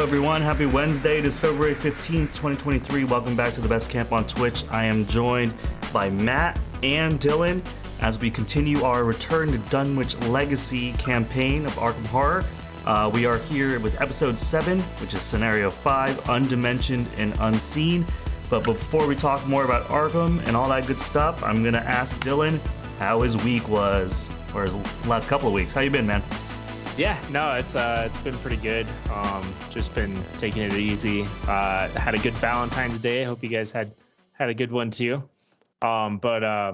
everyone. Happy Wednesday. It is February 15th, 2023. Welcome back to the Best Camp on Twitch. I am joined by Matt and Dylan as we continue our Return to Dunwich Legacy campaign of Arkham Horror. We are here with episode 7, which is scenario 5, Undimensioned and Unseen. But before we talk more about Arkham and all that good stuff, I'm going to ask Dylan how his week was, or his last couple of weeks. How you been, man? Yeah, no, it's been pretty good. Just been taking it easy. Had a good Valentine's Day. Hope you guys had a good one too. But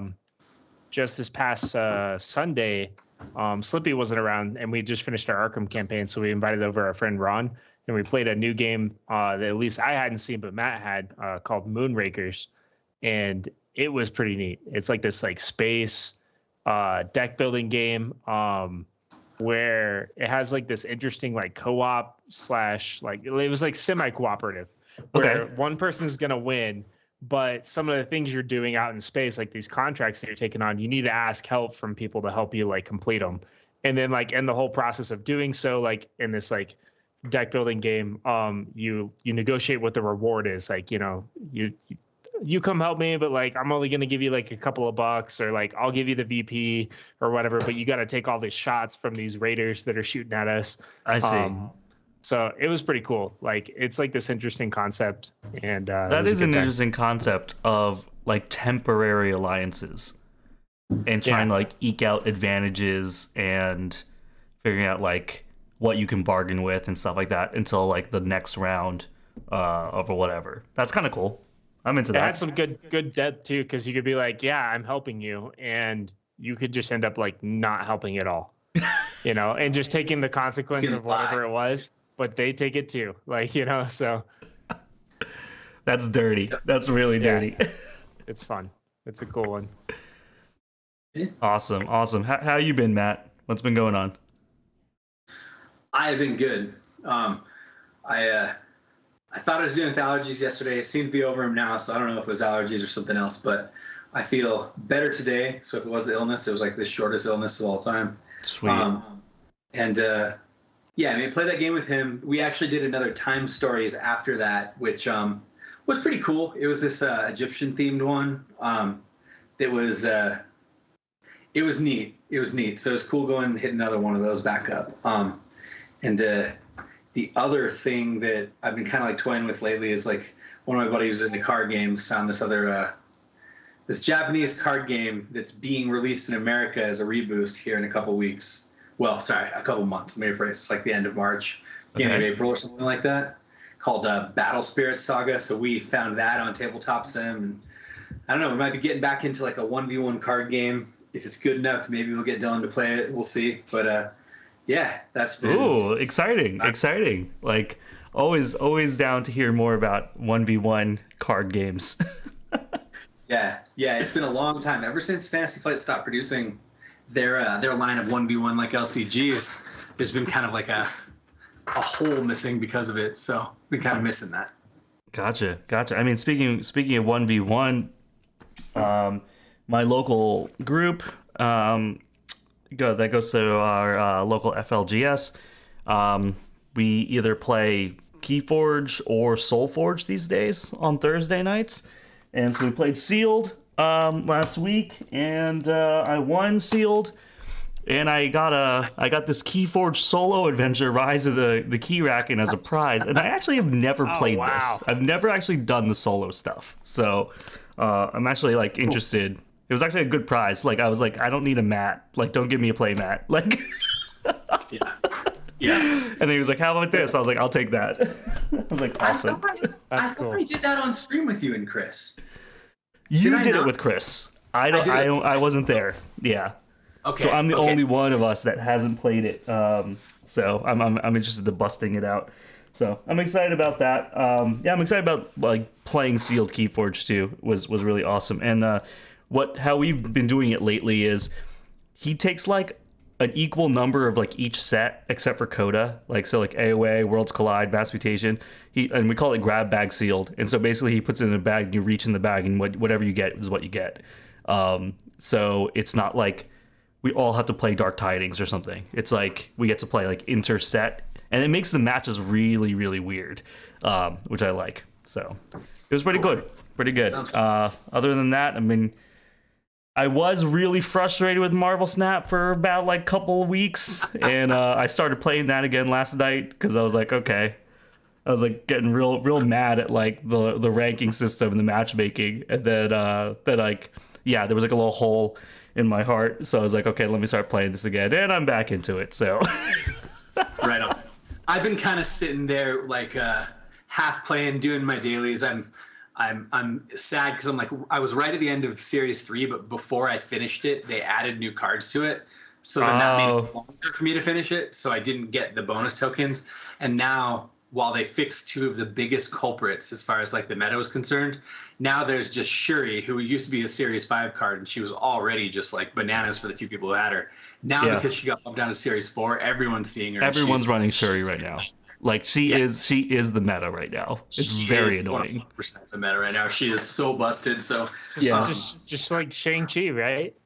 just this past Sunday, Slippy wasn't around, and we just finished our Arkham campaign, so we invited over our friend Ron, and we played a new game that at least I hadn't seen, but Matt had, called Moonrakers, and it was pretty neat. It's like this space deck building game. Where it has this interesting co-op slash it was semi-cooperative where one person's gonna win, but some of the things you're doing out in space, like these contracts that you're taking on, you need to ask help from people to help you complete them. And then in the whole process of doing so, in this deck building game, you negotiate what the reward is. You come help me, but I'm only going to give you a couple of bucks, or I'll give you the VP or whatever, but you got to take all these shots from these raiders that are shooting at us. I see. So it was pretty cool. It's this interesting concept. And that is an interesting concept of temporary alliances and trying to eke out advantages and figuring out what you can bargain with and stuff like that until the next round of whatever. That's kind of cool. I'm into that. It had some good depth too, because you could be yeah, I'm helping you, and you could just end up not helping at all, and just taking the consequence of whatever it was. But they take it too, so. That's dirty. That's really dirty. It's fun. It's a cool one. Awesome. How you been, Matt? What's been going on? I have been good. I thought I was dealing with allergies yesterday. It seemed to be over them now, so I don't know if it was allergies or something else, but I feel better today. So if it was the illness, it was the shortest illness of all time. Sweet. Play that game with him. We actually did another Time Stories after that, which was pretty cool. It was this Egyptian-themed one. It was neat. So it was cool going and hit another one of those back up. The other thing that I've been kind of toying with lately is one of my buddies into card games found this other this Japanese card game that's being released in America as a reboost here in a couple weeks. Well, sorry, a couple months. Maybe it's the end of March, beginning of April or something like that, called Battle Spirit Saga. So we found that on Tabletop Sim, and I don't know, we might be getting back into a 1v1 card game. If it's good enough, maybe we'll get Dylan to play it. We'll see. But yeah, that's been... Ooh, exciting. Always down to hear more about 1v1 card games. Yeah, it's been a long time. Ever since Fantasy Flight stopped producing their line of 1v1 LCGs, there's been kind of a hole missing because of it. So we're kind of missing that. Gotcha. I mean, speaking of 1v1, my local group, that goes to our local FLGS. We either play Keyforge or Soulforge these days on Thursday nights, and so we played Sealed last week, and I won Sealed, and I got this Keyforge solo adventure, Rise of the Key Racking, as a prize, and I actually have never played this. I've never actually done the solo stuff, so I'm actually interested. It was actually a good prize. I was I don't need a mat. Don't give me a play mat. Yeah. And then he was how about this? I was I'll take that. I was awesome. I thought I did that on stream with you and Chris. You did it with Chris. I wasn't there. Yeah. Okay. So I'm the only one of us that hasn't played it. So I'm interested in busting it out. So I'm excited about that. I'm excited about playing Sealed Keyforge too. Was really awesome. And how we've been doing it lately is he takes an equal number of each set except for Coda, so AOA, Worlds Collide, Mass Mutation. And we call it grab bag sealed. And so basically he puts it in a bag and you reach in the bag and whatever you get is what you get. So it's not we all have to play Dark Tidings or something. It's we get to play interset and it makes the matches really, really weird, which I like. So it was pretty good, pretty good. Other than that, I mean, I was really frustrated with Marvel Snap for about like a couple of weeks, and I started playing that again last night because I was like, okay. I was like getting real mad at like the ranking system and the matchmaking, and then like there was like a little hole in my heart, so I was like, okay, let me start playing this again, and I'm back into it. So right on. I've been kind of sitting there like half playing, doing my dailies. I'm sad because I'm like, I was right at the end of Series 3, but before I finished it, they added new cards to it. So then that made it longer for me to finish it. So I didn't get the bonus tokens. And now, while they fixed two of the biggest culprits as far as like the meta was concerned, now there's just Shuri, who used to be a Series 5 card, and she was already just like bananas for the few people who had her. Now, because she got bumped down to Series 4, everyone's seeing her. Everyone's running Shuri right now. Like she is the meta right now. It's very annoying. 100% the meta right now. She is so busted. So just like Shang-Chi, right?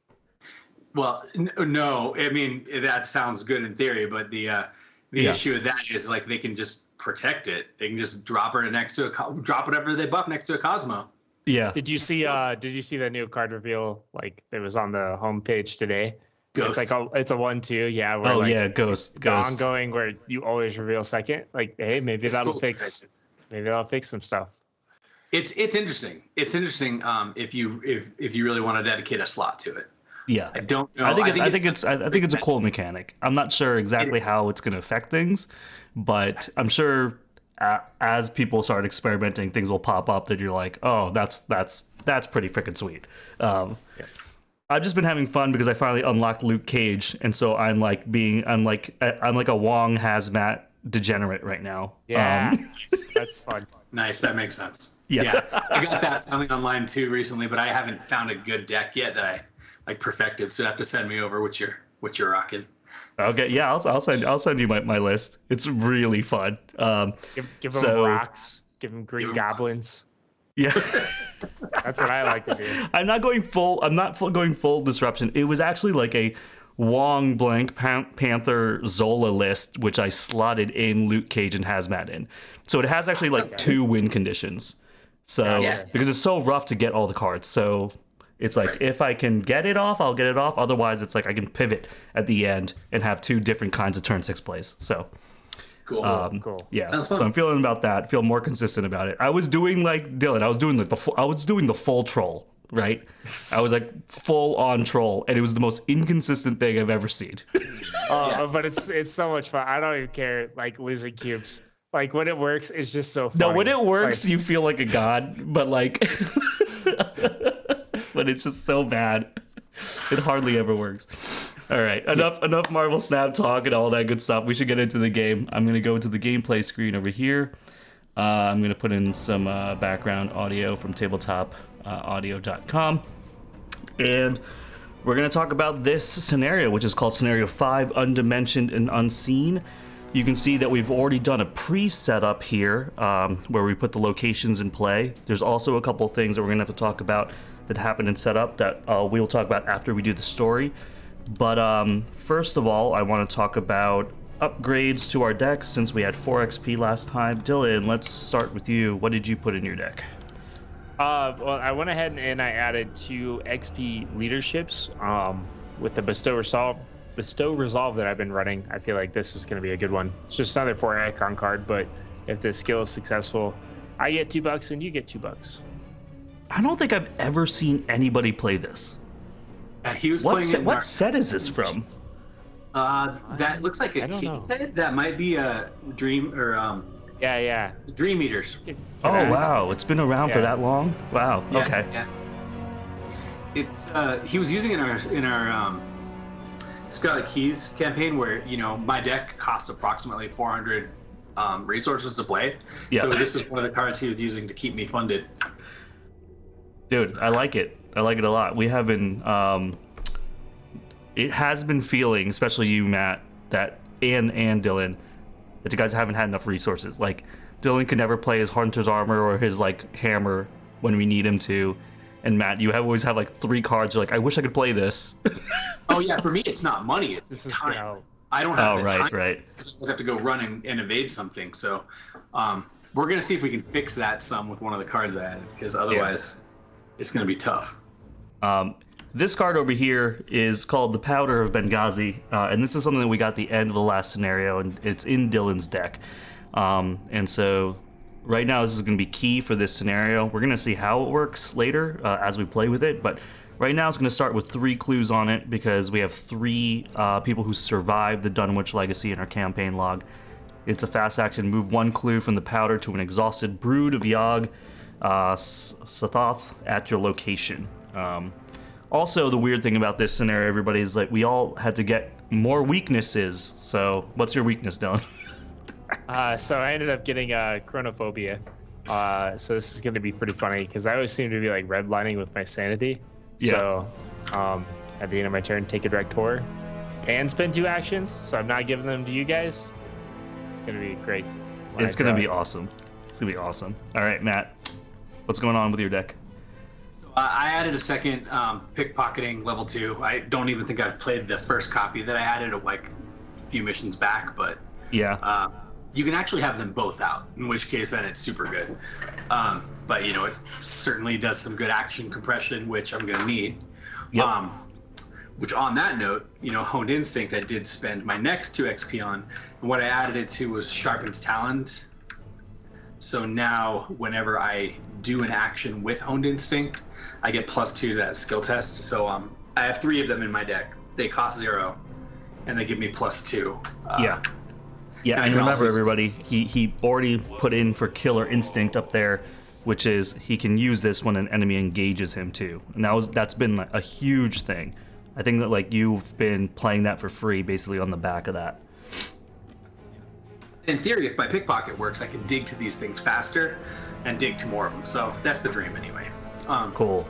Well, no, I mean that sounds good in theory, but the issue with that is like they can just protect it. They can just drop her next to drop whatever they buff next to a Cosmo. Yeah. Did you see the new card reveal? Like it was on the homepage today. Ghost. It's like it's a 1/2, yeah. Where Ghost. Ongoing where you always reveal second. Like, hey, maybe that'll fix some stuff. It's interesting. It's interesting if you really want to dedicate a slot to it. Yeah. I don't know. I think it's a cool mechanic. I'm not sure exactly how it's going to affect things, but I'm sure as people start experimenting, things will pop up that you're like, oh, that's pretty freaking sweet. I've just been having fun because I finally unlocked Luke Cage, and so I'm like a Wong hazmat degenerate right now. Yeah, that's fun. Nice, that makes sense. Yeah. I got that coming online too recently, but I haven't found a good deck yet that I like perfected. So you have to send me over what you're rocking. Okay, yeah, I'll send you my list. It's really fun. Give them rocks. Give them green goblins. Yeah. That's what I like to do. I'm not going full disruption. It was actually like a Wong Blank Panther Zola list, which I slotted in Luke Cage and Hazmat in. So it has actually like 2 win conditions. So because it's so rough to get all the cards. So it's like if I can get it off, I'll get it off. Otherwise, it's like I can pivot at the end and have 2 different kinds of turn 6 plays. So cool. Yeah. So I'm feeling about that. Feel more consistent about it. I was doing like Dylan. I was doing the full troll. Right. I was like full on troll, and it was the most inconsistent thing I've ever seen. But it's so much fun. I don't even care like losing cubes. Like when it works, it's just so funny. No, when it works, you feel like a god. But like, but it's just so bad. It hardly ever works. All right, enough Marvel Snap talk and all that good stuff. We should get into the game. I'm gonna go to the gameplay screen over here. I'm gonna put in some background audio from tabletopaudio.com, and we're gonna talk about this scenario, which is called Scenario 5, Undimensioned and Unseen. You can see that we've already done a pre-setup here, where we put the locations in play. There's also a couple things that we're gonna have to talk about that happened in setup that we'll talk about after we do the story. But first of all, I want to talk about upgrades to our decks since we had 4 XP last time. Dylan, let's start with you. What did you put in your deck? Well, I went ahead and I added 2 XP leaderships with the Bestow Resolve that I've been running. I feel like this is going to be a good one. It's just another 4 icon card, but if the skill is successful, I get $2 and you get $2. I don't think I've ever seen anybody play this. He was playing what set is this from? That looks like a kid set. That might be a Dream or Dream Eaters. Oh wow, it's been around for that long. Wow. Yeah, okay. Yeah. It's he was using in our Scarlet Keys campaign where my deck costs approximately 400 resources to play. Yeah. So this is one of the cards he was using to keep me funded. Dude, I like it. I like it a lot. We have been, it has been feeling, especially you, Matt, that and Dylan, that you guys haven't had enough resources. Like, Dylan can never play his Hunter's Armor or his, like, Hammer when we need him to. And Matt, you always have, like, 3 cards. You're like, I wish I could play this. Oh, yeah, for me, it's not money. It's time. I don't have Oh, the right, time right. because I always have to go run and evade something. So we're going to see if we can fix that some with one of the cards I added, because otherwise it's going to be tough. This card over here is called the Powder of Benghazi, and this is something that we got at the end of the last scenario, and it's in Dylan's deck. And so right now this is going to be key for this scenario. We're going to see how it works later as we play with it, but right now it's going to start with 3 clues on it because we have 3 people who survived the Dunwich legacy in our campaign log. It's a fast action. Move 1 clue from the powder to an exhausted brood of Yogg Sothoth at your location. Also, the weird thing about this scenario, everybody, is like we all had to get more weaknesses. So, what's your weakness, Dylan? So I ended up getting chronophobia. So this is going to be pretty funny because I always seem to be like redlining with my sanity. Yeah. So at the end of my turn, take a direct tour and spend 2 actions. So I'm not giving them to you guys. It's going to be great. It's going to be awesome. It's going to be awesome. All right, Matt, what's going on with your deck? I added a second pickpocketing level 2. I don't even think I've played the first copy that I added like a few missions back, but Yeah. you can actually have them both out, in which case then it's super good. But you know, it certainly does some good action compression, which I'm gonna need. Yep. Which on that note, you know, Honed Instinct I did spend my next 2 XP on, and what I added it to was Sharpened Talent. So now whenever I do an action with Honed Instinct, I get +2 to that skill test. So I have 3 of them in my deck. They cost 0, and they give me +2. Yeah. Yeah, and remember, everybody, he already put in for Killer Instinct up there, which is he can use this when an enemy engages him too. And that's been like a huge thing. I think that like you've been playing that for free, basically on the back of that. In theory, if my pickpocket works, I can dig to these things faster and dig to more of them. So that's the dream anyway. Cool.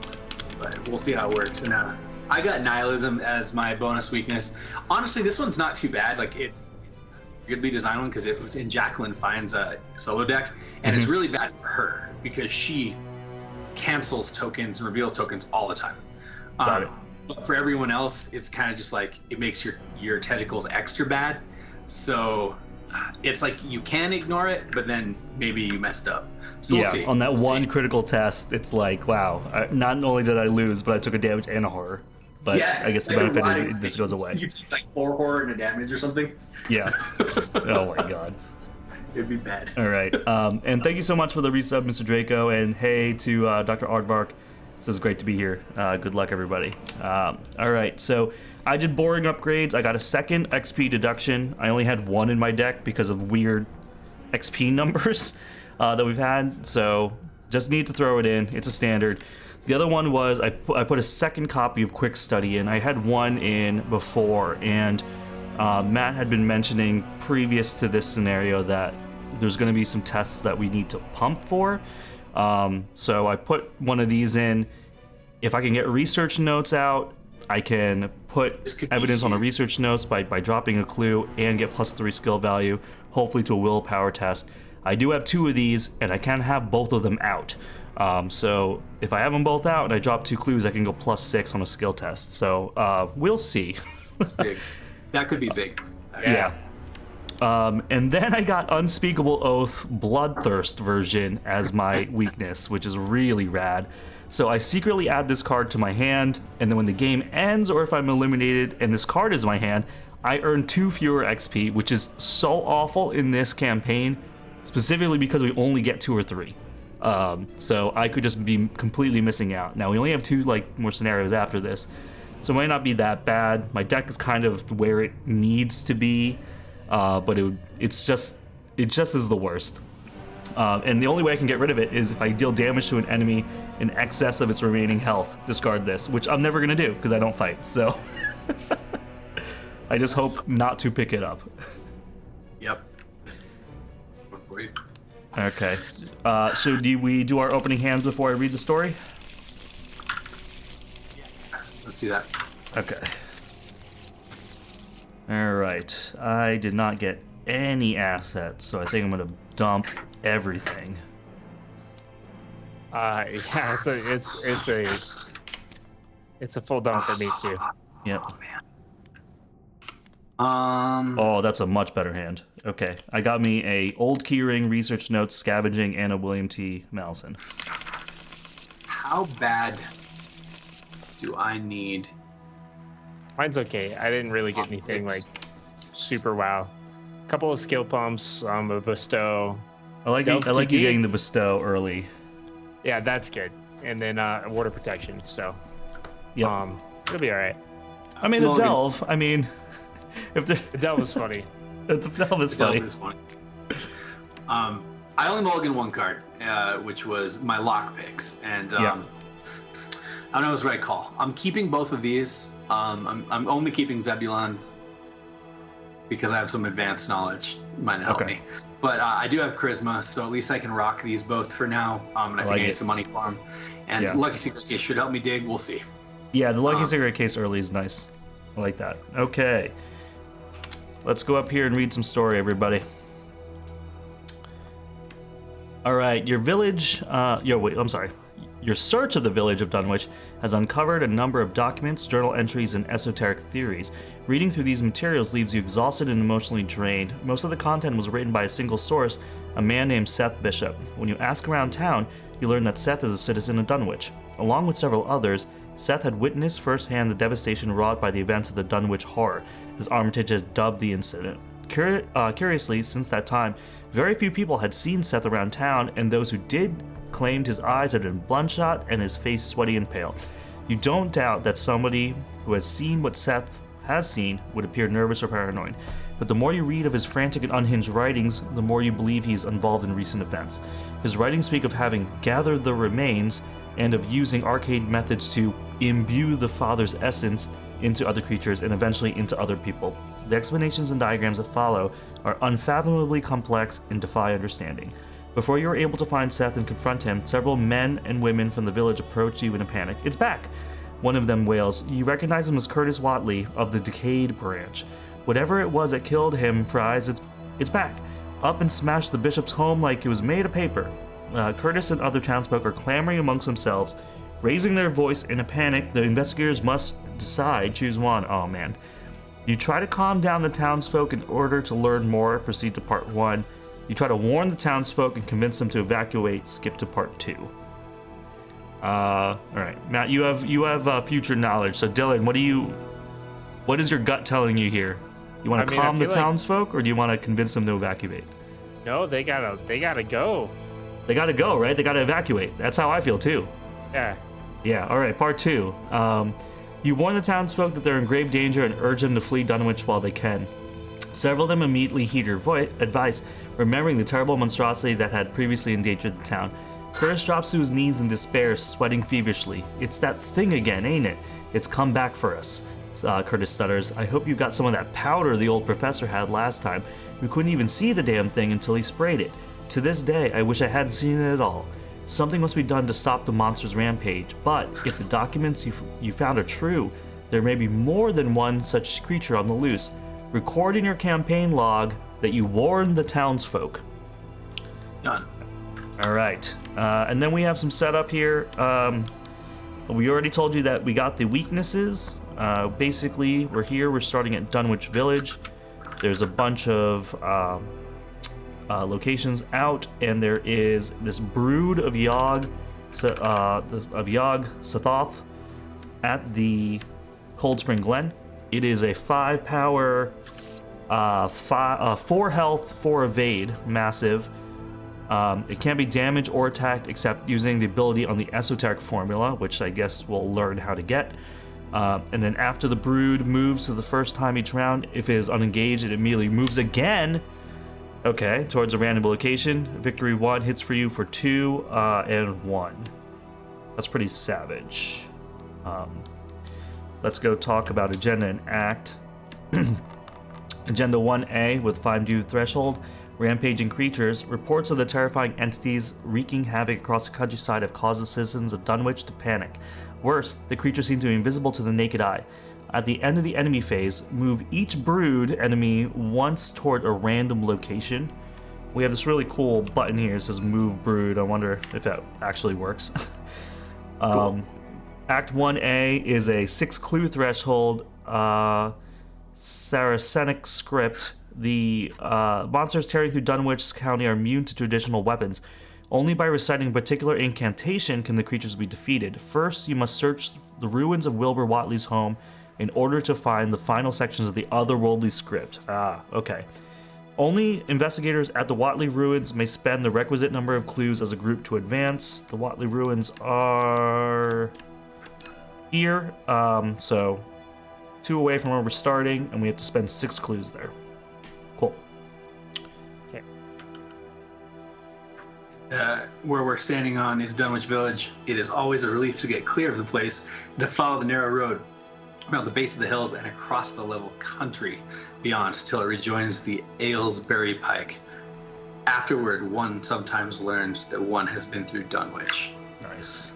But we'll see how it works. And I got Nihilism as my bonus weakness. Honestly, this one's not too bad. Like it's a weirdly designed one because it was in Jacqueline Fine's solo deck, and it's really bad for her because she cancels tokens and reveals tokens all the time. Got it. But for everyone else, it's kind of just like it makes your tentacles extra bad. So it's like you can ignore it, but then maybe you messed up. So Yeah, we'll see. on that We'll one see. critical test, it's like, wow, not only did I lose, but I took a damage and a horror. But Yeah, I guess the like benefit is this goes away. You take like 4 horror and a damage or something. Yeah. Oh my god. It'd be bad. All right. And thank you so much for the resub, Mr. Draco. And hey to Dr. Aardvark. This is great to be here. Good luck, everybody. All right. So I did boring upgrades. I got a 2nd XP deduction. I only had 1 in my deck because of weird XP numbers that we've had. So just need to throw it in. It's a standard. The other one was I put a 2nd copy of Quick Study in. I had 1 in before, and Matt had been mentioning previous to this scenario that there's going to be some tests that we need to pump for. So I put one of these in. If I can get research notes out, I can put evidence on the research notes by dropping a clue and get +3 skill value, hopefully to a willpower test. I do have 2 of these, and I can have both of them out. So if I have them both out and I drop 2 clues, I can go +6 on a skill test. So we'll see. That's big. That could be big. Yeah. And then I got Unspeakable Oath Bloodthirst version as my weakness, which is really rad. So I secretly add this card to my hand, and then when the game ends or if I'm eliminated and this card is in my hand, I earn 2 fewer XP, which is so awful in this campaign, specifically because we only get 2 or 3. So I could just be completely missing out. Now we only have 2 more scenarios after this, so it might not be that bad. My deck is kind of where it needs to be, but it just is the worst. And the only way I can get rid of it is if I deal damage to an enemy in excess of its remaining health. Discard this, which I'm never gonna do because I don't fight. So I just hope not to pick it up. Yep. One for you. Okay. So do we do our opening hands before I read the story? Let's do that. Okay. All right. I did not get any assets, so I think I'm gonna dump everything. Yeah, it's a full dump for me too. Yep. Oh man. Oh, that's a much better hand. Okay, I got me a old keyring, research notes, scavenging, and a William T. Malison. How bad do I need? Mine's okay. I didn't really get anything like super wow. A couple of skill pumps, a bestow. I like you getting the bestow early. Yeah, that's good. And then water protection. So, yeah, it'll be all right. I mean, the delve. I mean, if the delve is funny. The delve is funny. I only mulliganed one card, which was my lock picks, and I don't know if it was the right call. I'm keeping both of these. I'm only keeping Zebulon because I have some advanced knowledge. It might help me. But I do have charisma, so at least I can rock these both for now. And I think I get some money for them. And Lucky Secret Case should help me dig. We'll see. Yeah, the Lucky Secret Case early is nice. I like that. Okay. Let's go up here and read some story, everybody. All right, your village... Your search of the village of Dunwich has uncovered a number of documents, journal entries, and esoteric theories. Reading through these materials leaves you exhausted and emotionally drained. Most of the content was written by a single source, a man named Seth Bishop. When you ask around town, you learn that Seth is a citizen of Dunwich. Along with several others, Seth had witnessed firsthand the devastation wrought by the events of the Dunwich Horror, as Armitage has dubbed the incident. Curiously, since that time, very few people had seen Seth around town, and those who did claimed his eyes had been bloodshot and his face sweaty and pale. You don't doubt that somebody who has seen what Seth has seen would appear nervous or paranoid, but the more you read of his frantic and unhinged writings, the more you believe he's involved in recent events. His writings speak of having gathered the remains and of using arcade methods to imbue the Father's essence into other creatures and eventually into other people. The explanations and diagrams that follow are unfathomably complex and defy understanding. Before you are able to find Seth and confront him, several men and women from the village approach you in a panic. "It's back!" One of them wails. You recognize him as Curtis Watley of the Decayed branch. Whatever it was that killed him fries, it's back. Up and smashed the bishop's home like it was made of paper. Curtis and other townsfolk are clamoring amongst themselves, raising their voice in a panic. The investigators must choose one. Oh man. You try to calm down the townsfolk in order to learn more. Proceed to part 1. You try to warn the townsfolk and convince them to evacuate. Skip to part 2. All right, Matt, you have future knowledge. So Dylan, what is your gut telling you here? You want to calm the townsfolk, or do you want to convince them to evacuate? No, they gotta go. They gotta go, right? They gotta evacuate. That's how I feel too. Yeah. Yeah. All right, part 2. You warn the townsfolk that they're in grave danger and urge them to flee Dunwich while they can. Several of them immediately heed your advice, remembering the terrible monstrosity that had previously endangered the town. Curtis drops to his knees in despair, sweating feverishly. "It's that thing again, ain't it? It's come back for us," Curtis stutters. "I hope you got some of that powder the old professor had last time. We couldn't even see the damn thing until he sprayed it. To this day, I wish I hadn't seen it at all. Something must be done to stop the monster's rampage, but if the documents you found are true, there may be more than one such creature on the loose. Record in your campaign log that you warned the townsfolk." Done. All right. And then we have some setup here. We already told you that we got the weaknesses. Basically, we're starting at Dunwich Village. There's a bunch of locations out, and there is this brood of Yog Sothoth at the Cold Spring Glen. It is a 5 power, 4 health, 4 evade, massive. It can't be damaged or attacked except using the ability on the esoteric formula, which I guess we'll learn how to get. And then after the brood moves for the first time each round, if it is unengaged, it immediately moves again. Okay, towards a random location. Victory 1 hits for you for 2 and 1. That's pretty savage. Let's go talk about Agenda and Act. Agenda 1A with 5 due threshold. Rampaging creatures. Reports of the terrifying entities wreaking havoc across the countryside have caused the citizens of Dunwich to panic. Worse, the creatures seem to be invisible to the naked eye. At the end of the enemy phase, move each brood enemy once toward a random location. We have this really cool button here that says Move Brood. I wonder if that actually works. Cool. Act 1A is a 6 clue threshold. Saracenic script. The monsters tearing through Dunwich County are immune to traditional weapons. Only by reciting a particular incantation can the creatures be defeated. First, you must search the ruins of Wilbur Watley's home in order to find the final sections of the otherworldly script. Ah, okay. Only investigators at the Watley ruins may spend the requisite number of clues as a group to advance. The Watley ruins are here, so 2 away from where we're starting, and we have to spend 6 clues there. Cool. Okay. Where we're standing on is Dunwich Village. It is always a relief to get clear of the place and to follow the narrow road around the base of the hills and across the level country beyond till it rejoins the Aylesbury Pike. Afterward, one sometimes learns that one has been through Dunwich. Nice.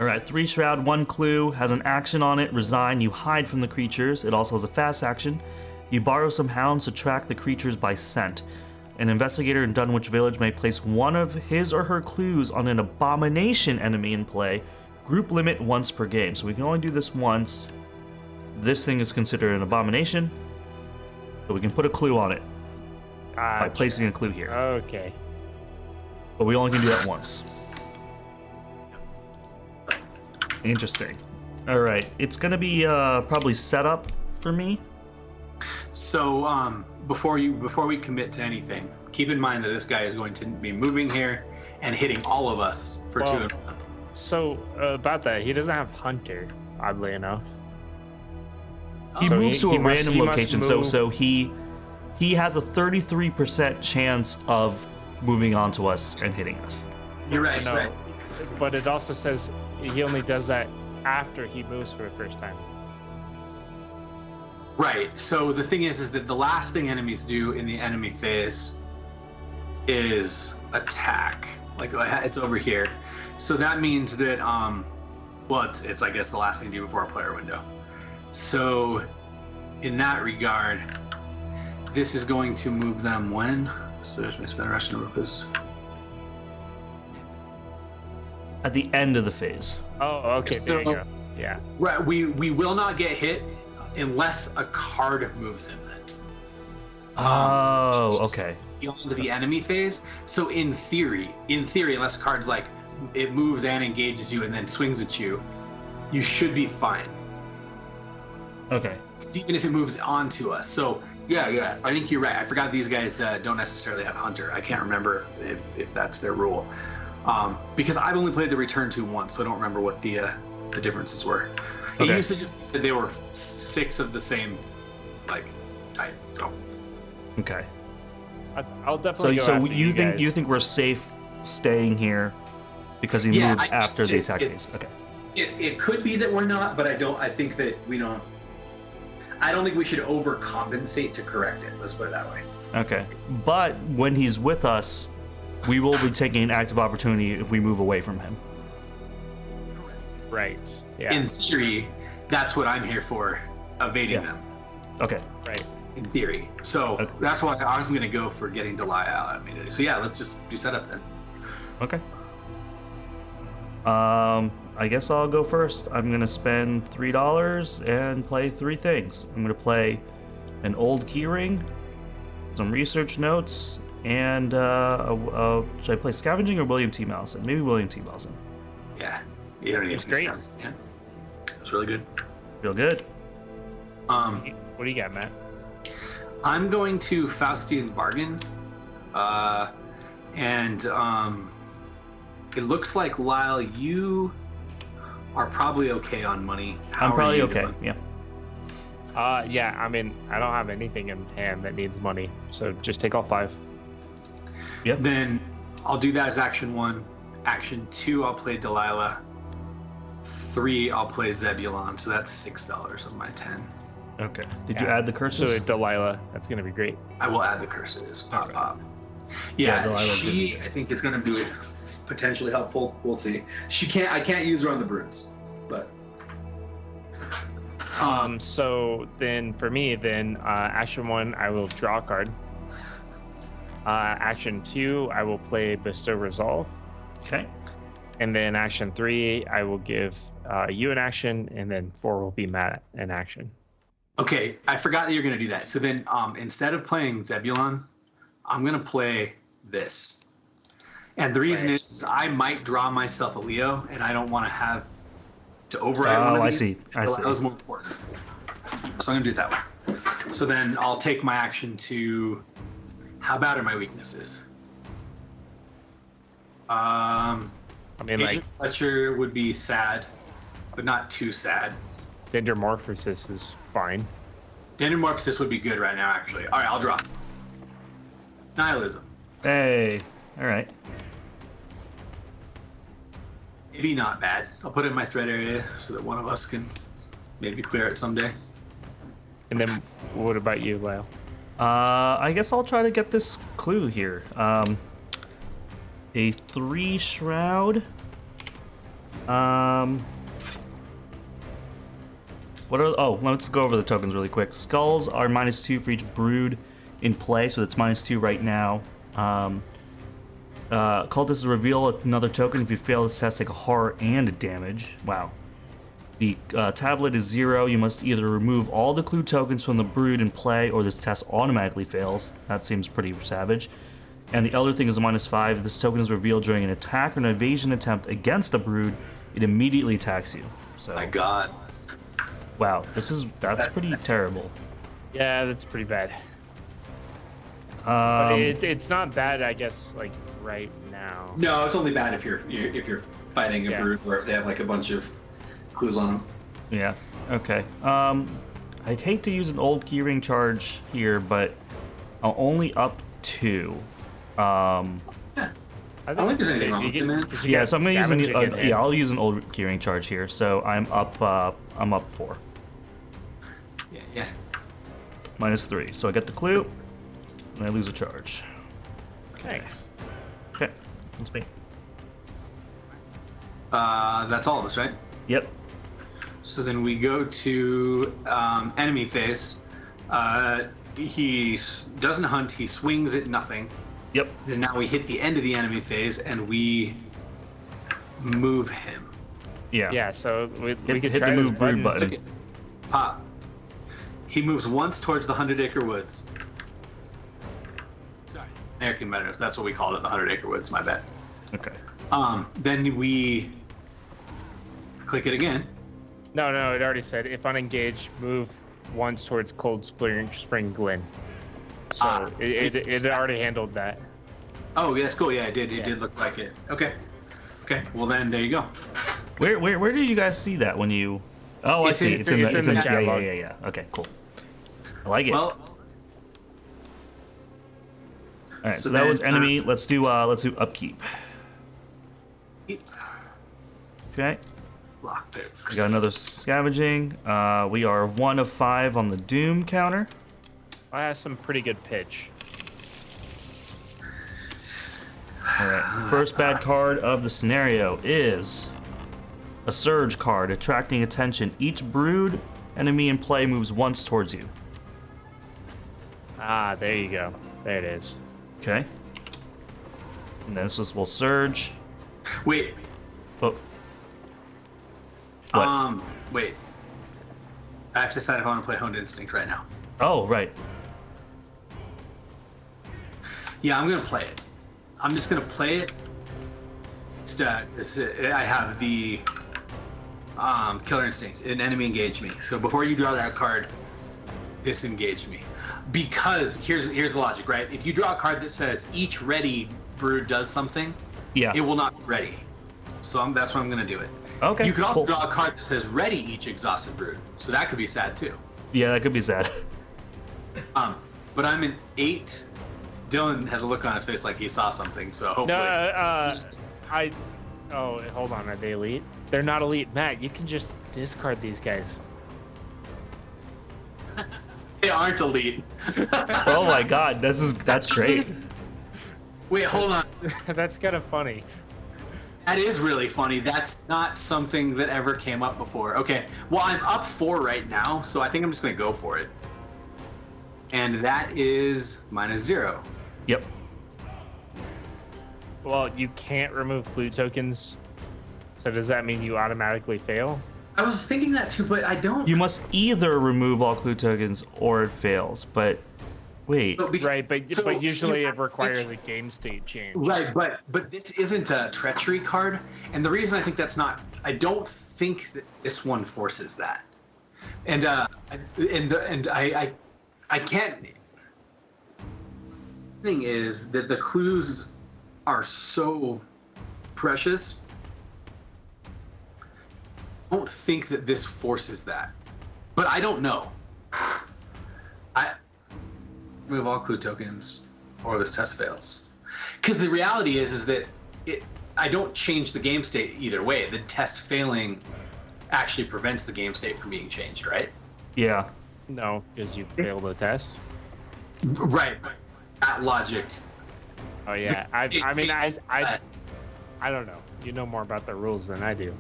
All right, 3 shroud, 1 clue, has an action on it, resign, you hide from the creatures. It also has a fast action. You borrow some hounds to track the creatures by scent. An investigator in Dunwich Village may place one of his or her clues on an abomination enemy in play. Group limit once per game, so we can only do this once. This thing is considered an abomination, so we can put a clue on it by placing a clue here. Okay. But we only can do that once. Interesting. All right, it's gonna be probably set up for me. So before we commit to anything, keep in mind that this guy is going to be moving here and hitting all of us for 2 and 1. So about that, he doesn't have Hunter, oddly enough. He So moves to a must- random he must location, move- so he has a 33% chance of moving onto us and hitting us. You're right, No, right. but it also says he only does that after he moves for the first time. Right. So the thing is that the last thing enemies do in the enemy phase is attack. Like it's over here. So that means that well, it's I guess the last thing to do before a player window. So in that regard, this is going to move them when? So there's my spend rush number of places. At the end of the phase. Oh, okay, there you go. Yeah. Right. We will not get hit unless a card moves him. Oh, okay. Beyond the enemy phase. So in theory, unless a card's like it moves and engages you and then swings at you, you should be fine. Okay. Even if it moves onto us. So yeah, I think you're right. I forgot these guys don't necessarily have Hunter. I can't remember if that's their rule. Because I've only played the Return to once, so I don't remember what the differences were. Okay. It used to just that they were 6 of the same like type. So Okay. I'll definitely go So after you think guys. you think we're safe staying here because he Yeah, moves I after the think attack it's- phase? Okay. It could be that we're not, but I think that we don't. I don't think we should overcompensate to correct it. Let's put it that way. Okay. But when he's with us, we will be taking an active opportunity if we move away from him. Right. Yeah. in theory, that's what I'm here for, evading Yeah. them. Okay. Right. In theory. So Okay. that's why I'm going to go for getting Delilah out immediately. So yeah, let's just do setup then. Okay. I guess I'll go first. I'm gonna spend $3 and play 3 things. I'm gonna play an old keyring, some research notes, and should I play scavenging or William T. Mallison? Maybe William T. Mallison. Yeah. You don't need It's to great. start. Yeah. It's really good. Feel good. Um, What do you got, Matt? I'm going to Faustian Bargain. And it looks like, Lyle, you are probably okay on money. How I'm are probably you okay. doing? Yeah. Yeah, I mean, I don't have anything in hand that needs money, so just take all 5. Yep. Then I'll do that as action 1. Action 2, I'll play Delilah. 3, I'll play Zebulon. So that's $6 of my 10. Okay. Did you Yeah. add the curses? So Delilah, that's gonna be great. I will add the curses. Pop, Okay. pop. Yeah, Yeah, Delilah's she I think is going to be potentially helpful. We'll see. I can't use her on the brutes, but So then for me, action 1, I will draw a card. Action 2, I will play Bestow Resolve. Okay. And then action 3, I will give you an action, and then 4 will be Matt an action. Okay, I forgot that you're going to do that. So then instead of playing Zebulon, I'm going to play this. And the reason is I might draw myself a Leo, and I don't want to have to override one of these. I see. That was more important. So I'm going to do it that way. So then I'll take my action to... How bad are my weaknesses? I mean, Agent Fletcher would be sad, but not too sad. Dendromorphosis is fine. Dendromorphosis would be good right now, actually. All right, I'll draw. Nihilism. Hey, all right. Maybe not bad. I'll put it in my threat area so that one of us can maybe clear it someday. And then what about you, Lyle? I guess I'll try to get this clue here. A 3 shroud. What are? Oh, let's go over the tokens really quick. Skulls are -2 for each brood in play, so it's -2 right now. Cultists reveal another token if you fail this test, take a horror and damage. Wow. The tablet is 0. You must either remove all the clue tokens from the brood in play, or this test automatically fails. That seems pretty savage. And the other thing is a -5. If this token is revealed during an attack or an evasion attempt against a brood, it immediately attacks you. So, My God. wow, that's pretty terrible. Yeah, that's pretty bad. But it's not bad, I guess, like right now. No, it's only bad if you're fighting a Yeah. brood or if they have like a bunch of clues on them. Yeah. Okay. I'd hate to use an old keyring charge here, but I'll only up 2. I don't think there's anything wrong with it, man. Yeah, so I'm gonna use I'll use an old keyring charge here. So I'm up 4. Yeah. -3. So I get the clue, and I lose a charge. Thanks. Okay, that's me. That's all of us, right? Yep. So then we go to enemy phase. He doesn't hunt. He swings at nothing. Yep. And now we hit the end of the enemy phase, and we move him. Yeah. Yeah, so we could hit try the this move brood button. Okay. Pop. He moves once towards the 100-acre woods. Sorry, American Meadows. That's what we called it, the 100-acre woods. My bad. Okay. Then we click it again. No, it already said if unengaged, move once towards Cold Spring Glen. So it already handled that. Oh, that's cool. Yeah, it did. It did look like it. Okay. Well, then there you go. Where did you guys see that when you? Oh, I see. It's in the chat log. Yeah. Okay, cool. I like it. Well. All right. So that was enemy. Let's do upkeep. Okay. Lockpick. We got another scavenging. We are 1 of 5 on the Doom counter. I have some pretty good pitch. All right. First bad card of the scenario is a Surge card, attracting attention. Each brood enemy in play moves once towards you. Ah, there you go. There it is. Okay. And then this will Surge. Wait. Oh. What? Wait. I have to decide if I want to play Honed Instinct right now. Oh, right. Yeah, I'm gonna play it. I'm just gonna play it. I have the Killer Instinct. An enemy engage me. So before you draw that card, disengage me. Because here's the logic, right? If you draw a card that says each ready brood does something, Yeah. it will not be ready. So that's why I'm gonna do it. Okay. You could also cool. draw a card that says ready each exhausted brood. So that could be sad too. Yeah, that could be sad. But I'm an 8. Dylan has a look on his face like he saw something, so hopefully. Oh, hold on. Are they elite? They're not elite. Matt, you can just discard these guys. They aren't elite. Oh my god, that's great. Wait, hold on. That's kind of funny. That is really funny. That's not something that ever came up before. Okay, well, I'm up 4 right now, so I think I'm just going to go for it. And that is -0. Yep. Well, you can't remove blue tokens So does that mean you automatically fail? I was thinking that too, but I don't. You must either remove all clue tokens or it fails. But wait. Right, but usually it requires a game state change. Right, but this isn't a treachery card, and the reason I think that's not, I don't think that this one forces that, and I can't. The thing is that the clues are so precious. I don't think that this forces that, but I don't know. I remove all clue tokens, or this test fails. Because the reality is that I don't change the game state either way. The test failing actually prevents the game state from being changed, right? Yeah. No, because you failed the test. Right. That logic. Oh yeah. I don't know. You know more about the rules than I do.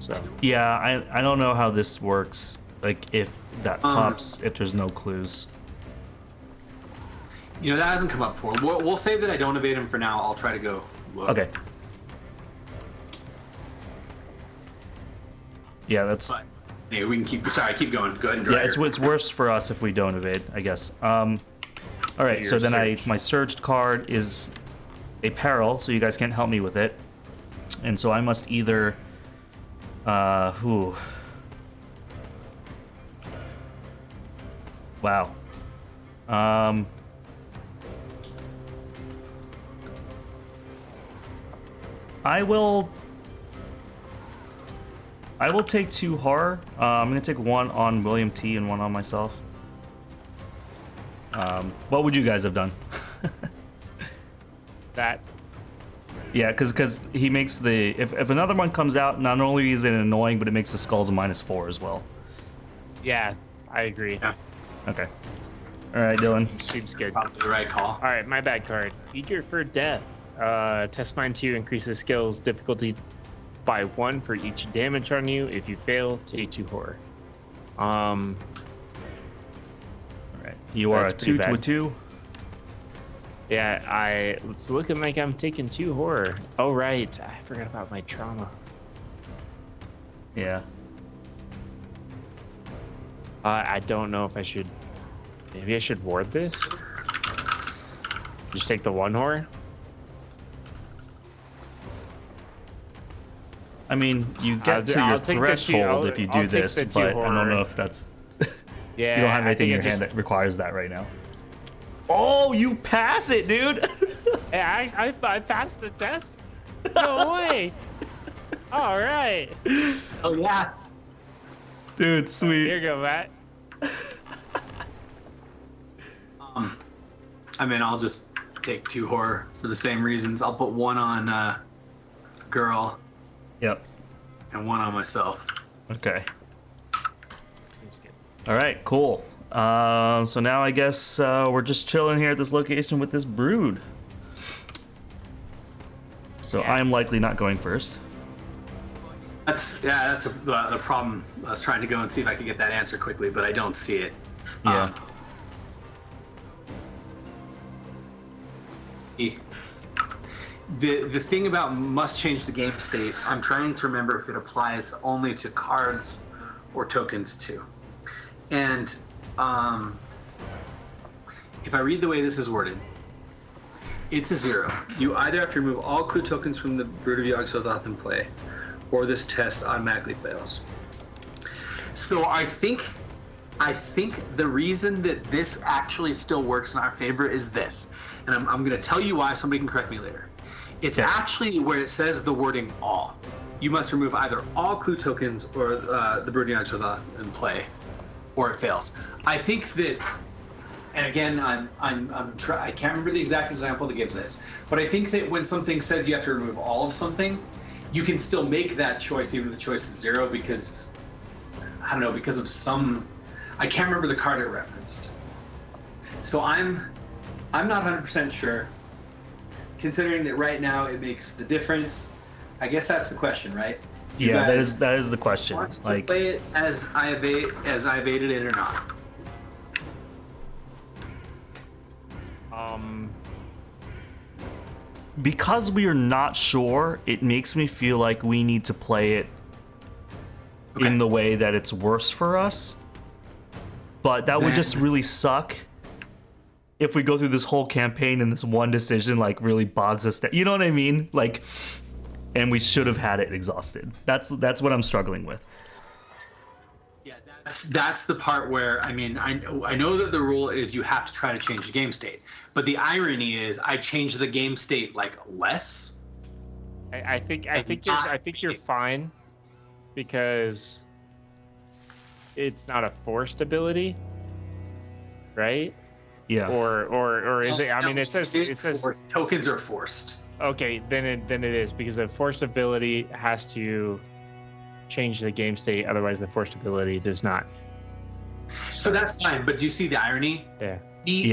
So. Yeah, I don't know how this works. Like if that pops, if there's no clues. You know, that hasn't come up before. We'll say that I don't evade him for now. I'll try to go look. Okay. Yeah, that's. But, anyway, we can keep. Sorry, keep going. Go ahead and Yeah, it's worse for us if we don't evade, I guess. All right, so then my surged card is a peril, so you guys can't help me with it, and so I must either. Wow. I will take 2 horror. I'm gonna take 1 on William T and 1 on myself. What would you guys have done? That. Yeah, because he makes the if another one comes out, not only is it annoying, but it makes the skulls a -4 as well. Yeah, I agree. Yeah. Okay. All right, Dylan. Seems good. Probably the right call. All right, my bad card. Eager for Death. Test Mine 2 increases skills difficulty by 1 for each damage on you. If you fail, take 2 horror. All right. You are a 2 to a 2. Yeah, it's looking like I'm taking 2 horror. Oh right, I forgot about my trauma. Yeah. I don't know if I should. Maybe I should ward this. Just take the 1 horror. I mean, you get to your threshold if you do this, but I don't know if that's. Yeah, you don't have anything in your hand that requires that right now. Oh, you pass it, dude! Hey, I passed the test. No way! All right. Oh yeah. Dude, sweet. Here you go, Matt. I mean, I'll just take 2 horror for the same reasons. I'll put 1 on girl. Yep. And 1 on myself. Okay. All right, cool. So now I guess we're just chilling here at this location with this brood. So Yeah. I'm likely not going first. That's the problem. I was trying to go and see if I could get that answer quickly, but I don't see it. Yeah. The thing about must change the game state, I'm trying to remember if it applies only to cards or tokens too. And if I read the way this is worded, it's a 0. You either have to remove all clue tokens from the Brood of Yogg-Sothoth in play, or this test automatically fails. So I think the reason that this actually still works in our favor is this, and I'm going to tell you why. Somebody can correct me later. It's actually where it says the wording "all." You must remove either all clue tokens or the Brood of Yogg-Sothoth in play, or it fails. I think that, and again, I can't remember the exact example that gives this, but I think that when something says you have to remove all of something, you can still make that choice even if the choice is 0 because, I don't know, because of some, I can't remember the card it referenced. So I'm not 100% sure. Considering that right now it makes the difference, I guess that's the question, right? Yeah, that is the question. Want to play it as I evaded it or not? because we are not sure, it makes me feel like we need to play it in the way that it's worse for us. But that would just really suck if we go through this whole campaign and this one decision like really bogs us down. You know what I mean? Like, and we should have had it exhausted. That's what I'm struggling with. Yeah, that's the part where, I mean, I know that the rule is you have to try to change the game state, but the irony is I changed the game state like less. I think you're fine because it's not a forced ability, right? Yeah. Or is it? I mean, it says forced. Tokens are forced. Okay, then it is, because the forced ability has to change the game state, otherwise the forced ability does not. So that's fine, but do you see the irony? Yeah.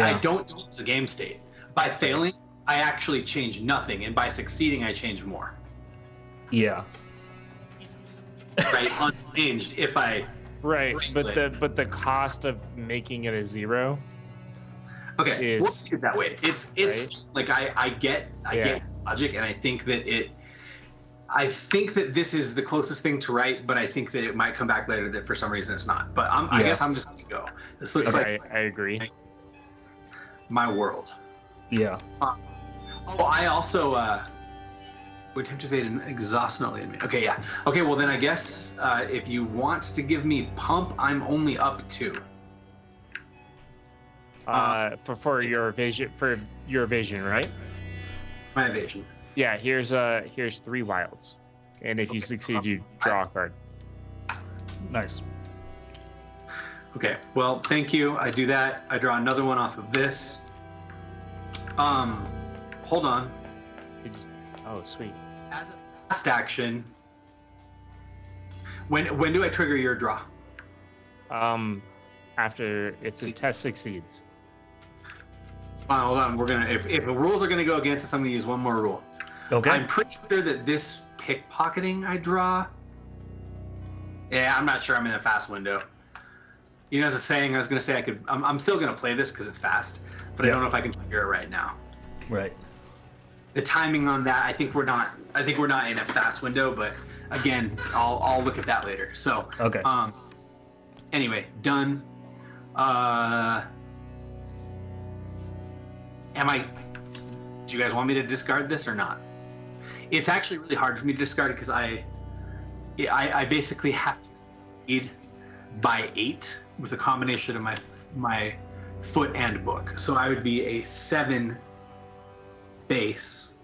I don't change the game state. By failing, I actually change nothing, and by succeeding, I change more. Yeah. Right, unchanged if I. Right, but the cost of making it a 0. Okay, we'll see it that way. It's right? like I get logic, and I think that this is the closest thing to right, but I think that it might come back later that for some reason it's not. But I guess I'm just gonna go. This looks like I agree. My world. Yeah. I also would attempt to evade and exhaust not enemy. Okay, yeah. Okay, well then I guess if you want to give me pump, I'm only up 2. For your vision, right? My evasion. Yeah, here's 3 wilds, and if you succeed, you draw a card. Nice. Okay, well, thank you. I do that. I draw another one off of this. Hold on. Oh, sweet. As a last action, when do I trigger your draw? After if the test succeeds. Hold on. We're gonna if the rules are gonna go against us, I'm gonna use one more rule. Okay. I'm pretty sure that this pickpocketing I draw. Yeah, I'm not sure I'm in a fast window. You know, as a saying, I was gonna say I'm still gonna play this because it's fast, but I don't know if I can trigger it right now. Right. The timing on that, I think we're not in a fast window, but again, I'll look at that later. So okay. Anyway, done. Do you guys want me to discard this or not? It's actually really hard for me to discard it because I basically have to succeed by 8 with a combination of my foot and book. So I would be a 7 base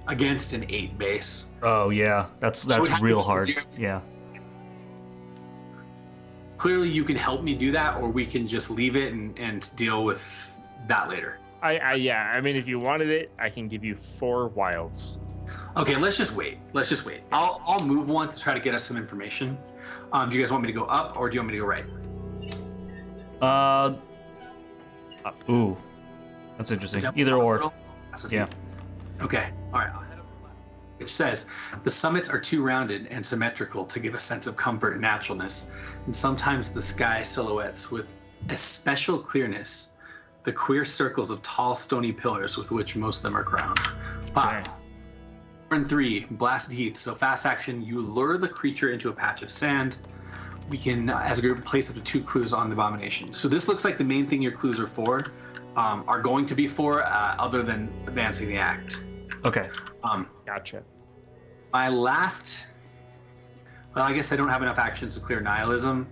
against an 8 base. Oh yeah, that's real hard. Yeah. Clearly, you can help me do that, or we can just leave it and deal with that later. I mean, if you wanted it, I can give you 4 wilds. Okay, let's just wait. I'll move once to try to get us some information. Do you guys want me to go up, or do you want me to go right? Up. Ooh, that's interesting. Either or. Yeah. Okay. All right. I'll head over to last, which says the summits are too rounded and symmetrical to give a sense of comfort and naturalness, and sometimes the sky silhouettes with a special clearness the queer circles of tall stony pillars with which most of them are crowned. 5. Turn 3, Blasted Heath. So fast action, you lure the creature into a patch of sand. We can, as a group, place up to 2 clues on the abomination. So this looks like the main thing your clues are for, are going to be for, other than advancing the act. Okay. Gotcha. My last... Well, I guess I don't have enough actions to clear nihilism.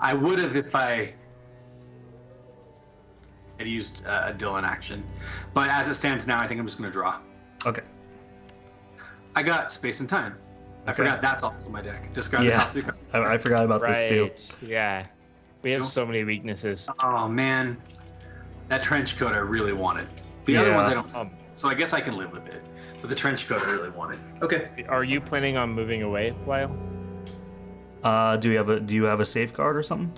I would have if I had used a Dylan action. But as it stands now, I think I'm just going to draw. Okay. I got space and time. I forgot that's also my deck. Discard the top 3 cards. I forgot about this too. Yeah. We have so many weaknesses. Oh, man. That trench coat I really wanted. The other ones I don't. So I guess I can live with it. But the trench coat I really wanted. Okay. Are you planning on moving away, Lyle? Do you have a safeguard or something?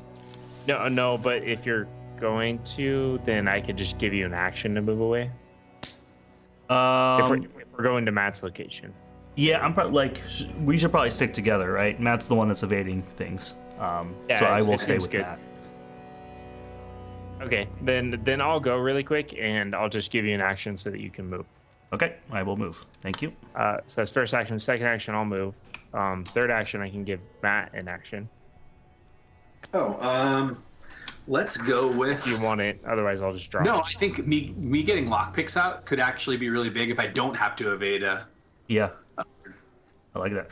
No, but if you're going to, then I could just give you an action to move away. If we're going to Matt's location. Yeah, I'm probably we should probably stick together, right? Matt's the one that's evading things. So I will stay with good. Matt. Okay, then I'll go really quick, and I'll just give you an action so that you can move. Okay, I will move. Thank you. So that's first action. Second action, I'll move. Third action, I can give Matt an action Let's go with. if you want it. Otherwise, I'll just drop. No, it. I think me getting lockpicks out could actually be really big if I don't have to evade. Yeah, I like that.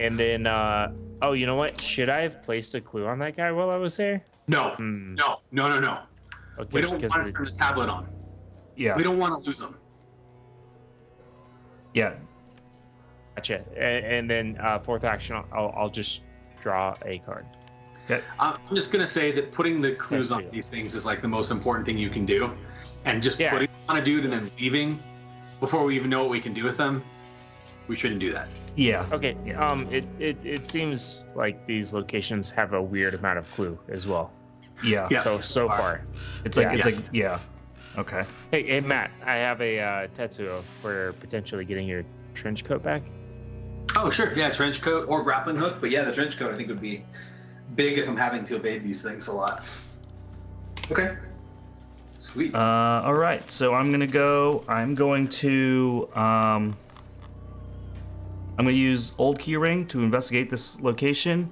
And then, oh, you know what? Should I have placed a clue on that guy while I was there? No, Hmm. no. Okay, We don't because want to turn the tablet on. Yeah, We don't want to lose them. yeah. Gotcha. And then fourth action, I'll just draw a card. Okay. I'm just gonna say that putting the clues That's on it. these things is like the most important thing you can do, and just Yeah. putting on a dude and then leaving before we even know what we can do with them, we shouldn't do that. Yeah. Okay. Yeah. It seems like these locations have a weird amount of clue as well. Yeah. Yeah. So far. It's like Yeah. yeah. Okay. Hey Matt, I have a Tetsuo for potentially getting your trench coat back. Oh, sure. Yeah, trench coat or grappling hook. But yeah, the trench coat I think would be big if I'm having to evade these things a lot. Okay. Sweet. All right. So I'm going to use Old Key Ring to investigate this location.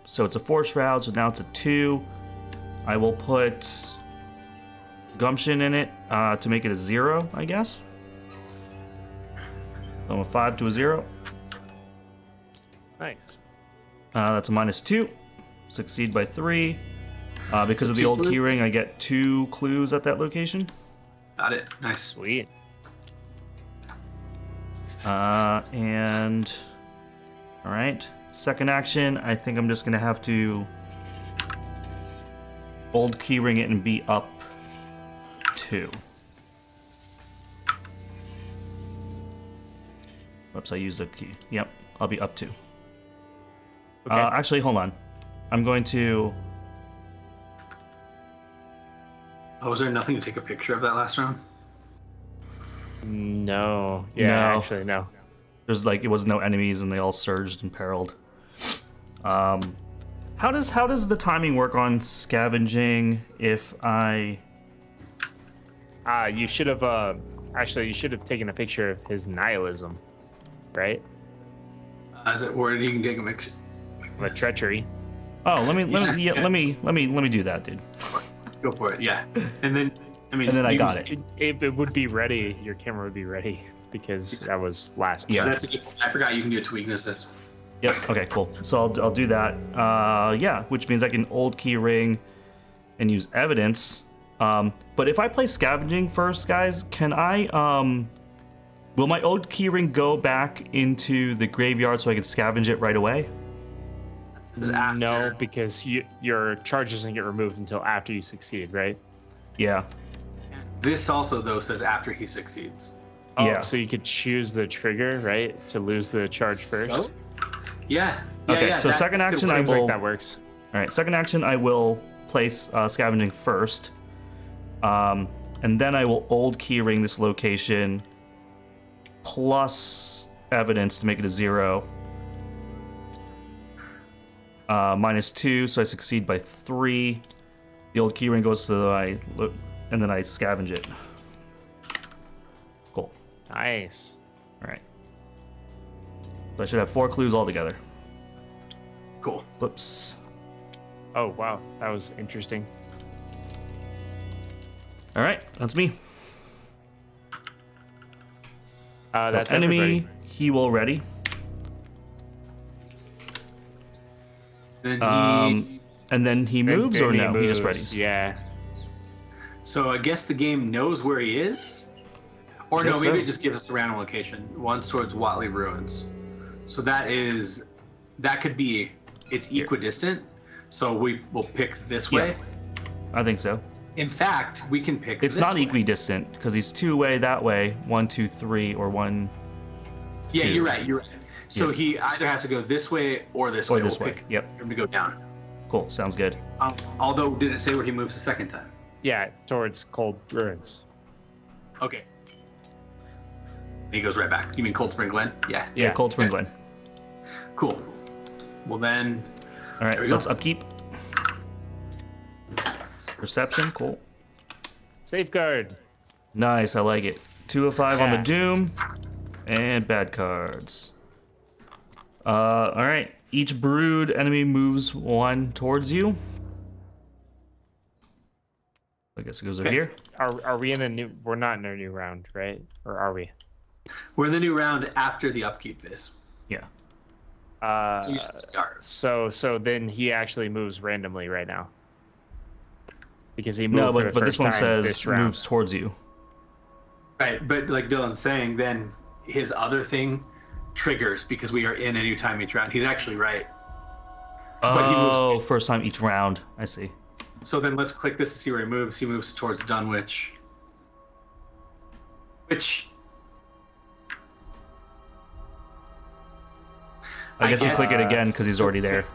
So it's a 4 shroud, so now it's a 2. I will put Gumption in it to make it a 0, I guess. So a 5 to a 0. Nice. That's a -2. Succeed by 3. Because of the 2 Old clue? Key Ring, I get 2 clues at that location. Got it. Nice. Sweet. And all right, second action. I think I'm just gonna have to Old Key Ring it and be up 2. Oops, I used a key. Yep, I'll be up 2. Okay. Actually, hold on. I'm going to. Oh, was there nothing to take a picture of that last round? No. Yeah, No. actually no. There's like it was no enemies and they all surged and periled. How does the timing work on scavenging if I? You should have actually you should have taken a picture of his nihilism, right? Is it where you can take a mix? The treachery. Oh, let me do that, dude. Go for it. Yeah. And then, I mean, And then I you got can- it. It would be ready. Your camera would be ready because that was last. Yeah. That's a good point. I forgot you can do it to weaknesses. Yep. Okay. Cool. So I'll do that. Yeah, which means I can Old Key Ring and use evidence. But if I play scavenging first, guys, can I? Will my Old Key Ring go back into the graveyard so I can scavenge it right away? This is after. No, because your charge doesn't get removed until after you succeed, right? Yeah. This also though says after he succeeds. Oh, Yeah. so you could choose the trigger, right, to lose the charge first. So? Yeah. Okay, Yeah, so that second could action, work. I Seems will- like that works. All right. Second action, I will place scavenging first, and then I will Old Key Ring this location plus evidence to make it a 0. -2, so I succeed by 3. The Old Key Ring goes to and then I scavenge it. Cool. Nice. All right. So I should have 4 clues altogether. Cool. Whoops. Oh wow, that was interesting. All right, that's me. That's enemy. everybody. He will ready. Then he. And then he moves, Then or no? He just moves, readies. Yeah. So I guess the game knows where he is, or Guess no? Maybe so. it just gives us a random location. One's towards Watley Ruins. So that could be it's Here. equidistant. So we will pick this Yeah. way. I think so. In fact, we can pick. It's this not way. equidistant because he's 2 way that way, 1, 2, 3, or 1 Yeah, 2. you're right. You're right. So Yeah. he either has to go this way or this or way. this We'll way. pick Yep. him to go down. Cool. Sounds good. Although, did it say where he moves the second time? Yeah, towards Cold Ruins. Okay. He goes right back. You mean Cold Spring Glen? Yeah. Yeah. Cold Spring Okay. Glen. Cool. Well then, All right. There we go. Let's upkeep. Perception, cool. Safeguard. Nice, I like it. 2 of 5 on the Yeah. Doom. And bad cards. Alright. Each brood enemy moves 1 towards you. I guess it goes over Okay. here. Are we in a new? We're not in a new round, right? Or are we? We're in the new round after the upkeep phase. Yeah. So yes, we are. So then he actually moves randomly right now. Because he moved No, for the but this first one time says this round. moves towards you. Right, but like Dylan's saying, then his other thing triggers because we are in a new time each round. He's actually right. But he Oh, moves. first time each round. I see. So then let's click this to see where he moves. He moves towards Dunwich. Which I guess you guess- click it again because he's already there.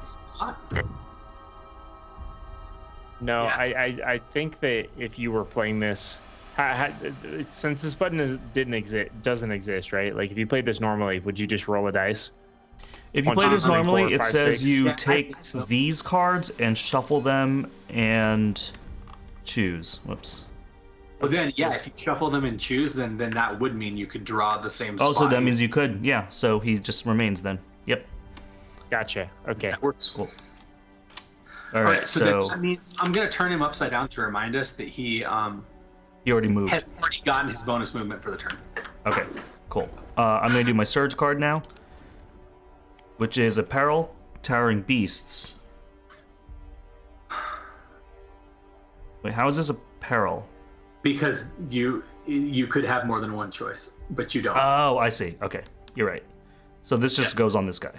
No, Yeah. I think that if you were playing this, since this button doesn't exist, right? Like if you played this normally, would you just roll a dice? If you 1, play 2, this 3, 4, normally, it 5, says 6. you Yeah, I take think so. these cards and shuffle them and choose. Whoops. Well, then, yeah, if you shuffle them and choose, then that would mean you could draw the same spot. Oh, so that means you could. Yeah, so he just remains then. Yep. Gotcha. Okay. that works. Cool. All Alright, right, so then that means I'm gonna turn him upside down to remind us that he he already moved. has already gotten his bonus movement for the turn. Okay, cool. I'm going to do my Surge card now, which is Apparel, Towering Beasts. Wait, how is this Apparel? Because you could have more than one choice, but you don't. Oh, I see. Okay, you're right. So this just Yeah. goes on this guy.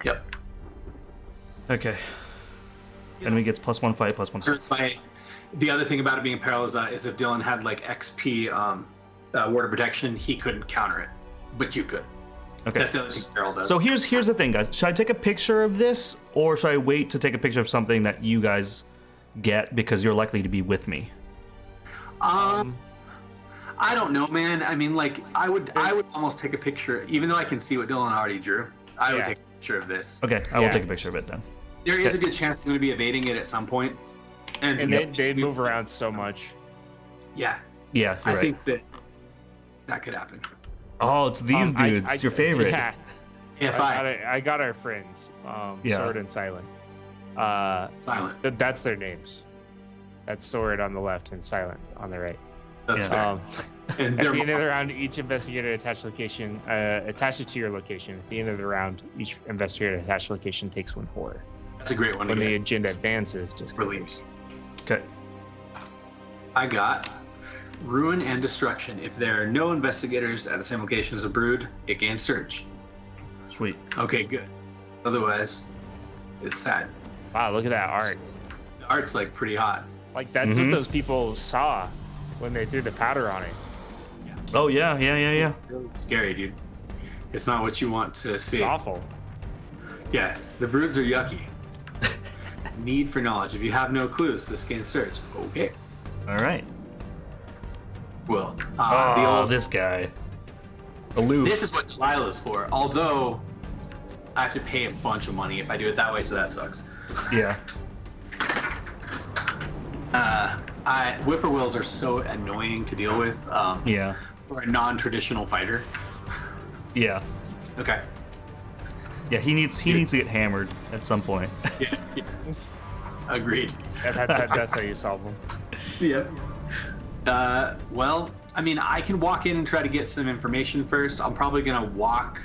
Yep. Okay. Enemy gets +1 fight, +1 So fight. the other thing about it being peril is if Dylan had like XP word of protection, he couldn't counter it, but you could. Okay. That's the other thing peril does. So here's the thing, guys. Should I take a picture of this, or should I wait to take a picture of something that you guys get because you're likely to be with me? I don't know, man. I mean, like I would almost take a picture, even though I can see what Dylan already drew. I would Yeah. take a picture of this. Okay, I will Yeah. take a picture of it then. There is Okay. a good chance they're going to be evading it at some point. And they move around so much. Yeah, Yeah, you're I right. think that could happen. Oh, it's these dudes. Your favorite. Yeah. If I got our friends, Yeah. Sword and Silent. silent, That's their names. That's Sword on the left and Silent on the right. that's Yeah. fair. At And the they're end of the round, each investigator attached location attach it to your location. At the end of the round, each investigator attached location takes 1 horror. that's a great one to When the get. agenda advances, just Relief. Okay. I got ruin and destruction. If there are no investigators at the same location as a brood, it gains surge. Sweet. Okay, good. Otherwise, it's sad. wow, look at that art. The art's like pretty hot. Like that's Mhm. what those people saw when they threw the powder on it. Oh, yeah. Really scary, dude. It's not what you want to see. It's awful. Yeah, the broods are yucky. Need for knowledge. If you have no clues, this gains surge. Okay. All right. Well, Oh, the old. this guy. Aloof. This is what Delilah's for. Although, I have to pay a bunch of money if I do it that way, so that sucks. Yeah. Whippoorwills are so annoying to deal with. Yeah. For a non-traditional fighter. Yeah. Okay. Yeah, he needs to get hammered at some point. Yeah. Agreed. That's how you solve them. Yep. Well, I mean, I can walk in and try to get some information first. I'm probably gonna walk.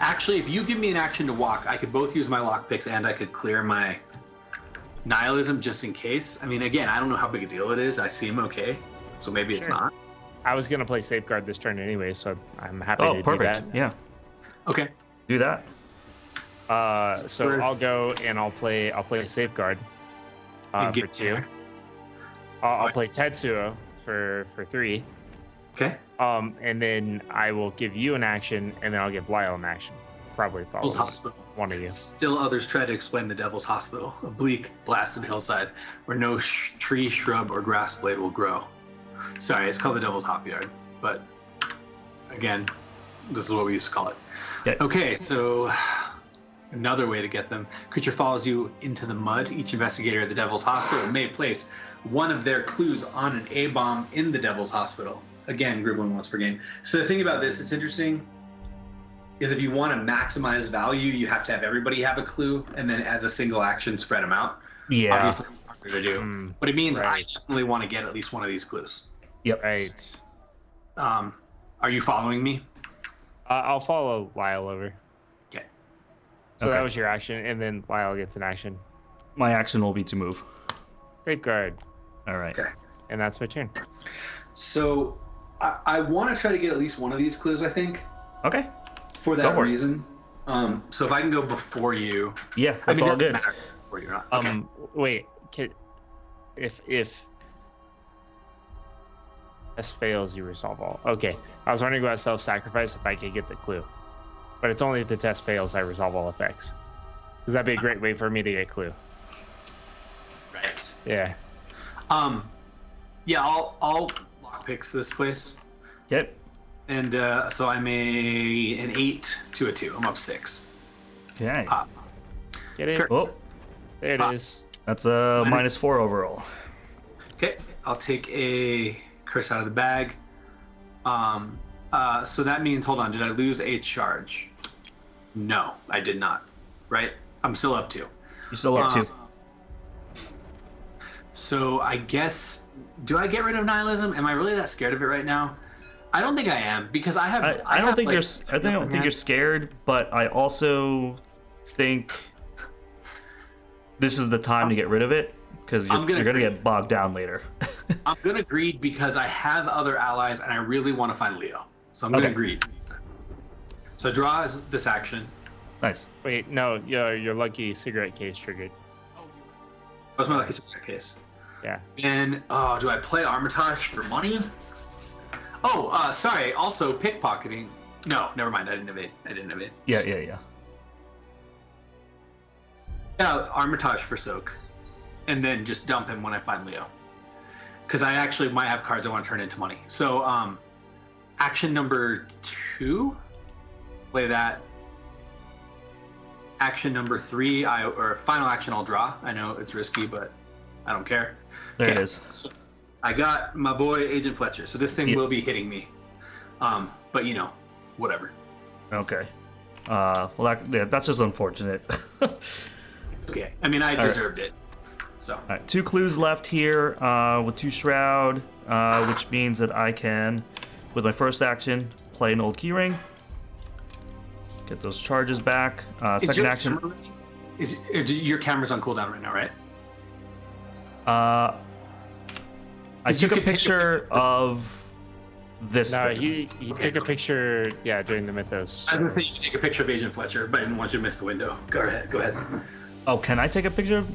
Actually, if you give me an action to walk, I could both use my lockpicks and I could clear my nihilism just in case. I mean, again, I don't know how big a deal it is. I seem okay, so maybe it's Sure. not. I was gonna play safeguard this turn anyway, so I'm happy Oh, to perfect. do Yeah. Okay. Do that. that. So First- I'll go and I'll play safeguard And for get 2. there. I'll play Tetsuo for 3. Okay. And then I will give you an action, and then I'll give Lyle an action. Probably follow Devil's Hospital. one of you. Still others try to explain the Devil's Hospital, a bleak, blasted hillside where no tree, shrub, or grass blade will grow. Sorry, it's called the Devil's Hop Yard, but again, this is what we used to call it. Okay. Okay, so Another way to get them. Creature follows you into the mud. Each investigator at the Devil's Hospital may place one of their clues on an A-bomb in the Devil's Hospital. Again, group one once per game. So the thing about this, it's interesting, is if you want to maximize value, you have to have everybody have a clue, and then as a single action, spread them out. Yeah. Obviously, it's harder to do. But it means I definitely want to get at least one of these clues. Yep. Right. Are you following me? I'll follow Lyle over. Okay. So Okay. that was your action, and then Lyle gets an action. My action will be to move. Safeguard. All right. Okay. And that's my turn. So I want to try to get at least one of these clues, I think, Okay. for Go that for it. reason. So if I can go before you, Yeah, I that's mean, all doesn't good. matter before you're not. Okay. Wait. If test fails, you resolve all. Okay. I was wondering about self-sacrifice if I could get the clue, but it's only if the test fails I resolve all effects. Because that'd be a great way for me to get clue. Right. Yeah. Yeah, I'll lockpicks this place, Yep. and so I'm an 8 to a 2. I'm up 6. Okay. Pop. Get it? Kurt. Oh, There it Pop. is. that's a -4 overall. Okay, I'll take a curse out of the bag. So that means, hold on, did I lose a charge? No, I did not. Right? I'm still up 2. You still up 2. So I guess, do I get rid of nihilism? Am I really that scared of it right now? I don't think I am, because I have. I don't have, think like, you're. I don't think you're scared, but I also think this is the time to get rid of it because you're gonna get bogged down later. I'm gonna greed because I have other allies and I really want to find Leo. So I'm gonna Okay. greed. So draw is this action. Nice. Wait, no, your lucky cigarette case triggered. That was my lucky cigarette case. Yeah. And do I play Armitage for money? Sorry. Also pickpocketing. No, never mind. I didn't evade. Yeah. Yeah, Armitage for soak, and then just dump him when I find Leo. Because I actually might have cards I want to turn into money. So, action number 2, play that. Action number 3, or final action, I'll draw. I know it's risky, but I don't care. There it Okay, is. so I got my boy Agent Fletcher. So this thing will be hitting me. But whatever. Okay. Well, that's just unfortunate. Okay. I mean, I deserved it. So. All right, 2 clues left here with 2 Shroud, which means that I can, with my first action, play an old keyring. Get those charges back. Second action. Your camera's on cooldown right now, right? I took a picture of this. No, thing. he took a picture, during the Mythos. I was gonna say you take a picture of Agent Fletcher, but I didn't want you to miss the window. Go ahead. Oh, can I take a picture of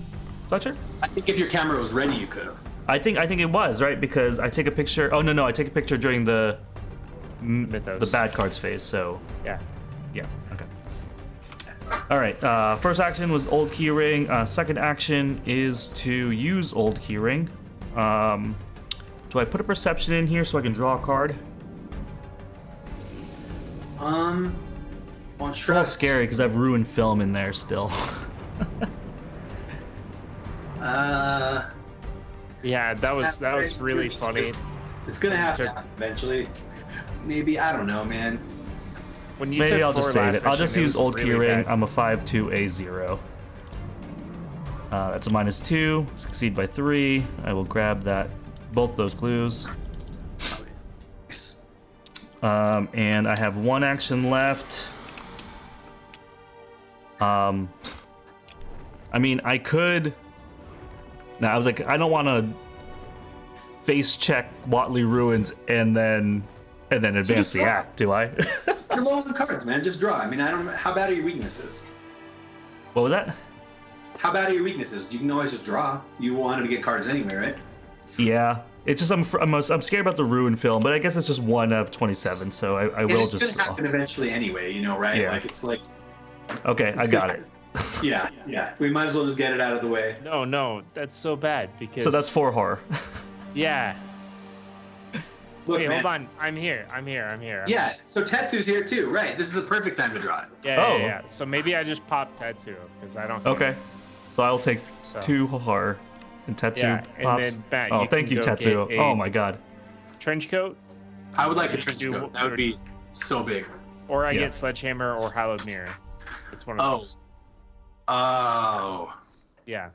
Fletcher? I think if your camera was ready, you could have. I think it was right because I take a picture. Oh no, I take a picture during the Mythos. the bad cards phase. So Yeah. yeah, okay. All right. First action was old keyring. Second action is to use old keyring. Do I put a perception in here so I can draw a card? On It's a little stress. scary because I've ruined film in there still. Yeah, that was really funny. It's gonna have to happen eventually. Maybe, I don't know, man. When you Maybe took I'll just 4 save last it. I'll mission, just it use was old really keyring. bad. I'm a 5-2-A-0. That's a -2. Succeed by 3. I will grab both those clues. And I have 1 action left. I mean, I could. Now I was like, I don't want to face check Watley Ruins and then advance the act, do I? You're low on cards, man. Just draw. I mean, I don't. How bad are your weaknesses? What was that? How bad are your weaknesses? You can always just draw. You wanted to get cards anyway, right? Yeah, it's just I'm scared about the ruin film, but I guess it's just 1 of 27, so I will It's just gonna happen eventually anyway, right? Yeah. Like it's like. Okay, I got it. Yeah. We might as well just get it out of the way. No, that's so bad because. So that's 4 horror. Yeah. Look, Wait, man. hold on. I'm here. Yeah, so Tetsu's here too, right? This is the perfect time to draw it. Yeah. So maybe I just popped Tetsu because I don't. Okay. So I will take So. 2 horror, and Tetsu Yeah, and pops. then Matt, Oh, you thank can you, go Tetsu. get a- Oh my god. Trench coat, I would like a Just trench do- coat. That would be so big. or I Yeah. get sledgehammer or hallowed mirror. It's one of Oh. those. Oh. Yeah.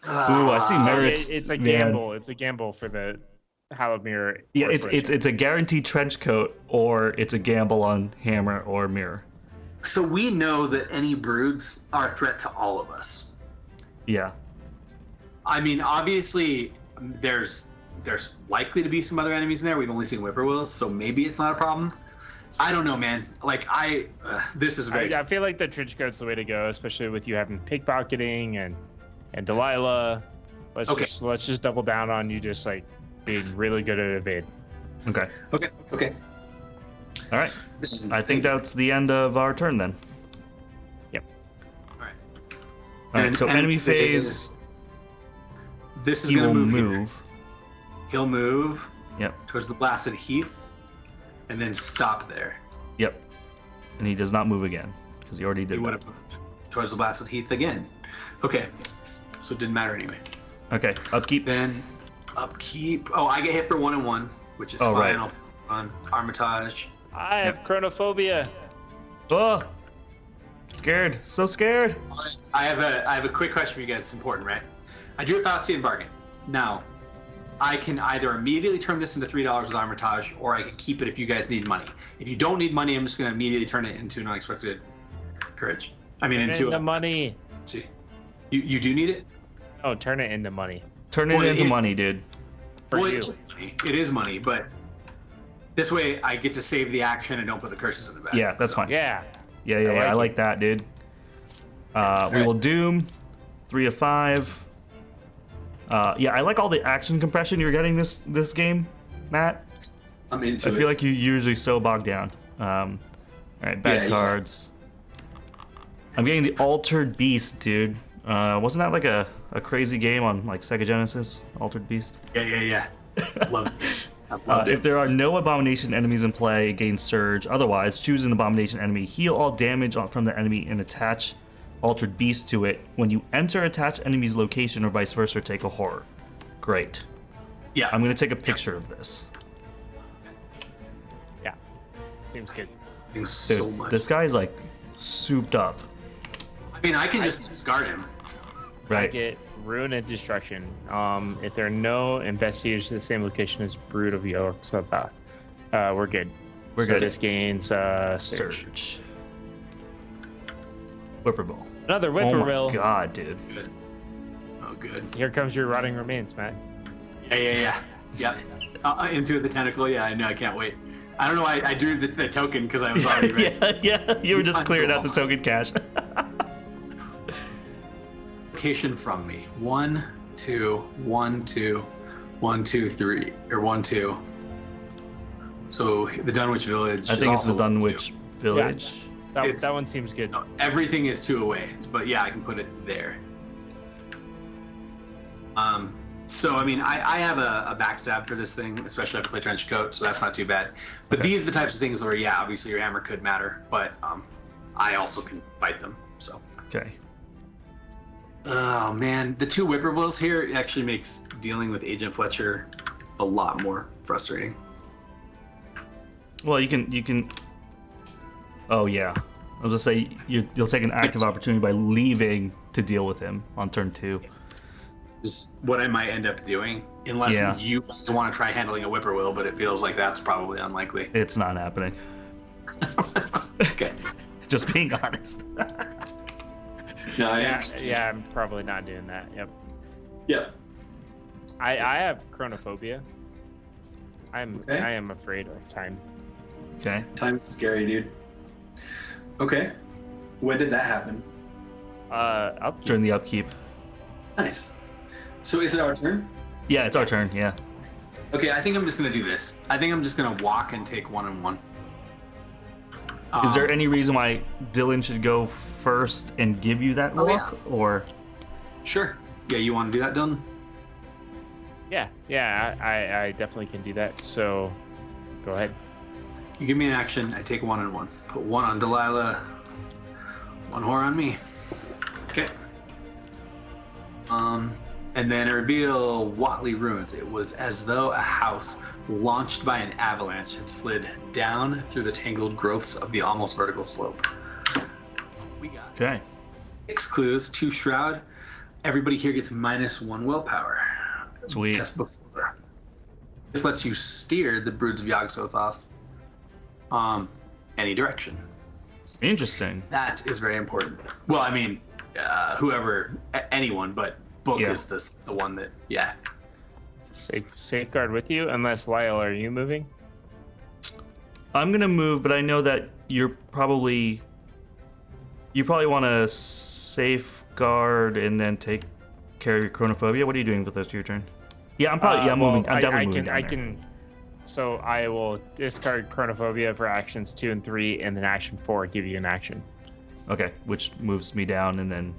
Ooh, I see Ah. merits. It's a man. gamble. It's a gamble for the hallowed mirror. Yeah, or it's sledgehammer. a guaranteed trench coat, or it's a gamble on hammer or mirror. So we know that any broods are a threat to all of us. Yeah. I mean, obviously, there's likely to be some other enemies in there. We've only seen whippoorwills, so maybe it's not a problem. I don't know, man. Like this is very. I feel like the trench coat's the way to go, especially with you having pickpocketing and Delilah. Let's just double down on you just like being really good at evade. Okay. Okay. All right. I think that's the end of our turn then. Yep. All right. All right. And- So and enemy phase, This is he gonna will move. move. Here. He'll move Yep. towards the blasted heath, and then stop there. Yep. And he does not move again because he already He did would that. have moved towards the blasted heath again. Okay. So it didn't matter anyway. Okay. Upkeep. Then upkeep. Oh, I get hit for 1 and 1, which is Oh, fine. right. I'll put on Armitage. I have chronophobia. Oh. Scared. So scared. I have a quick question for you guys. It's important, right? I drew a Faustian bargain. Now, I can either immediately turn this into $3 with Armitage, or I can keep it if you guys need money. If you don't need money, I'm just going to immediately turn it into an unexpected courage. I mean, into the money. See, you do need it. Oh, turn it into money. Turn it Well, it into is- money, dude. For Well, you. it is money. It is money, but this way I get to save the action and don't put the curses in the back. Yeah, that's So- fine. Yeah. Yeah. I I like like that, dude. We right. will doom 3 of 5. Yeah, I like all the action compression you're getting this game, Matt. I'm into I it. feel like you're usually so bogged down. All right, bad Yeah. cards. I'm getting the Altered Beast, dude. Wasn't that like a crazy game on like Sega Genesis? Altered Beast. Yeah. Love it. I loved If it. there are no Abomination enemies in play, gain Surge. Otherwise, choose an Abomination enemy, heal all damage from the enemy, and attach Altered Beast to it. When you enter attached enemy's location or vice versa, take a horror. Great. Yeah. I'm going to take a picture of this. Yeah. Seems good. Dude, Dude, so much. this guy's like souped up. I mean, I can just discard him. I Right. get ruin and destruction. If there are no investigators in the same location as Brood of Yolks, we're good. We're So good. this gains Surge. Surge. Whippoorwill. Another Oh whippoorwill. my god, dude. Good. Oh, good. Here comes your rotting remains, Matt. Yeah. Into the tentacle. Yeah, I know. I can't wait. I don't know why I drew the token because I was already ready. yeah. You were just clearing out the token cache. Location from me. 1, 2, 1, 2, 1, 2, 3, or 1, 2. So the Dunwich Village. I is think it's the also 1, 2. Dunwich Village. That one seems good. No, everything is 2 away, but yeah, I can put it there. So I mean, I have a backstab for this thing, especially if I play trench coat, so that's not too bad. But Okay. these are the types of things where, yeah, obviously your hammer could matter, but I also can fight them. So. Okay. Oh man, the 2 whippoorwills here actually makes dealing with Agent Fletcher a lot more frustrating. Well, you can. Oh yeah. I'll just say you'll take an active opportunity by leaving to deal with him on turn 2. Is what I might end up doing, unless Yeah. you guys want to try handling a whippoorwill, but it feels like that's probably unlikely. It's not happening. Okay. Just being honest. No, I Yeah, understand. yeah, I'm probably not doing that. Yep. Yep. I have chronophobia. Okay. I am afraid of time. Okay. Time's scary, dude. Okay. When did that happen? Up. During the upkeep. Nice. So is it our turn? Yeah, it's our turn. Yeah. Okay, I think I'm just gonna do this. I think I'm just gonna walk and take 1 and 1. Is there any reason why Dylan should go first and give you that Oh, walk, or Sure. Yeah, you want to do that, Dylan? Yeah, I definitely can do that. So, go ahead. You give me an action, I take 1 and 1. Put 1 on Delilah, 1 whore on me. Okay. And then reveal Watley Ruins. It was as though a house launched by an avalanche had slid down through the tangled growths of the almost vertical slope. We got 6 clues, 2 shroud. Everybody here gets -1 willpower. Sweet. Test before. This lets you steer the broods of Yog-Sothoth any direction. Interesting. That is very important. Well, I mean, anyone, but Book is the one that, Safeguard with you, unless Lyle, are you moving? I'm gonna move, but I know that you probably want to safeguard and then take care of your chronophobia. What are you doing with the rest of your turn? Yeah, I'm moving. I'm definitely moving down there. So I will discard chronophobia for actions 2 and 3, and then action 4 give you an action. Okay, which moves me down, and then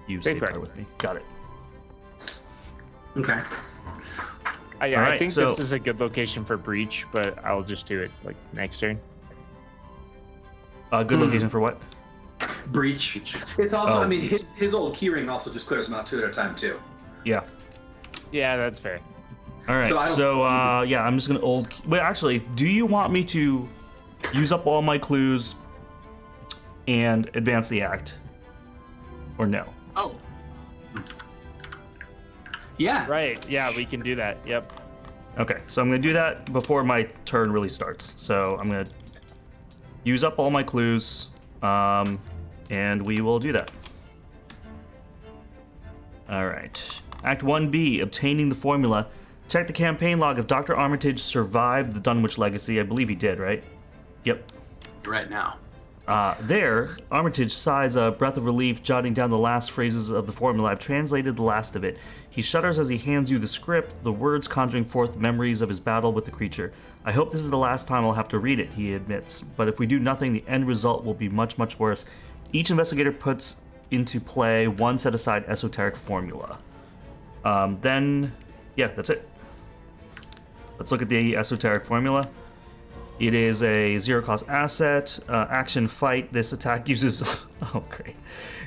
you safeguard with me. Got it. Okay. I think this is a good location for breach, but I'll just do it like next turn. Good location for what? Breach. It's also, I mean, his old keyring also just clears him out 2 at a time too. Yeah. Yeah, that's fair. All right. So I'm just gonna Wait, actually, do you want me to use up all my clues and advance the act, or no? Oh. Yeah. Right. Yeah, we can do that. Yep. Okay, so I'm gonna do that before my turn really starts. So I'm gonna use up all my clues, and we will do that. All right. Act 1B, obtaining the formula. Check the campaign log if Dr. Armitage survived the Dunwich legacy. I believe he did, right? Yep. Right now. There, Armitage sighs a breath of relief, jotting down the last phrases of the formula. I've translated the last of it. He shudders as he hands you the script, the words conjuring forth memories of his battle with the creature. I hope this is the last time I'll have to read it, he admits. But if we do nothing, the end result will be much, much worse. Each investigator puts into play one set-aside esoteric formula. That's it. Let's look at the esoteric formula. It is a zero-cost asset, action fight. This attack uses,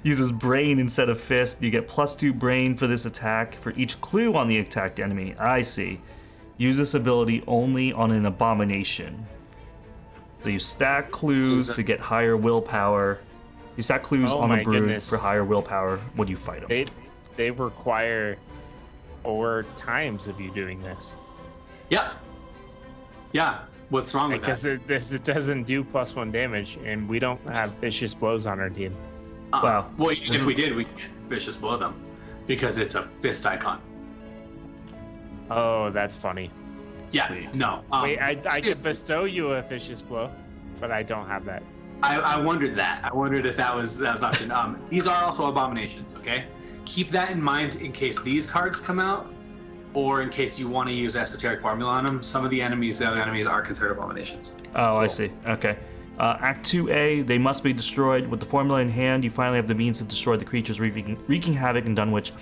uses brain instead of fist. You get +2 brain for this attack for each clue on the attacked enemy. I see. Use this ability only on an abomination. So you stack clues to get higher willpower. You stack clues on a brood for higher willpower when you fight them. They require 4 times of you doing this. Yeah. Yeah. What's wrong with that? Because it doesn't do +1 damage, and we don't have vicious blows on our team. Wow. Well, if we did, we could vicious blow them because it's a fist icon. Oh, that's funny. Yeah. Sweet. No. Wait, I could bestow you a vicious blow, but I don't have that. I wondered that. I wondered if that was an option. These are also abominations. Okay. Keep that in mind in case these cards come out. Or in case you want to use esoteric formula on them, some of the other enemies are considered abominations. Oh, I see. Okay. Act 2A, they must be destroyed. With the formula in hand, you finally have the means to destroy the creatures wreaking havoc in Dunwich,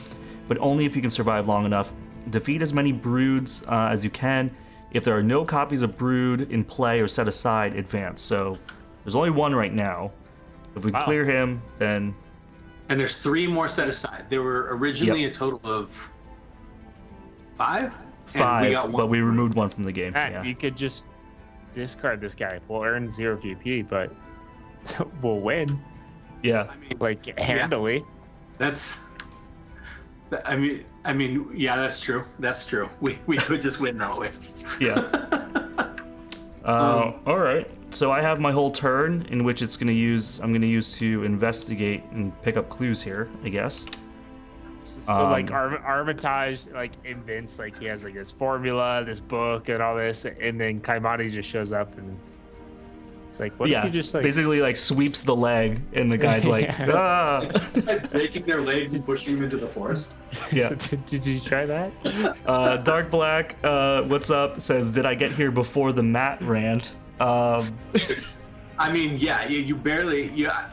but only if you can survive long enough. Defeat as many broods as you can. If there are no copies of brood in play or set aside, advance. So there's only 1 right now. If we clear him, then... And there's 3 more set aside. There were originally a total of 5? 5, we got 1. but we removed 1 from the game. Matt, you could just discard this guy. We'll earn 0 VP, but we'll win. Yeah. Handily. That's... I mean, yeah, that's true. That's true. We could just win that way. Yeah. All right. So I have my whole turn in which I'm going to use to investigate and pick up clues here, I guess. So Armitage invents he has this formula, this book, and all this, and then Kaimani just shows up and it's what if you just basically sweeps the leg and the guy's ah. It's breaking their legs and pushing them into the forest. Yeah. Did you try that? Dark Black, what's up? Says, did I get here before the Matt rant? I mean, yeah, you barely,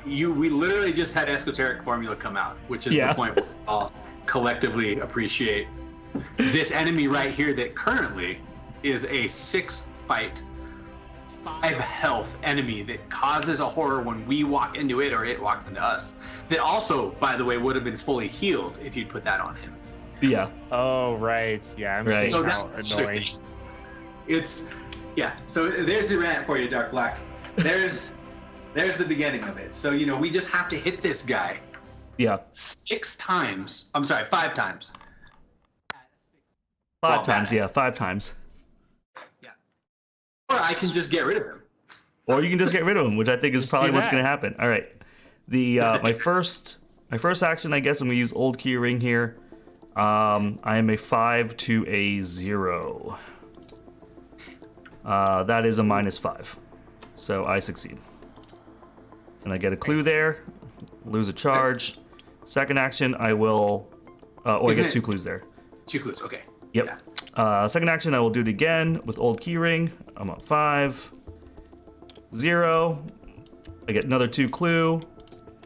we literally just had esoteric formula come out, which is the point where we all collectively appreciate this enemy right here that currently is a 6 fight, 5 health enemy that causes a horror when we walk into it or it walks into us. That also, by the way, would have been fully healed if you'd put that on him. Yeah. Oh, right. Yeah, I'm seeing So how that's the other annoying. thing. It's, yeah. So there's the rant for you, Dark Black. There's the beginning of it. So, you know, we just have to hit this guy Yeah. 6 times. I'm sorry, 5 times. 5 Well, times. bad. Yeah, 5 times. Yeah. Or I can just get rid of him. Or you can just get rid of him, which I think is Just probably do what's that. going to happen. All right. The my first action, I guess I'm going to use Old Key Ring here. I am a 5 to a 0. That is a -5. So I succeed. And I get a clue there. Lose a charge. Second action, I will... I Isn't get it- 2 clues there. 2 clues. Okay. Yep. Yeah. Second action, I will do it again with Old Key Ring. I'm at 5. 0. I get another 2 clue.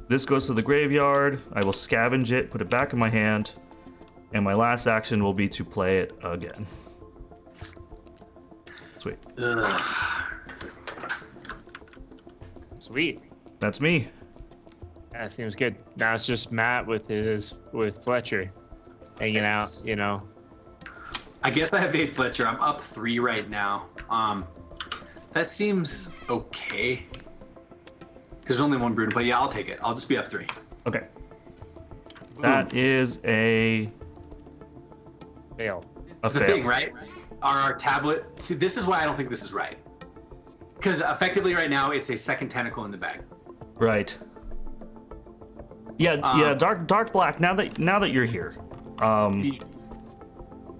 This goes to the graveyard. I will scavenge it, put it back in my hand. And my last action will be to play it again. Sweet. Ugh. Sweet. That's me. That seems good. Now it's just Matt with Fletcher hanging out, you know. I guess I have Aid Fletcher. I'm up 3 right now. That seems okay. There's only one brood, but yeah, I'll take it. I'll just be up 3. Okay. That is a Fail. The fail. thing, right? Our tablet. See, this is why I don't think this is right. Because effectively, right now, it's a second tentacle in the bag. Right. Yeah, Dark Black. Now that you're here,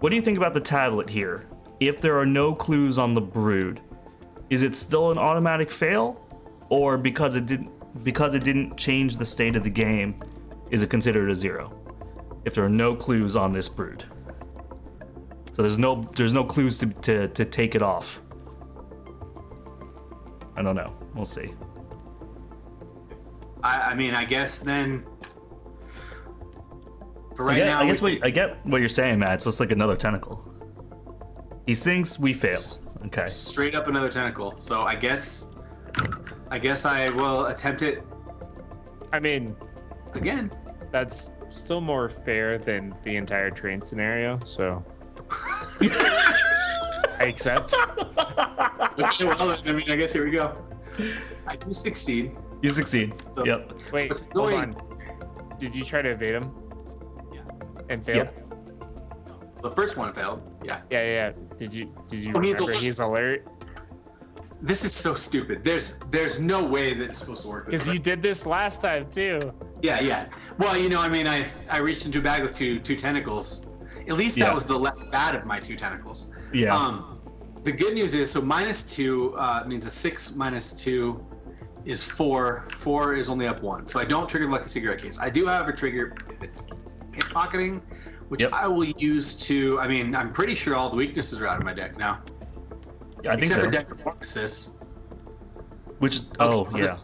what do you think about the tablet here? If there are no clues on the brood, is it still an automatic fail, or because it didn't change the state of the game, is it considered a 0? If there are no clues on this brood, so there's no clues to take it off. I don't know. We'll see. I mean, I guess then. For right now, I get what you're saying, Matt. It's just like another tentacle. He sinks, we fail. Okay. Straight up another tentacle. So I guess I will attempt it I mean, again. that's still more fair than the entire train scenario, so I accept. Okay, well, I mean, I guess here we go. I do succeed. You succeed. So- Yep. Wait, What's hold annoying- on. Did you try to evade him? Yeah. And fail? Yeah. The first one failed. Yeah. Yeah. Did you Oh, he's remember alert. he's alert? This is so stupid. There's no way that it's supposed to work. Because you did this last time too. Yeah. Well, you know, I mean, I reached into a bag with two tentacles. At least Yeah. that was the less bad of my 2 tentacles. Yeah. The good news is, so -2 means a 6 minus 2 is 4. 4 is only up 1. So I don't trigger the Lucky Cigarette Case. I do, however, trigger Pickpocketing, which Yep. I will use to, I mean, I'm pretty sure all the weaknesses are out of my deck now. I think Except so. for Deck Metamorphosis. Which? Okay, Yeah.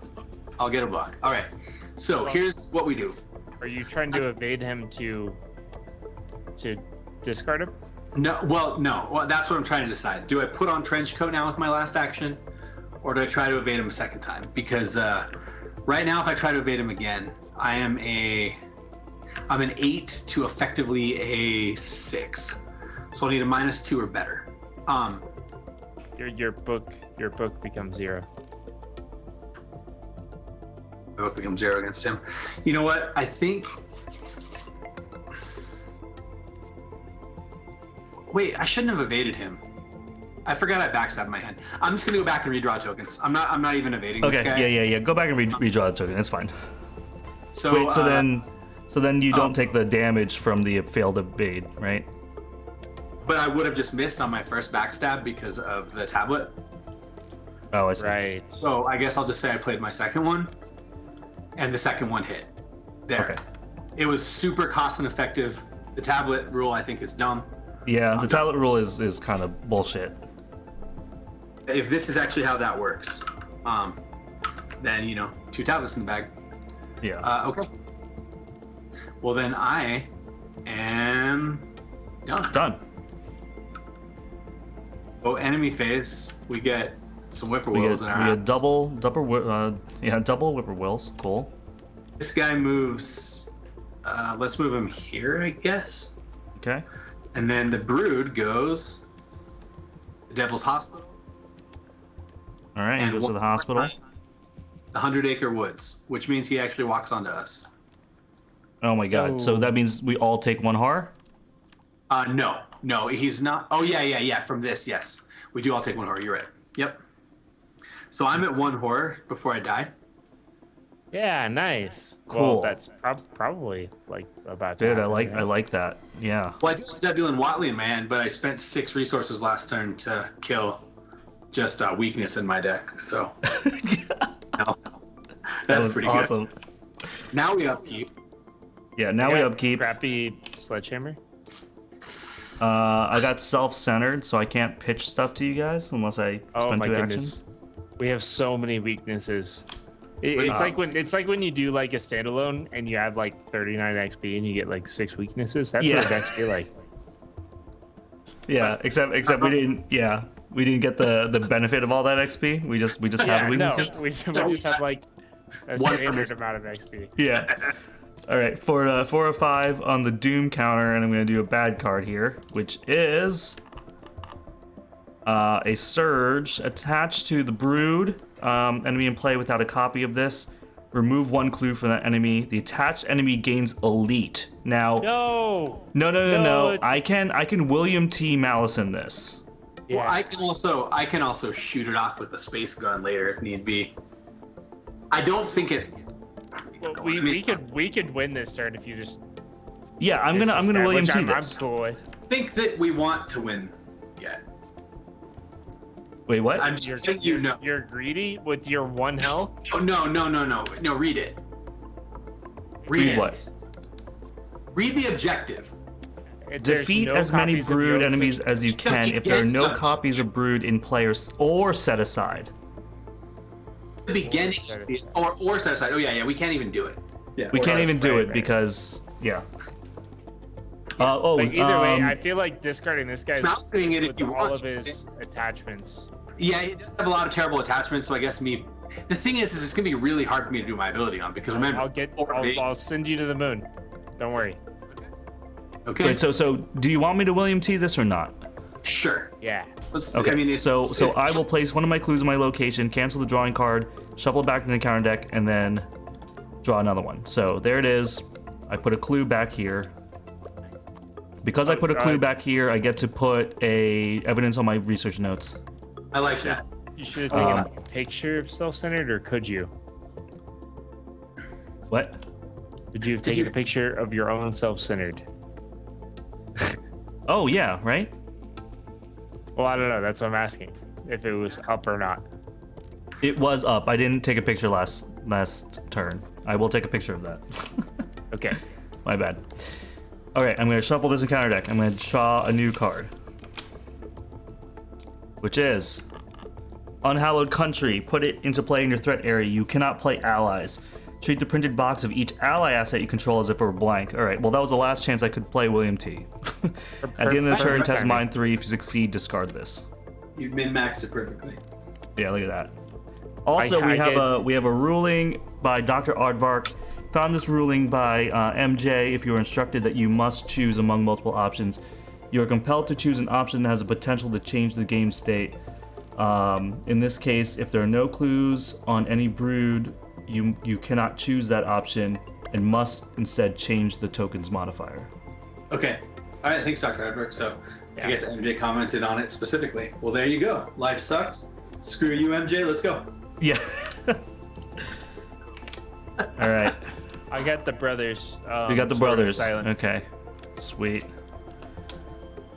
I'll get a block. All right. So here's what we do. Are you trying to evade him to discard him? No, that's what I'm trying to decide. Do I put on Trench Coat now with my last action, or do I try to evade him a second time? Because right now, if I try to evade him again, I'm an 8 to effectively a 6. So I'll need a -2 or better. Your book becomes 0. My book becomes 0 against him. You know what? I think. Wait, I shouldn't have evaded him. I forgot I backstabbed my hand. I'm just gonna go back and redraw tokens. I'm not even evading this Okay. guy. Yeah. Go back and redraw the token. That's fine. So Wait. So then you don't take the damage from the failed evade, right? But I would have just missed on my first backstab because of the tablet. Oh, I see. Right. So I guess I'll just say I played my second one, and the second one hit. There. Okay. It was super cost ineffective. The tablet rule, I think, is dumb. Yeah, the tablet rule is kind of bullshit. If this is actually how that works, then 2 tablets in the bag. Yeah. Okay. Well, then I am Done. Oh, enemy phase. We get some whippoorwills in our we house. get double whippoorwills. Cool. This guy moves. Let's move him here, I guess. Okay. And then the brood goes. The Devil's Hospital. All right. He And goes to one the more hospital. time, the 100-acre woods, which means he actually walks onto us. Oh my god. So that means we all take one har? No, he's not. Oh yeah. From this, yes, we do all take one horror. You're right. Yep. So I'm at one horror before I die. Yeah, nice. Cool. Well, that's probably like about. to Dude, I happen, like that. Yeah. Well, I do have Zebulon Watley in my hand, but I spent 6 resources last turn to kill just weakness in my deck. So no, that's pretty awesome. good. Now we upkeep. Yeah. Now we upkeep. Crappy sledgehammer. I got self-centered, so I can't pitch stuff to you guys unless I Oh spend my 2 goodness. actions. We have so many weaknesses. It's like when you do like a standalone and you have like 39 XP and you get like 6 weaknesses. That's what it actually like. Yeah, except we didn't. Yeah, we didn't get the benefit of all that XP. We just have weaknesses. No, we just have like a standard amount of XP. Yeah. All right, for 4 or 5 on the Doom counter, and I'm going to do a bad card here, which is a Surge attached to the Brood. Enemy in play without a copy of this. Remove 1 clue from that enemy. The attached enemy gains Elite. Now, no. I can William T. Malison this. Yeah. Well, I can also shoot it off with a space gun later if need be. I don't think it. Well, we could win this turn if you just. Yeah, I'm gonna William T. I'm this. cool with. Think that we want to win yet. Wait, what? I'm just saying you know. You're greedy with your 1 health. Oh, no. No, read it. Read what? Read the objective. Defeat as many Brood enemies as you can if there are no copies of Brood in play or set aside. The beginning or set aside. Oh yeah, we can't even do it. Yeah. We can't even do it because Either way, I feel like discarding this guy not saying it if with you all want of his attachments. Yeah, he does have a lot of terrible attachments, so I guess the thing is it's gonna be really hard for me to do my ability on because remember I'll send you to the moon. Don't worry. Okay. Wait, so do you want me to William T. this or not? Sure. Yeah. Okay. I mean, so I will place one of my clues in my location, cancel the drawing card, shuffle it back into the counter deck, and then draw another one. So there it is. I put a clue back here. Because I put a clue back here, I get to put a evidence on my research notes. I like that. You should have taken a picture of self-centered, or could you? What? Would you have taken a picture of your own self-centered? Oh yeah, right? Well, I don't know. That's what I'm asking. If it was up or not. It was up. I didn't take a picture last turn. I will take a picture of that. Okay. My bad. Alright, I'm going to shuffle this in counter deck. I'm going to draw a new card. Which is Unhallowed Country. Put it into play in your threat area. You cannot play allies. Treat the printed box of each ally asset you control as if it were blank. Alright, well that was the last chance I could play William T. At the end of the turn, test mine 3. If you succeed, discard this. You min-maxed it perfectly. Yeah, look at that. Also, we have a ruling by Dr. Aardvark. Found this ruling by MJ. If you are instructed that you must choose among multiple options, you are compelled to choose an option that has the potential to change the game state. In this case, if there are no clues on any Brood, you cannot choose that option and must instead change the token's modifier. Okay. All right, thanks, Dr. Edberg. So I guess MJ commented on it specifically. Well, there you go. Life sucks. Screw you, MJ. Let's go. Yeah. All right. I got the brothers. We got the brothers. Silent. Okay. Sweet.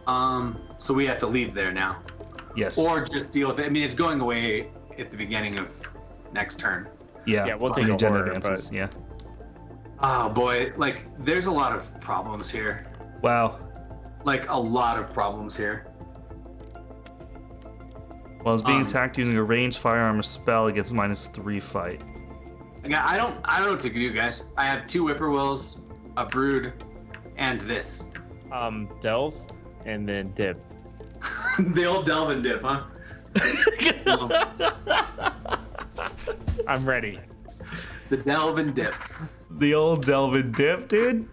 So we have to leave there now. Yes. Or just deal with it. I mean, it's going away at the beginning of next turn. Yeah, we'll take any a agenda horror, advances. but- Yeah. Oh boy, like there's a lot of problems here. Wow. Like a lot of problems here. While it's being attacked using a ranged firearm or spell, it gets -3 fight. I don't know what to do, guys. I have 2 whippoorwills, a Brood, and this. Delve. and then dip. The old delve and dip, huh? I'm ready. The delve and dip. The old delve and dip, dude.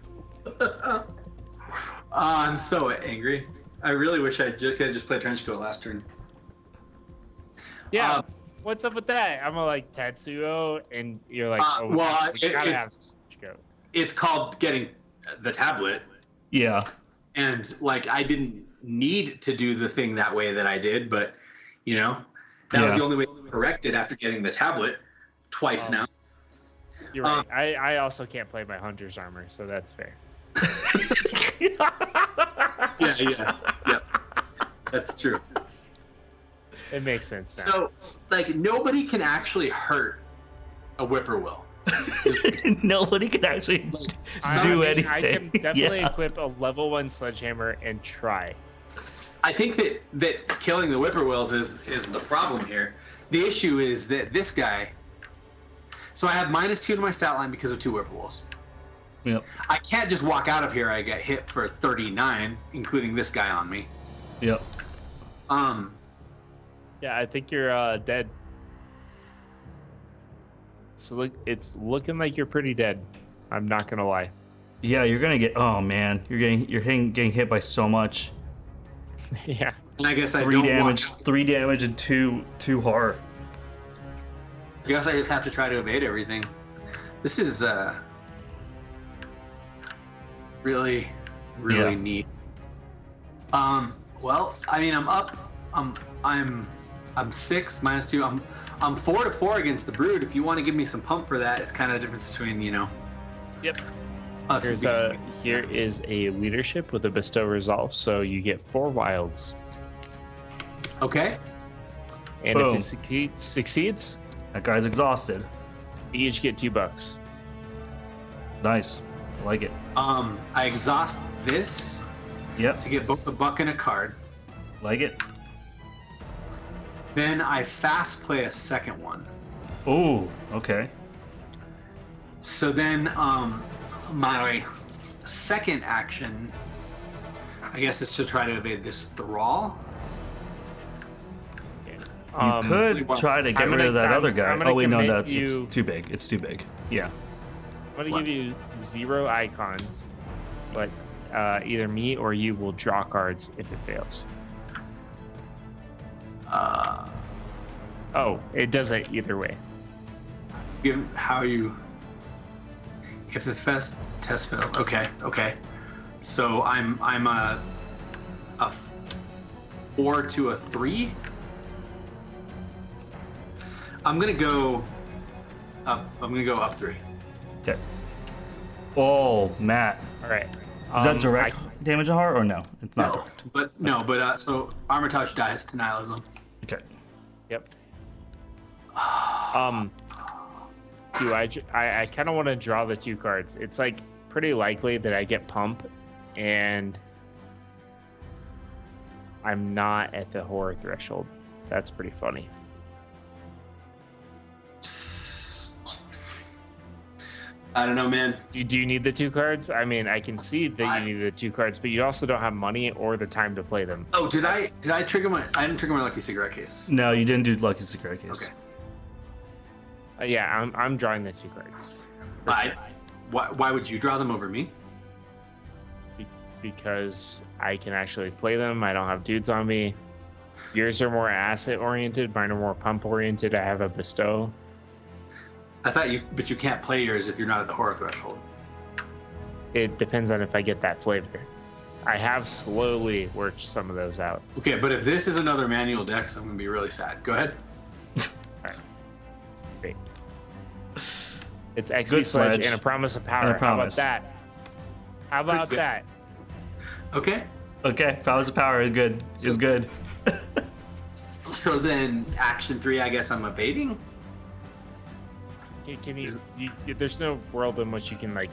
I'm so angry. I really wish I could just play trench coat last turn. Yeah. What's up with that? I'm like Tatsuo, and you're like, oh, well, we gotta have trench it's called getting the tablet. Yeah. And like, I didn't need to do the thing that way that I did, but you know, that was the only way to correct it after getting the tablet twice now. You're right. I also can't play my hunter's armor, so that's fair. Yeah. That's true. It makes sense now. So, like, nobody can actually hurt a whippoorwill. Nobody can actually do anything. I can definitely equip a level 1 sledgehammer and try. I think that killing the whippoorwills is the problem here. The issue is that this guy. So I have -2 to my stat line because of 2 whippoorwills. Yep. I can't just walk out of here. I get hit for 39, including this guy on me. Yep. Yeah, I think you're dead. So it's looking like you're pretty dead. I'm not gonna lie. Yeah, you're gonna get. Oh man, you're getting hit by so much. Yeah. And I guess I 3 damage, 3 damage, and two heart. I guess I just have to try to evade everything. This is really neat. Well, I mean, I'm up. I'm 6 -2. I'm 4 to 4 against the Brood. If you want to give me some pump for that, it's kind of the difference between, you know. Yep. Us Here is a leadership with a bestow resolve, so you get 4 wilds. Okay. And Boom. if it succeeds, That guy's exhausted. you each get $2. Nice. I like it. I exhaust this Yep. to get both a buck and a card. Like it. Then I fast play a second one. Ooh. Okay. So then, my second action, I guess, is to try to evade this thrall. You could try to get rid of that other guy. Oh wait, no, it's too big. It's too big. Yeah. I'm gonna give you 0 icons, but either me or you will draw cards if it fails. Oh, it does it either way. If the test fails, okay. So I'm a 4 to a 3. I'm gonna go up 3. Okay. Oh, Matt. All right. Is that direct damage on heart or no? It's not. But so armor touch dies to nihilism. Okay. Yep. I kind of want to draw the 2 cards. It's like pretty likely that I get pump, and I'm not at the horror threshold. That's pretty funny. I don't know, man. Do you need the 2 cards? I mean, I can see that you need the 2 cards, but you also don't have money or the time to play them. Oh, did I trigger my? I didn't trigger my lucky cigarette case. No, you didn't do Lucky Cigarette Case. Okay. Yeah, I'm drawing the 2 cards. Why would you draw them over me? Because I can actually play them. I don't have dudes on me. Yours are more asset oriented. Mine are more pump oriented. I have a bestow. I thought but you can't play yours if you're not at the horror threshold. It depends on if I get that flavor. I have slowly worked some of those out. Okay, but if this is another manual dex, I'm gonna be really sad. Go ahead. Great. It's XP Good Sledge sledge. and a promise of power. And a promise. How about Pretty good. that? Okay. Okay. Powers of Power is good. Is good. So then, action 3, I guess I'm evading. Can you, there's no world in which you can like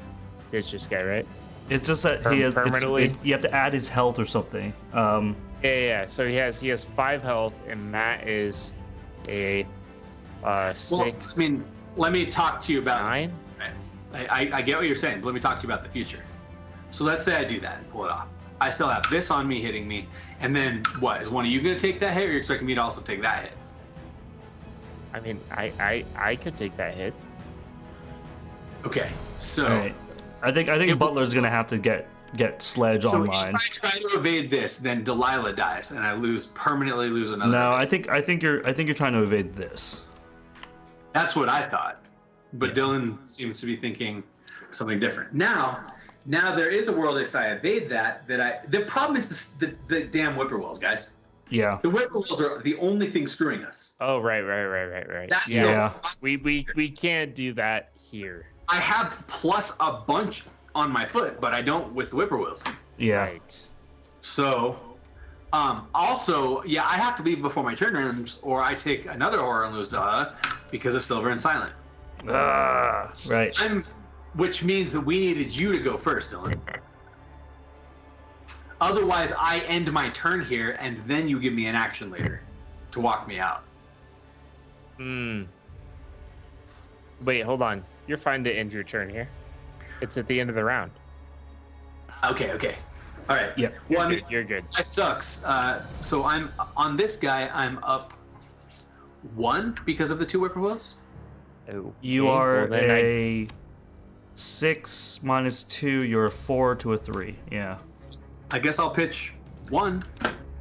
ditch this guy, right? It's just that he has. Permanently? You have to add his health or something. Yeah. So he has 5 health, and Matt is a 6. Well, I mean, let me talk to you about 9. I get what you're saying, but let me talk to you about the future. So let's say I do that and pull it off. I still have this on me hitting me, and then what? Is one of you gonna take that hit, or are you expecting me to also take that hit? I mean, I could take that hit. Okay, so All right. I think Butler's gonna have to get Sledge so online. if I try to evade this, then Delilah dies, and I permanently lose another. No, evade. I think you're trying to evade this. That's what I thought, but Yeah. Dylan seems to be thinking something different. Now there is a world if I evade that the problem is the damn whippoorwills, guys. Yeah. The whippoorwills are the only thing screwing us. Oh, right. That's Yeah. We can't do that here. I have plus a bunch on my foot, but I don't with whippoorwills. Yeah. Right. So, also, yeah, I have to leave before my turn ends, or I take another horror and lose because of Silver and Silent. Right. Which means that we needed you to go first, Dylan. Otherwise, I end my turn here, and then you give me an action later to walk me out. Wait, hold on. You're fine to end your turn here. It's at the end of the round. Okay. All right. Yeah. Well, I mean, You're good. Life sucks. So I'm on this guy. I'm up 1 because of the 2 whippoorwills. Okay, You are well, then a 6 minus 2. You're a 4 to a 3. Yeah. I guess I'll pitch 1.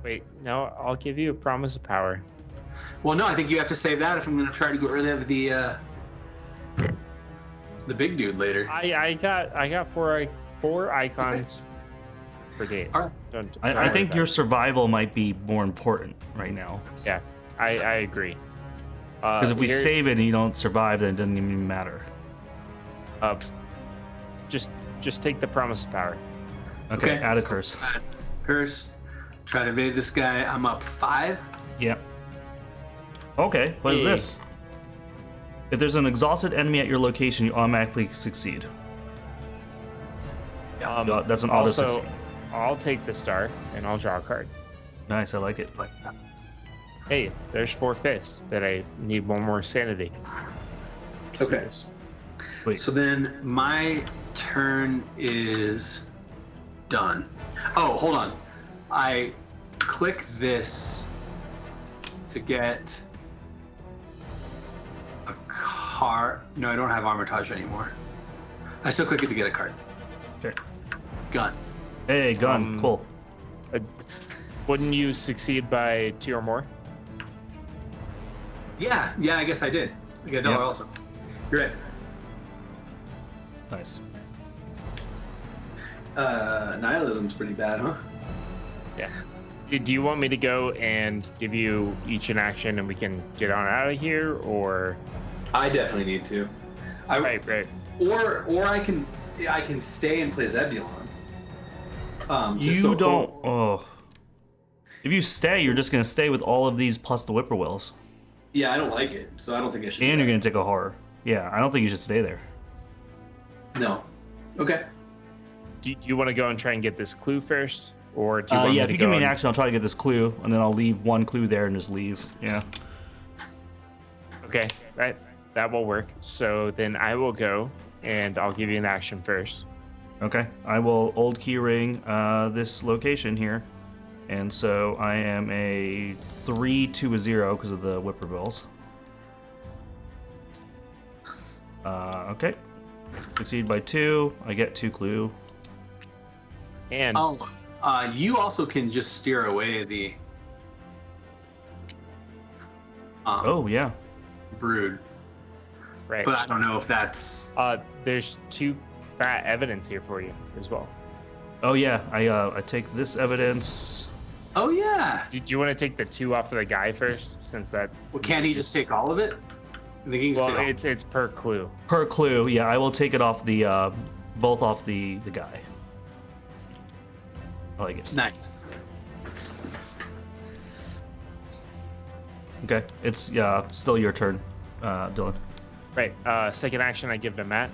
Wait, no, I'll give you a promise of power. Well, no, I think you have to save that if I'm going to try to get rid of the big dude later. I got four icons for days. All right. Don't I worry think about your it. survival might be more important right now. Yeah, I agree. Because if we here- save it and you don't survive, then it doesn't even matter. just take the promise of power. Okay, add a so curse. add curse. Try to evade this guy. I'm up 5. Yep. Okay, what is Hey. this? If there's an exhausted enemy at your location, you automatically succeed. That's an auto Also, succeed. I'll take the star and I'll draw a card. Nice, I like it. Hey, there's 4 fists that I need 1 more sanity. Okay. Wait. So then my turn is done. Oh, hold on. I click this to get a card. No, I don't have Armitage anymore. I still click it to get a card. Okay. Gun. Hey, gun. Cool. Wouldn't you succeed by 2 or more? Yeah, I guess I did. I got a dollar Yep. also. You're right. Nice. Nihilism's pretty bad, huh? Yeah. Do you want me to go and give you each an action and we can get on out of here, or? I definitely need to. Right. Or I can stay and play Zebulon. You don't. Oh. If you stay, you're just gonna stay with all of these plus the whippoorwills, Yeah, I don't like it, so I don't think I should. and do you're that. gonna take a horror. Yeah, I don't think you should stay there. No. Okay. Do you want to go and try and get this clue first, or do you want Yeah, me if to you go give me an and- action, I'll try to get this clue, and then I'll leave 1 clue there and just leave. Yeah. Okay, that will work. So then I will go and I'll give you an action first. Okay. I will old key ring this location here, and so I am a 3 to a 0 because of the whippoorwills. Okay. Succeed by 2. I get 2 clue. And You also can just steer away the Oh yeah. brood, right, but I don't know if that's. there's 2 fat evidence here for you as well. Oh yeah. I take this evidence. Oh yeah. Do you want to take the 2 off of the guy first, since that? Well, can't he just take all of it? I think he can just Well, take all- it's per clue. Per clue, yeah, I will take it off the both off the guy. I like it. Nice. Okay, it's still your turn, Dylan. Right. Second action, I give to Matt.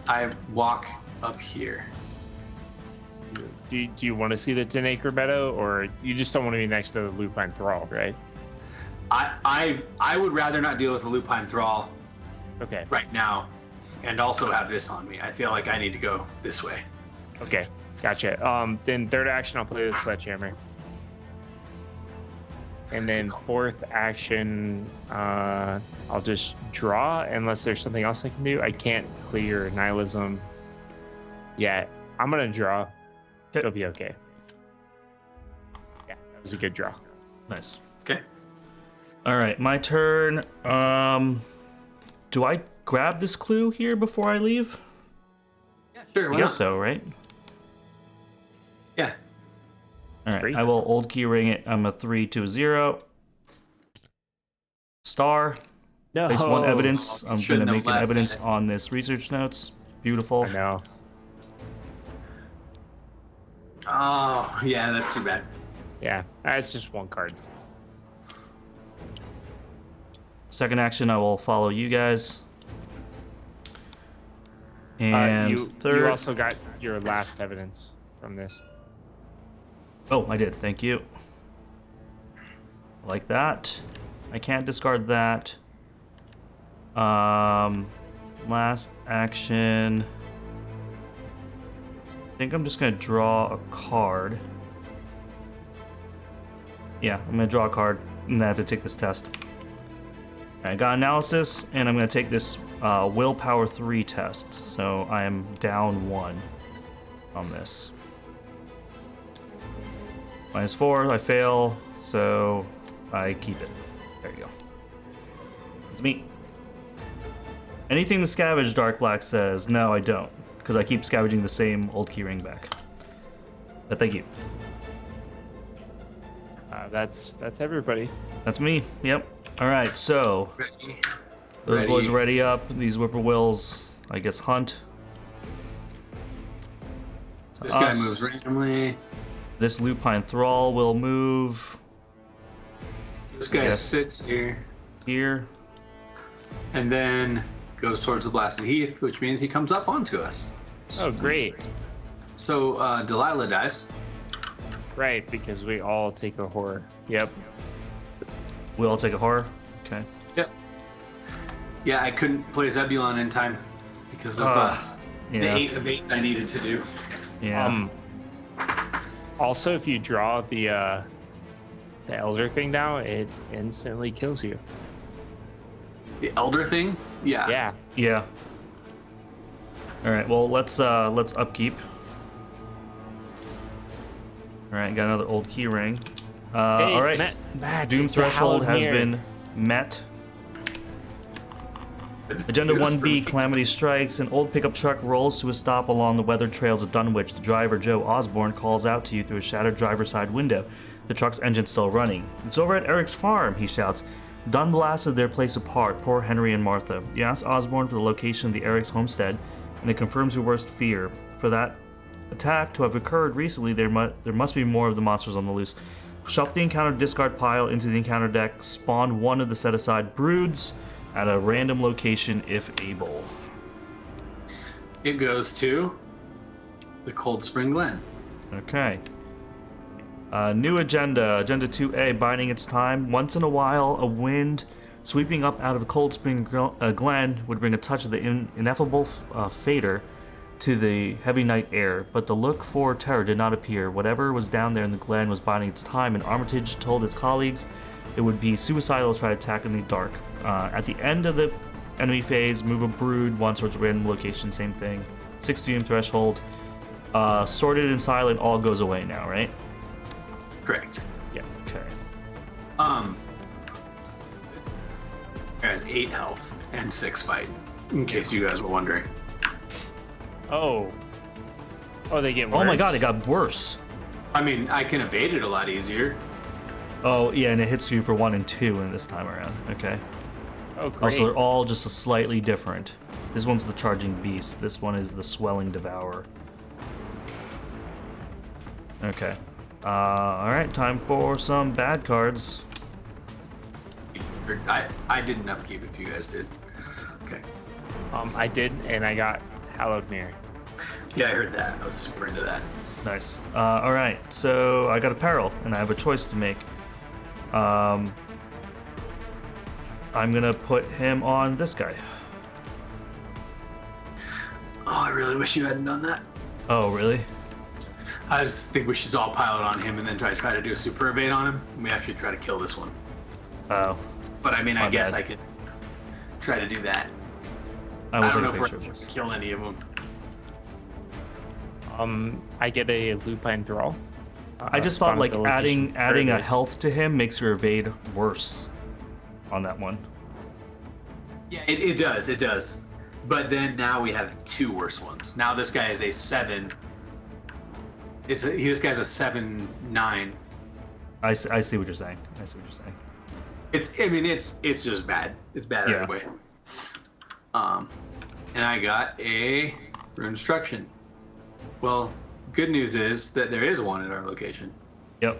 I walk up here. Do you want to see the 10-acre meadow, or you just don't want to be next to the lupine thrall, right? I would rather not deal with a lupine thrall Okay. right now, and also have this on me. I feel like I need to go this way. Okay, gotcha. Then third action, I'll play the sledgehammer. And then fourth action, I'll just draw unless there's something else I can do. I can't clear nihilism yet. I'm gonna draw. It'll be okay. Yeah, that was a good draw. Nice. Okay. All right, my turn. Do I grab this clue here before I leave? Yeah, sure. I Why guess not? so, right? Yeah. All right, great. I will old key ring it. I'm a 3 to a 0. Star. No. Place one evidence. I'm going to shouldn't have make an left evidence it. on this research notes. Beautiful. I know. Oh, yeah, that's too bad. Yeah, that's just one card. Second action, I will follow you guys. And third. You also got your last evidence from this. Oh, I did. Thank you. Like that. I can't discard that. Last action. I think I'm just going to draw a card. Yeah, I'm going to draw a card and then I have to take this test. I got analysis, and I'm going to take this willpower 3 test. So I am down 1 on this. -4, I fail, so I keep it. There you go. It's me. Anything to scavenge, Dark Black says. No, I don't, because I keep scavenging the same old keyring back. But thank you. That's everybody. That's me. Yep. All right, so Ready. those Ready. boys ready up. These whippoorwills, I guess, hunt. This guy Us. moves randomly. This lupine thrall will move This guy Yes. sits here here. and then goes towards the blasted heath, which means he comes up onto us. Oh, great. So Delilah dies. Right, because we all take a horror. Yep. We all take a horror. Okay. Yep. Yeah, I couldn't play Zebulon in time because of the Yeah. 8 of 8 I needed to do. Yeah. Also, if you draw the elder thing down, it instantly kills you. The Elder thing? Yeah. Yeah. Yeah. All right. Well, let's upkeep. All right. Got another old key ring. Hey, All right. Matt, Doom it's a threshold hallowed has mirror. been met. Agenda 1B, Calamity strikes. An old pickup truck rolls to a stop along the weathered trails of Dunwich. The driver, Joe Osborne, calls out to you through a shattered driver's side window. The truck's engine's still running. "It's over at Eric's farm," he shouts. "Done blasted their place apart, poor Henry and Martha." You ask Osborne for the location of the Eric's homestead, and it confirms your worst fear. For that attack to have occurred recently, there must be more of the monsters on the loose. Shuffle the encounter discard pile into the encounter deck. Spawn one of the set-aside broods at a random location if able. It goes to the Cold Spring Glen. Okay. New agenda. Agenda 2A, biding its time. Once in a while, a wind sweeping up out of the Cold Spring Glen would bring a touch of the ineffable fader to the heavy night air, but the look for terror did not appear. Whatever was down there in the glen was biding its time, and Armitage told its colleagues it would be suicidal to try to attack in the dark. At the end of the enemy phase, move a brood once towards a random location, same thing. 6 Doom threshold. Sorted and silent all goes away now, right? Correct. Yeah. Okay. It has 8 health and 6 fight, in case you guys were wondering. Oh, they get worse. Oh my god, it got worse. I mean, I can evade it a lot easier. Oh, yeah, and it hits you for 1 and 2 in this time around. Okay. Oh, great. Also, they're all just a slightly different. This one's the Charging Beast. This one is the Swelling Devourer. Okay. Alright, time for some bad cards. I didn't upkeep if you guys did. Okay. I did, and I got Hallowed Mirror. Yeah, I heard that. I was super into that. Nice. Alright, so I got a peril, and I have a choice to make. I'm gonna put him on this guy. Oh, I really wish you hadn't done that. Oh, really? I just think we should all pile it on him and then try to do a super evade on him. And we actually try to kill this one. Oh. But I mean, I My guess bad. I could try to do that. I I will don't know take if a we're picture of going to this. kill any of them. I get a lupine thrall. I just thought like Spawnability- adding there a it is. health to him makes your evade worse on that one. Yeah, it does. It does. But then now we have 2 worse ones. Now this guy is a 7. This guy's a 7/9. I see what you're saying. I see what you're saying. It's just bad. It's bad Yeah. either way. And I got a rune destruction. Well, good news is that there is one at our location. Yep.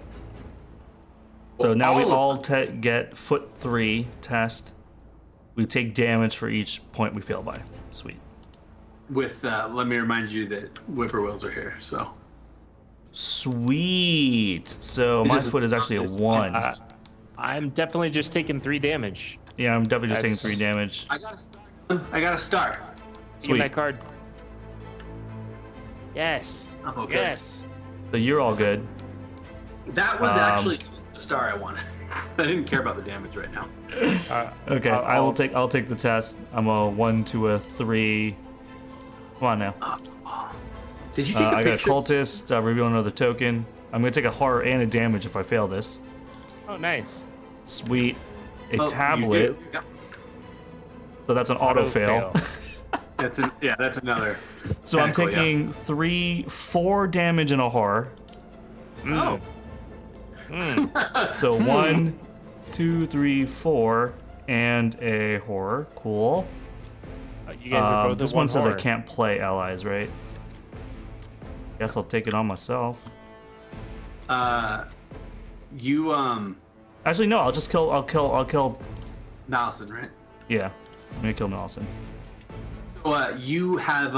So Well, now we all of all us- get foot 3 test. We take damage for each point we fail by. Sweet. With let me remind you that whippoorwills are here. So Sweet. So We my just- foot is actually a 1. I'm definitely just taking 3 damage. Yeah, I'm definitely just taking That's- 3 damage. I got a star. I got a star. Give me Sweet. that card. Yes. I'm okay. Yes. So you're all good. That was Um, actually the star I wanted. I didn't care about the damage right now. Okay, I'll take the test. I'm a 1 to a 3. Come on now. Did you take a I got a picture? cultist. Reveal another token. I'm gonna take a horror and a damage if I fail this. Oh, nice. Sweet. A Oh, you tablet. do. Yep. So that's an auto fail. That's another. So I'm tentacle, yeah. taking 4 damage and a horror. Oh. So 1, 2, 3, 4, and a horror. Cool. You guys are both This at one says I horror. can't play allies, right? Guess I'll take it on myself. You Actually, no. I'll just kill. I'll kill. Malison, right? Yeah, I'm gonna kill Nelson. So you have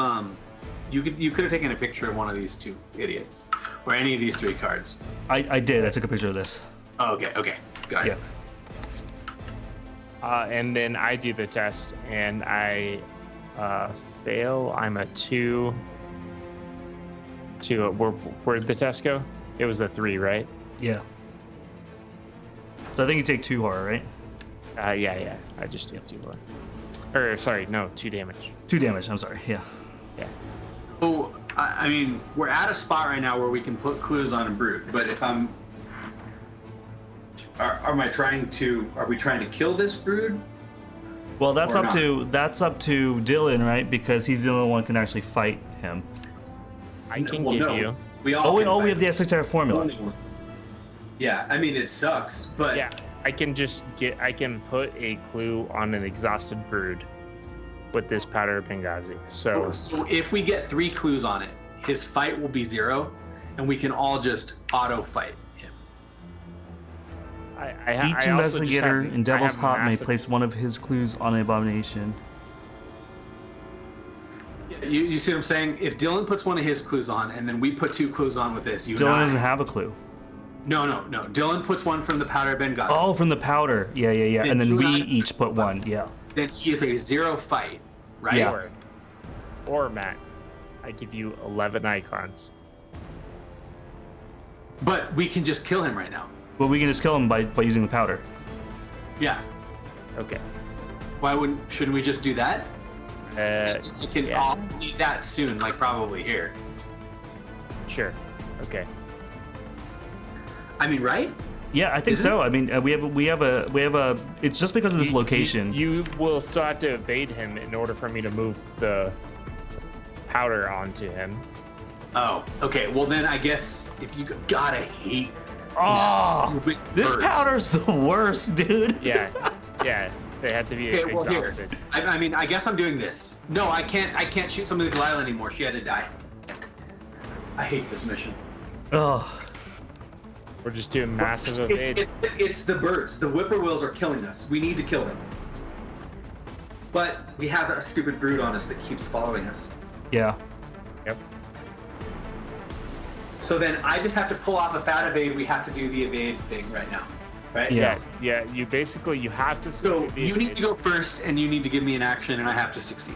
you could have taken a picture of one of these 2 idiots, or any of these 3 cards. I did. I took a picture of this. Oh, okay, got it. Yeah. And then I do the test, and I fail. I'm a 2. Where'd the test go? It was a 3, right? Yeah. So I think you take 2 horror, right? Yeah. I just did 2 more. Or sorry, no, 2 damage. 2 damage. I'm sorry. Yeah. So I mean, we're at a spot right now where we can put clues on a brute, but if I'm are we trying to kill this brood? Well, that's Or up not. to Dylan, right? Because he's the only one who can actually fight him. I can Well, give no. you. We all can We fight have the secretary formula. only ones. Yeah, I mean it sucks, but Yeah, I can put a clue on an exhausted brood with this powder Benghazi. So if we get 3 clues on it, his fight will be 0, and we can all just auto fight him. Each investigator in Devil's Hot may place one of his clues on an abomination. You see what I'm saying? If Dylan puts one of his clues on, and then we put 2 clues on with this, Dylan doesn't have a clue. No. Dylan puts one from the powder Benghazi. Oh, from the powder. Yeah. Then And then you we and I- each put 1. Yeah. Then he is a 0 fight, right? Yeah. Or Matt, I give you 11 icons. But we can just kill him right now. But we can just kill him by using the powder. Yeah. Okay. Shouldn't we just do that? We can yeah. all need that soon, like probably here. Sure. Okay. I mean, right? Yeah, I think Is it? so. I mean, we have a. It's just because of this location. You will still have to evade him in order for me to move the powder onto him. Oh, okay. Well, then I guess if you gotta hate Oh, these stupid this birds. powder's the worst, dude. Yeah. They have to be Okay, well here. exhausted. I mean, I guess I'm doing this. No, I can't shoot somebody with Lyle anymore. She had to die. I hate this mission. Oh, We're just doing massive evade. It's the birds. The whippoorwills are killing us. We need to kill them. But we have a stupid brood on us that keeps following us. yeah. Yep. So then I just have to pull off a fat evade. We have to do the evade thing right now, right? Yeah. Yeah. You have to. So succeed the you need evade. to go first, and you need to give me an action, and I have to succeed.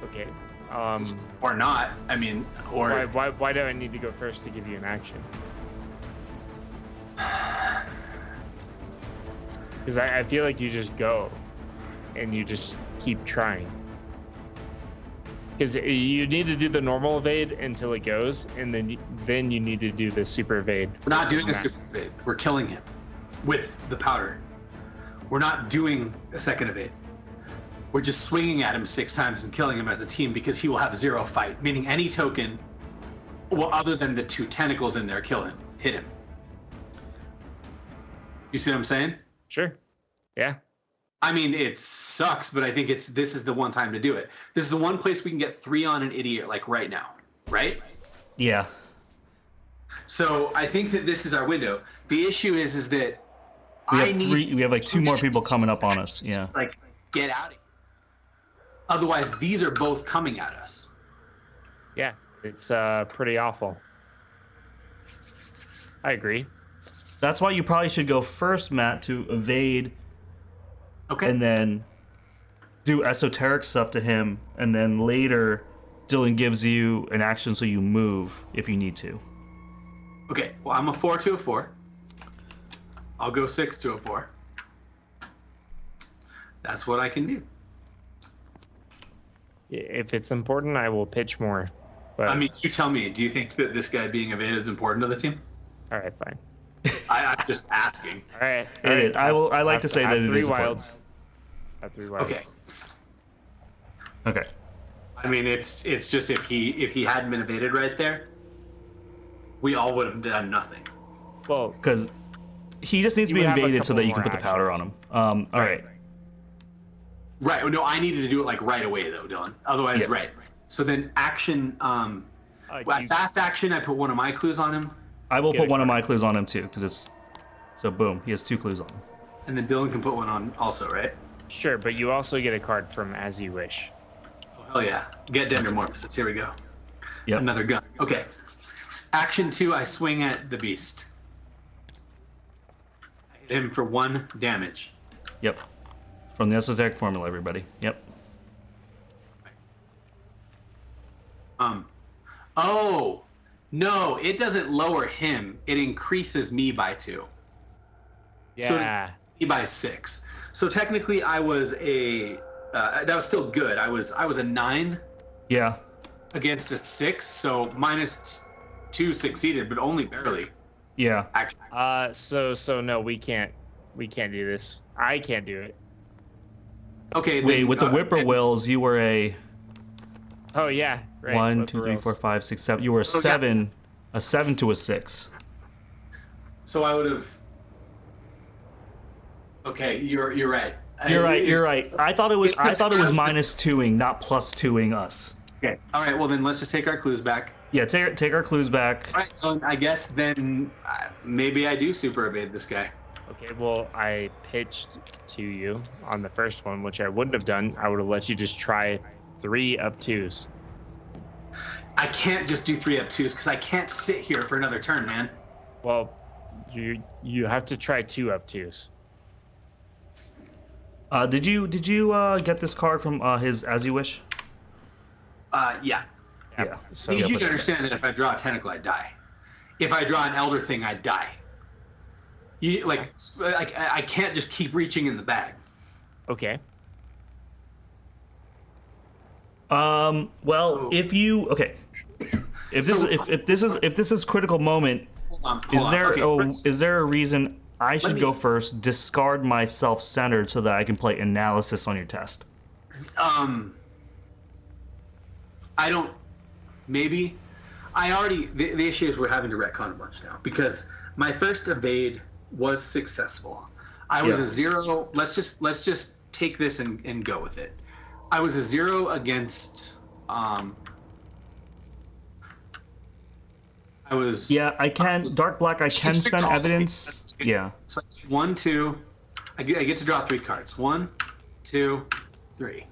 Okay. Or not. I mean, or why do I need to go first to give you an action? Because I feel like you just go, and you just keep trying. Because you need to do the normal evade until it goes, and then you need to do the super evade. we're not doing a super evade. We're killing him with the powder. We're not doing a second evade. We're just swinging at him 6 times and killing him as a team because he will have 0 fight, meaning any token, well, other than the 2 tentacles in there, hit him. You see what I'm saying? Sure. Yeah. I mean, it sucks, but I think this is the one time to do it. This is the one place we can get 3 on an idiot, like right now, right? Yeah. So I think that this is our window. The issue is that We have like 2 more people coming up on us. Yeah. Like, get out of here. Otherwise, these are both coming at us. Yeah. It's pretty awful. I agree. That's why you probably should go first, Matt, to evade. Okay. And then do esoteric stuff to him, and then later Dylan gives you an action so you move if you need to. Okay, well, I'm a 4 to a 4. I'll go 6 to a 4. That's what I can do. If it's important, I will pitch more. But I mean, you tell me, do you think that this guy being evaded is important to the team? all right, fine. I'm just asking. All right. It is. I like to say that it is wilds. Have 3 wilds. Okay. Okay. I mean, it's just if he hadn't been evaded right there, we all would have done nothing. Well, Because he just needs to You be would have a invaded so couple that you can more put the powder on him. All right. Right. No, I needed to do it like right away though, Dylan. Otherwise, Yeah. right. So then action. Fast action. I put one of my clues on him, I will Get put a one of my clues on him too, because it's so boom. He has 2 clues on him. and then Dylan can put one on also, right? sure, but you also get a card from As You Wish. Oh hell yeah! Get Dendromorphosis. Here we go. Yep. Another gun. Okay. Action 2. I swing at the beast. I hit him for 1 damage. Yep. From the esoteric formula, everybody. Yep. Oh no! It doesn't lower him. It increases me by 2. Yeah. Me by 6. So technically, I was a. That was still good. I was a 9 Yeah. against a 6. So -2 succeeded, but only barely. Yeah. Actually. So no, we can't do this. I can't do it. Okay. Wait, then, with the whippoorwills, you were a Oh yeah, right. 1, 2, 3, 4, 5, 6, 7. You were a 7, a 7 to a 6. So I would have. Okay, you're right. You're right. I thought it was -2ing, not +2ing us. Okay. All right. Well, then let's just take our clues back. Yeah, take our clues back. All right. So I guess then maybe I do super evade this guy. Okay, well, I pitched to you on the first one, which I wouldn't have done. I would have let you just try 3 up 2s. I can't just do 3 up 2s because I can't sit here for another turn, man. Well, you have to try 2 up 2s. Did you get this card from his As You Wish? Yeah. Yeah. So You Yeah, need but- to understand that if I draw a tentacle, I die. If I draw an elder thing, I die. I can't just keep reaching in the bag. okay. Well, So- if this is critical moment, Hold is on. there Okay, first- is there a reason I should me- go first, discard my self-centered so that I can play analysis on your test? I don't. Maybe. I already. The issue is we're having to retcon a bunch now because my first evade was successful. I was Yeah. a 0. Let's just take this and go with it. I was a 0 against. I was. Yeah, I can Dark Black. I can Six spend also. evidence. Yeah. So 1, 2. I get to draw 3 cards. 1, 2, 3.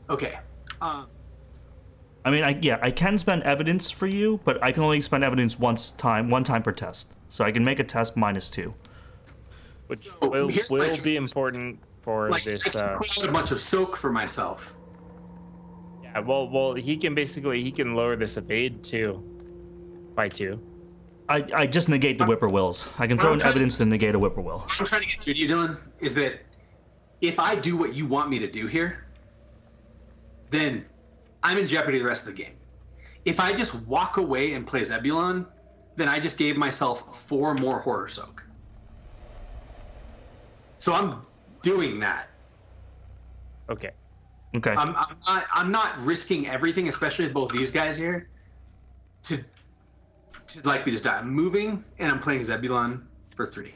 Okay. I mean, I can spend evidence for you, but I can only spend evidence one time per test. So I can make a test -2. Which So, will here's my be choice. important for Like this. I can put out a bunch of soak for myself. Yeah. Yeah, well, he can lower this evade too, by 2. I just negate the whippoorwills. I can throw in evidence to negate a whippoorwill. What I'm trying to get to you, Dylan, is that if I do what you want me to do here, then I'm in jeopardy the rest of the game. If I just walk away and play Zebulon, then I just gave myself 4 more Horror Soak. So I'm doing that. Okay. Okay. I'm not risking everything, especially with both these guys here, to likely just die. I'm moving and I'm playing Zebulon for 3.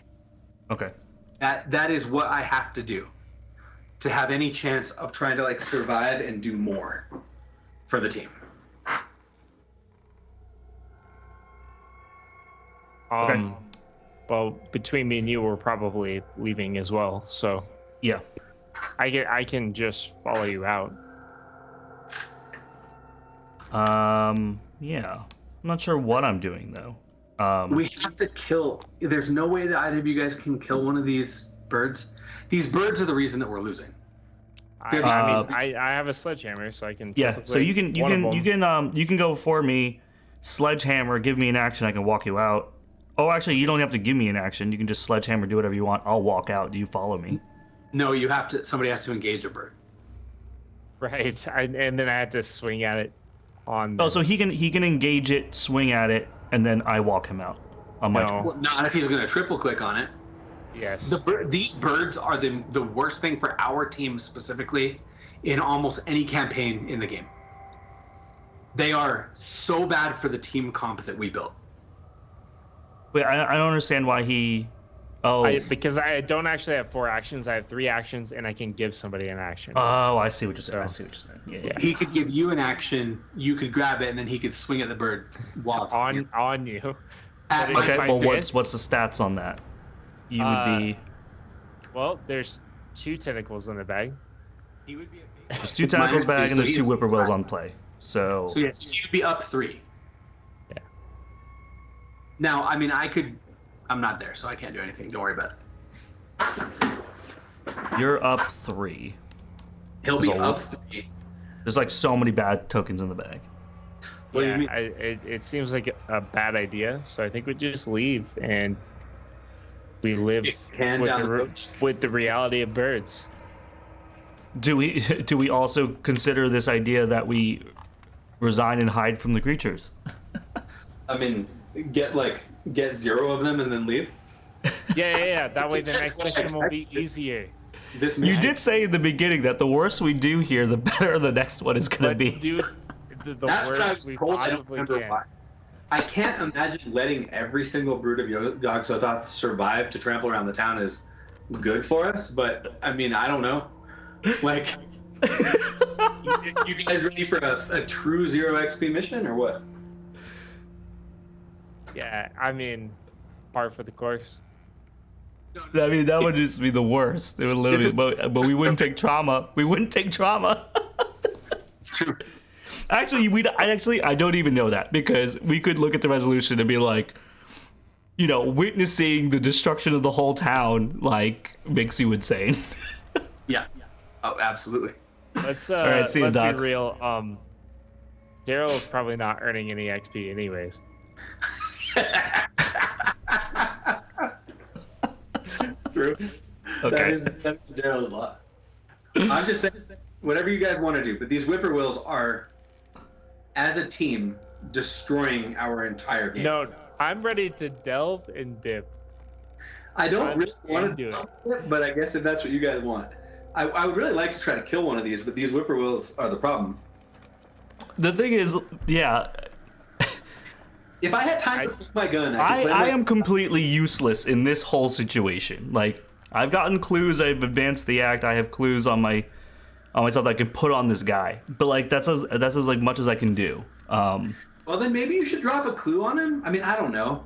Okay. That is what I have to do to have any chance of trying to like survive and do more for the team. Okay. Well, between me and you, we're probably leaving as well. So Yeah. I can just follow you out. Yeah. I'm not sure what I'm doing though. We have to kill. There's no way that either of you guys can kill one of these birds. These birds are the reason that we're losing. I have a sledgehammer, so I can. Yeah. So you can go for me, sledgehammer, give me an action, I can walk you out. Oh, actually, you don't have to give me an action. You can just sledgehammer, do whatever you want. I'll walk out. Do you follow me? No, you have to. Somebody has to engage a bird. Right, and then I had to swing at it. Oh, so he can engage it, swing at it, and then I walk him out. On my turn. Well, not if he's going to triple click on it. Yes. These birds are the worst thing for our team specifically in almost any campaign in the game. They are so bad for the team comp that we built. Wait, I don't understand why he. Oh. Because I don't actually have 4 actions. I have 3 actions, and I can give somebody an action. Oh, I see what you're saying. I see what you're saying. Yeah. He could give you an action, you could grab it, and then he could swing at the bird while it's on you. Okay, well, what's the stats on that? You would be. Well, there's 2 tentacles in the bag. He would be. There's 2 tentacles bag, and there's 2 whippoorwills on play. So yes, you'd be up 3. Yeah. Now, I mean, I'm not there, so I can't do anything. Don't worry about it. You're up 3. He'll be up 3. There's like so many bad tokens in the bag. What do you mean? It seems like a bad idea, so I think we just leave and we live with the reality of birds. Do we also consider this idea that we resign and hide from the creatures? I mean, get 0 of them and then leave. Yeah. That way the next mission will be easier. You did say in the beginning that the worse we do here, the better the next one is going to be. Do That's what I was told. I don't remember why. I can't imagine letting every single brood of Yog-Sothoth survive to trample around the town is good for us, but I mean, I don't know. Like, you guys ready for a true 0 XP mission or what? Yeah, I mean, par for the course. I mean, that would just be the worst. It would literally, but we wouldn't take trauma. We wouldn't take trauma. It's true. Actually, I don't even know that, because we could look at the resolution and be like, witnessing the destruction of the whole town makes you insane. Yeah. Oh, absolutely. Let's All right, see you, let's Doc. be real. Daryl's probably not earning any XP anyways. True. Okay. That is Daryl's lot. I'm just saying, whatever you guys want to do, but these whippoorwills are, as a team, destroying our entire game. No, I'm ready to delve and dip. I don't really want to do it, but I guess if that's what you guys want. I would really like to try to kill one of these, but these whippoorwills are the problem. The thing is, yeah. If I had time to flip my gun, I am completely useless in this whole situation. Like, I've gotten clues, I've advanced the act, I have clues on myself that I can put on this guy. But that's as much as I can do. Well, then maybe you should drop a clue on him. I mean, I don't know.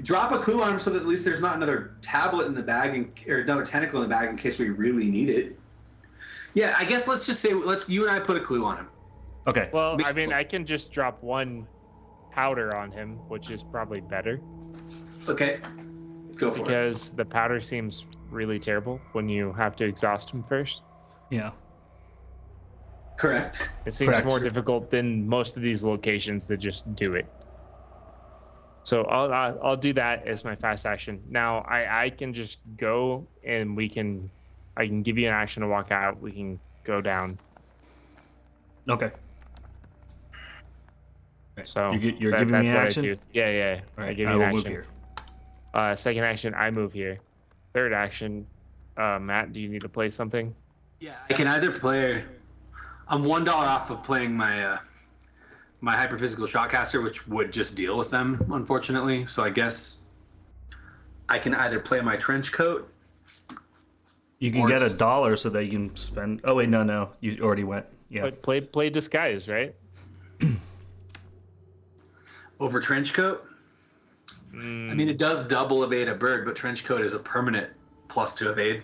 Drop a clue on him so that at least there's not another tablet in the bag or another tentacle in the bag in case we really need it. Yeah, I guess let's just say you and I put a clue on him. Okay. Well, I mean, I can just drop 1 powder on him, which is probably better. Okay. Go for it. Because the powder seems really terrible when you have to exhaust him first. Yeah. Correct. It seems Correct. more difficult than most of these locations to just do it. So I'll do that as my fast action. Now I can just go and I can give you an action to walk out. We can go down. Okay. So You're giving me that's an what action? I do. Yeah. All I right, give I you an will move action. here. Second action, I move here. Third action, Matt, do you need to play something? Yeah, I can either play. I'm $1 off of playing my my hyperphysical shotcaster, which would just deal with them, unfortunately. So I guess I can either play my trench coat. You can Or get s- $1 so that you can spend. Oh wait, no, you already went. Yeah. But play disguise, right? Over trench coat. I mean, it does double evade a bird, but trench coat is a permanent +2 evade.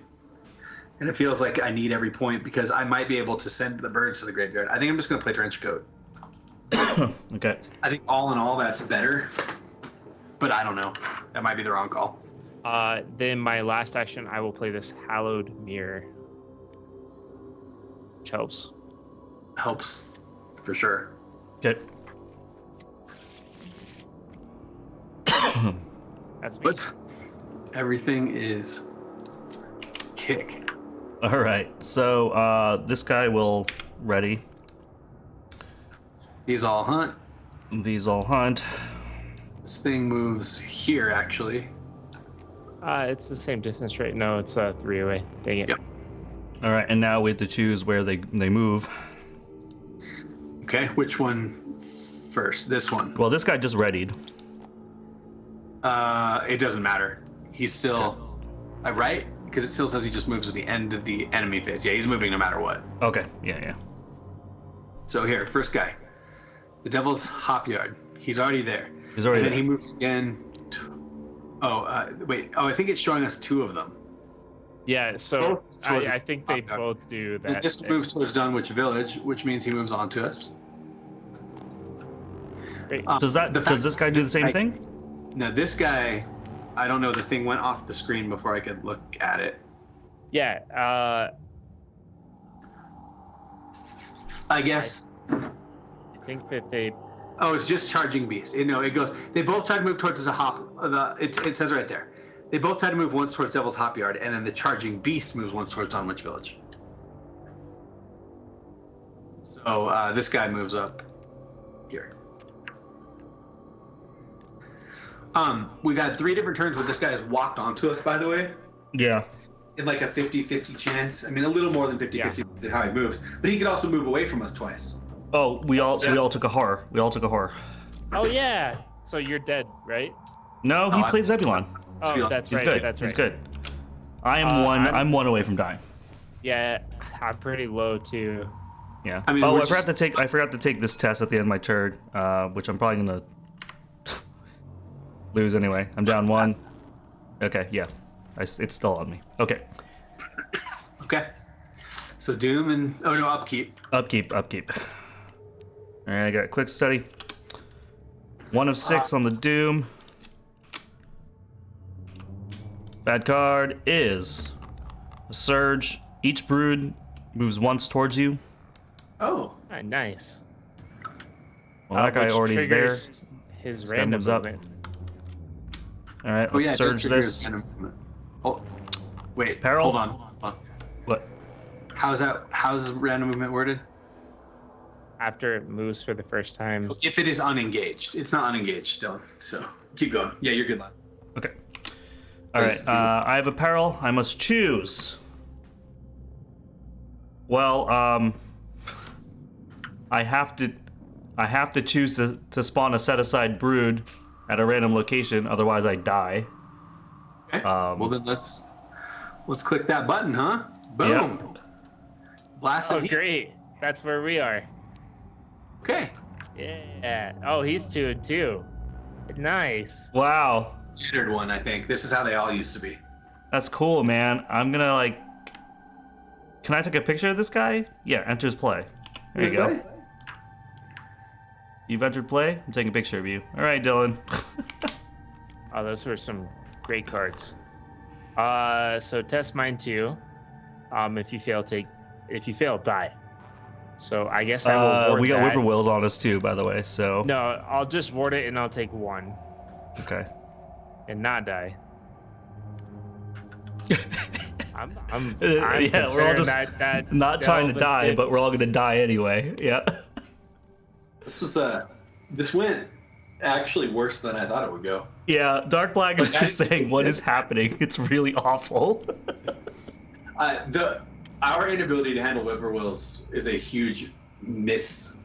And it feels like I need every point because I might be able to send the birds to the graveyard. I think I'm just going to play trench coat. Okay. I think all in all, that's better. But I don't know. That might be the wrong call. Then my last action, I will play this Hallowed Mirror. Which helps. Helps for sure. Good. That's me. But everything is kick. All right. So this guy will ready. These all hunt. These all hunt. This thing moves here, actually. It's the same distance, right? No, it's 3 away. Dang it. Yep. All right, and now we have to choose where they move. Okay, which one first? This one. Well, this guy just readied. It doesn't matter. He's still right because it still says he just moves at the end of the enemy phase. Yeah, he's moving no matter what. Okay. Yeah. So here, first guy, the Devil's Hop Yard. He's already there. He's already and then there. he moves again. Wait. Oh, I think it's showing us 2 of them. Yeah, so Both towards I think they top yard. both do And that. this moves towards Dunwich Village, which means he moves on to us. Great. Does this guy do the same thing? Now this guy, I don't know. The thing went off the screen before I could look at it. Yeah, I guess. I think that they... Oh, it's just charging beast. No, it goes. They both try to move towards the hop. It says right there. They both try to move once towards Devil's Hop Yard, and then the charging beast moves once towards Dunwich Village. So this guy moves up here. We got 3 different turns where this guy has walked onto us, by the way. Yeah. In like a 50-50 chance. I mean, a little more than 50-50 to how he moves. But he could also move away from us twice. Oh, we all took a horror. We all took a horror. Oh, yeah! So you're dead, right? No, he played Zebulon. Oh, that's He's right. good. That's right. He's good. I am one. I'm one away from dying. Yeah, I'm pretty low, too. Yeah. I mean, I we're forgot to take this test at the end of my turn, which I'm probably gonna lose anyway. I'm down 1. Okay. Yeah. It's still on me. Okay. Okay. So Doom and upkeep. Upkeep. All right. I got quick study. 1 of 6 on the Doom. Bad card is a Surge. Each brood moves once towards you. Oh. Ah, nice. Well, that guy Which already is there. triggers His guy random moves up. movement. All right, Oh let's yeah. it does surge trigger this. random movement. Oh. Wait. Peril? Hold on. What? How's random movement worded? After it moves for the first time. If it is unengaged, it's not unengaged still. So keep going. Yeah, you're good, lad. Okay. All right. I have a peril. I must choose. Well, I have to choose to spawn a set-aside brood at a random location. Otherwise, I die. Okay. Well then let's click that button, huh? Boom. Yep. Blast Oh, some heat. great. That's where we are. Okay. Yeah. Oh, he's 2 and 2. Nice. Wow, Standard one, I think. This is how they all used to be. that's cool, man. I'm gonna Can I take a picture of this guy? Yeah, enters play. There you go. You've entered play. I'm taking a picture of you. All right, Dylan. Oh, those were some great cards. So test mine too. If you fail, die. So I guess I will ward we got that. whippoorwills on us too, by the way. So No, I'll just ward it and I'll take 1 okay. and not die. I'm Yeah, we're all just that not trying to delve die, into- but we're all gonna die anyway. Yeah. This went actually worse than I thought it would go. Yeah, Dark Black is just saying what is happening. It's really awful. Our inability to handle whippoorwills is a huge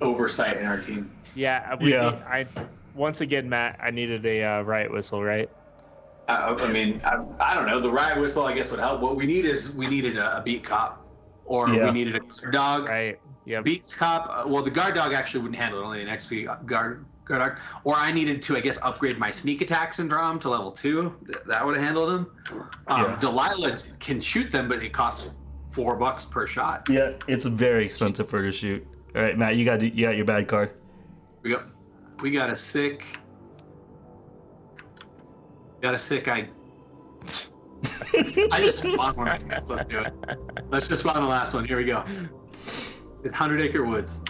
oversight in our team. Yeah, I once again, Matt, I needed a riot whistle, right? I mean, I don't know. The riot whistle, I guess, would help. What we needed a beat cop, or Yeah. we needed a guard dog. Right. Yeah. Beat cop. Well, the guard dog actually wouldn't handle it. Only an XP guard dog. Or I needed to, I guess, upgrade my sneak attack syndrome to level 2. That would have handled him. Yeah. Delilah can shoot them, but it costs $4 per shot. Yeah, it's very expensive for her to shoot. All right, Matt, you got your bad card. We got a sick. I just spawned one. I guess. Let's do it. Let's just spawn the last one. Here we go. It's 100 Acre Woods.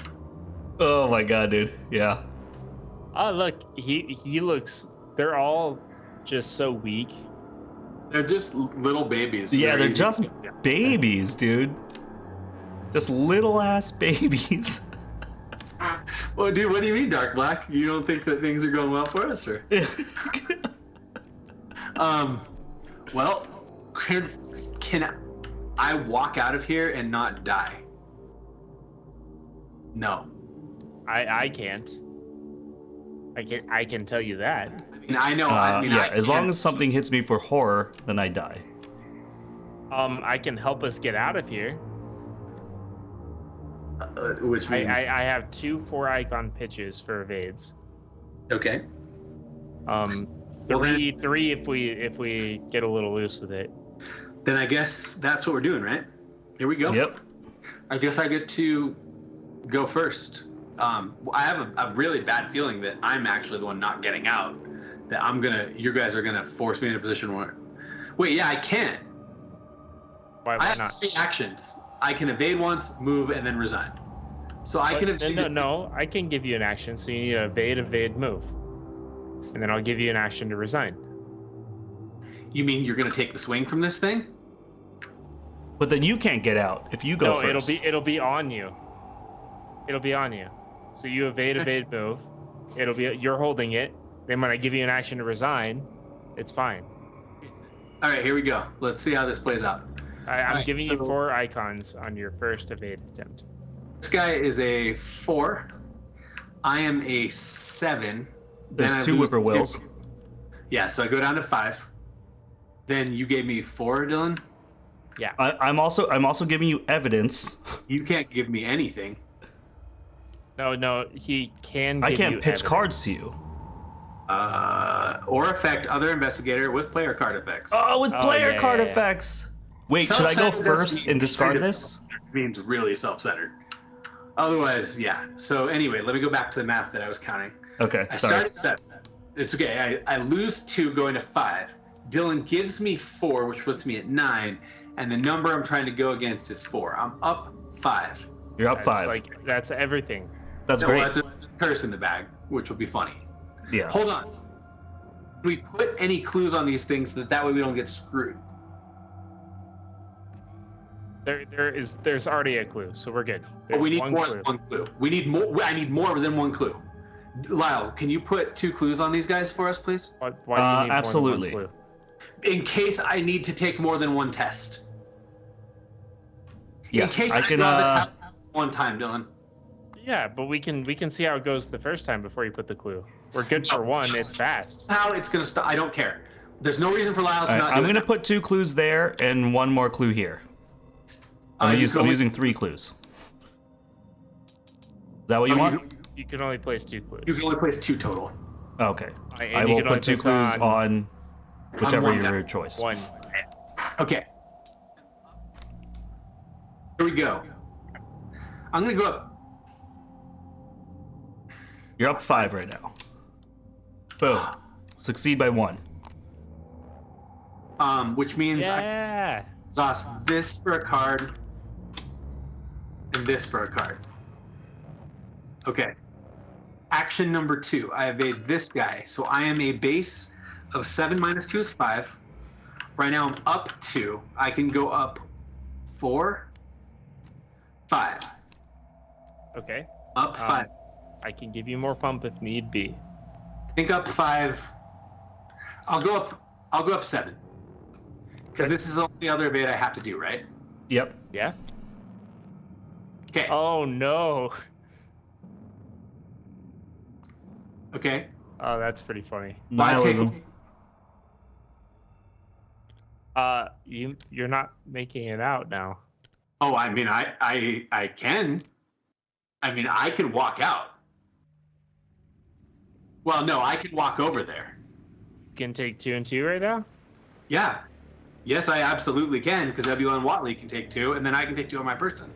Oh my god, dude. Yeah. Oh, look, he looks. They're all just so weak. They're just little babies. Yeah, they're easy. just babies, dude. Just little ass babies. Well, dude, what do you mean, Dark Black? You don't think that things are going well for us, or? Well, can I walk out of here and not die? No. I can't. I can tell you that. I know. Yeah, as long as something hits me for horror, then I die. I can help us get out of here. Which means I have 2 4-icon pitches for evades. okay. Three if we get a little loose with it. Then I guess that's what we're doing, right? Here we go. Yep. I guess I get to go first. I have a really bad feeling that I'm actually the one not getting out. That you guys are gonna force me in a position where. Wait, yeah, I can. Why I have not? 3 actions. I can evade once, move, and then resign. So I can evade. No, I can give you an action. So you need to evade, move, and then I'll give you an action to resign. You mean you're gonna take the swing from this thing? But then you can't get out if you go No, first. it'll be on you. It'll be on you. So you evade, move. You're holding it. Then when I give you an action to resign, it's fine. All right, here we go. Let's see how this plays out. I'm Right, giving you so- 4 icons on your first evade attempt. This guy is a 4. I am a 7. There's I 2 lose whippoorwills. 2. Yeah, so I go down to 5. Then you gave me 4, Dylan. Yeah. I'm also giving you evidence. You can't give me anything. No, he can. I give can't you pitch cards to evidence. you. Or affect other investigator with player card effects. Oh, with player yeah, card yeah, yeah. effects. Wait, should I go Self-centered doesn't first mean and discard kind of this? self-centered. It means really self-centered. Otherwise, yeah. So anyway, let me go back to the math that I was counting. Okay, I sorry. started 7. It's okay. I lose 2 going to 5. Dylan gives me 4, which puts me at 9. And the number I'm trying to go against is 4. I'm up 5. You're up 5. That's everything. That's No, great. that's a curse in the bag, which will be funny. Yeah. Hold on. We put any clues on these things so that way we don't get screwed. There's already a clue, so we're good. But we There's need more than 1 clue. We need more. I need more than 1 clue. Lyle, can you put 2 clues on these guys for us, please? Why do you need absolutely. more than 1 In case I need to take more than 1 test. Yeah, In case I I can, draw the tab one time, Dylan. clue? Yeah, but we can see how it goes the first time before you put the clue. We're good for 1. It's fast. How it's gonna stop? I don't care. There's no reason for Lyle to All right, not. I'm do gonna it. put 2 clues there and 1 more clue here. I'm You can only- using 3 clues. Is that what you Oh, want? You can only place 2 clues. You can only place 2 total. Okay. And I you will can only put 2 place clues on whichever one your guy. choice. 1. Okay. Here we go. I'm gonna go up. You're up 5 right now. Boom. Succeed by 1. Which means Yeah. I exhaust this for a card and this for a card. Okay. Action number 2. I evade this guy. So I am a base of 7 minus 2 is 5. Right now I'm up 2. I can go up 4, 5. Okay. Up 5. I can give you more pump if need be. I think up 5. I'll go up 7. Because this is the only other evade I have to do, right? Yep. Yeah. Okay. Oh no. Okay. Oh, that's pretty funny. Nihilism. You're not making it out now. Oh, I mean, I can. I mean, I can walk out. Well, no, I can walk over there. You can take 2 and 2 right now? Yeah. Yes, I absolutely can, because Zebulon Watley can take 2, and then I can take 2 on my person.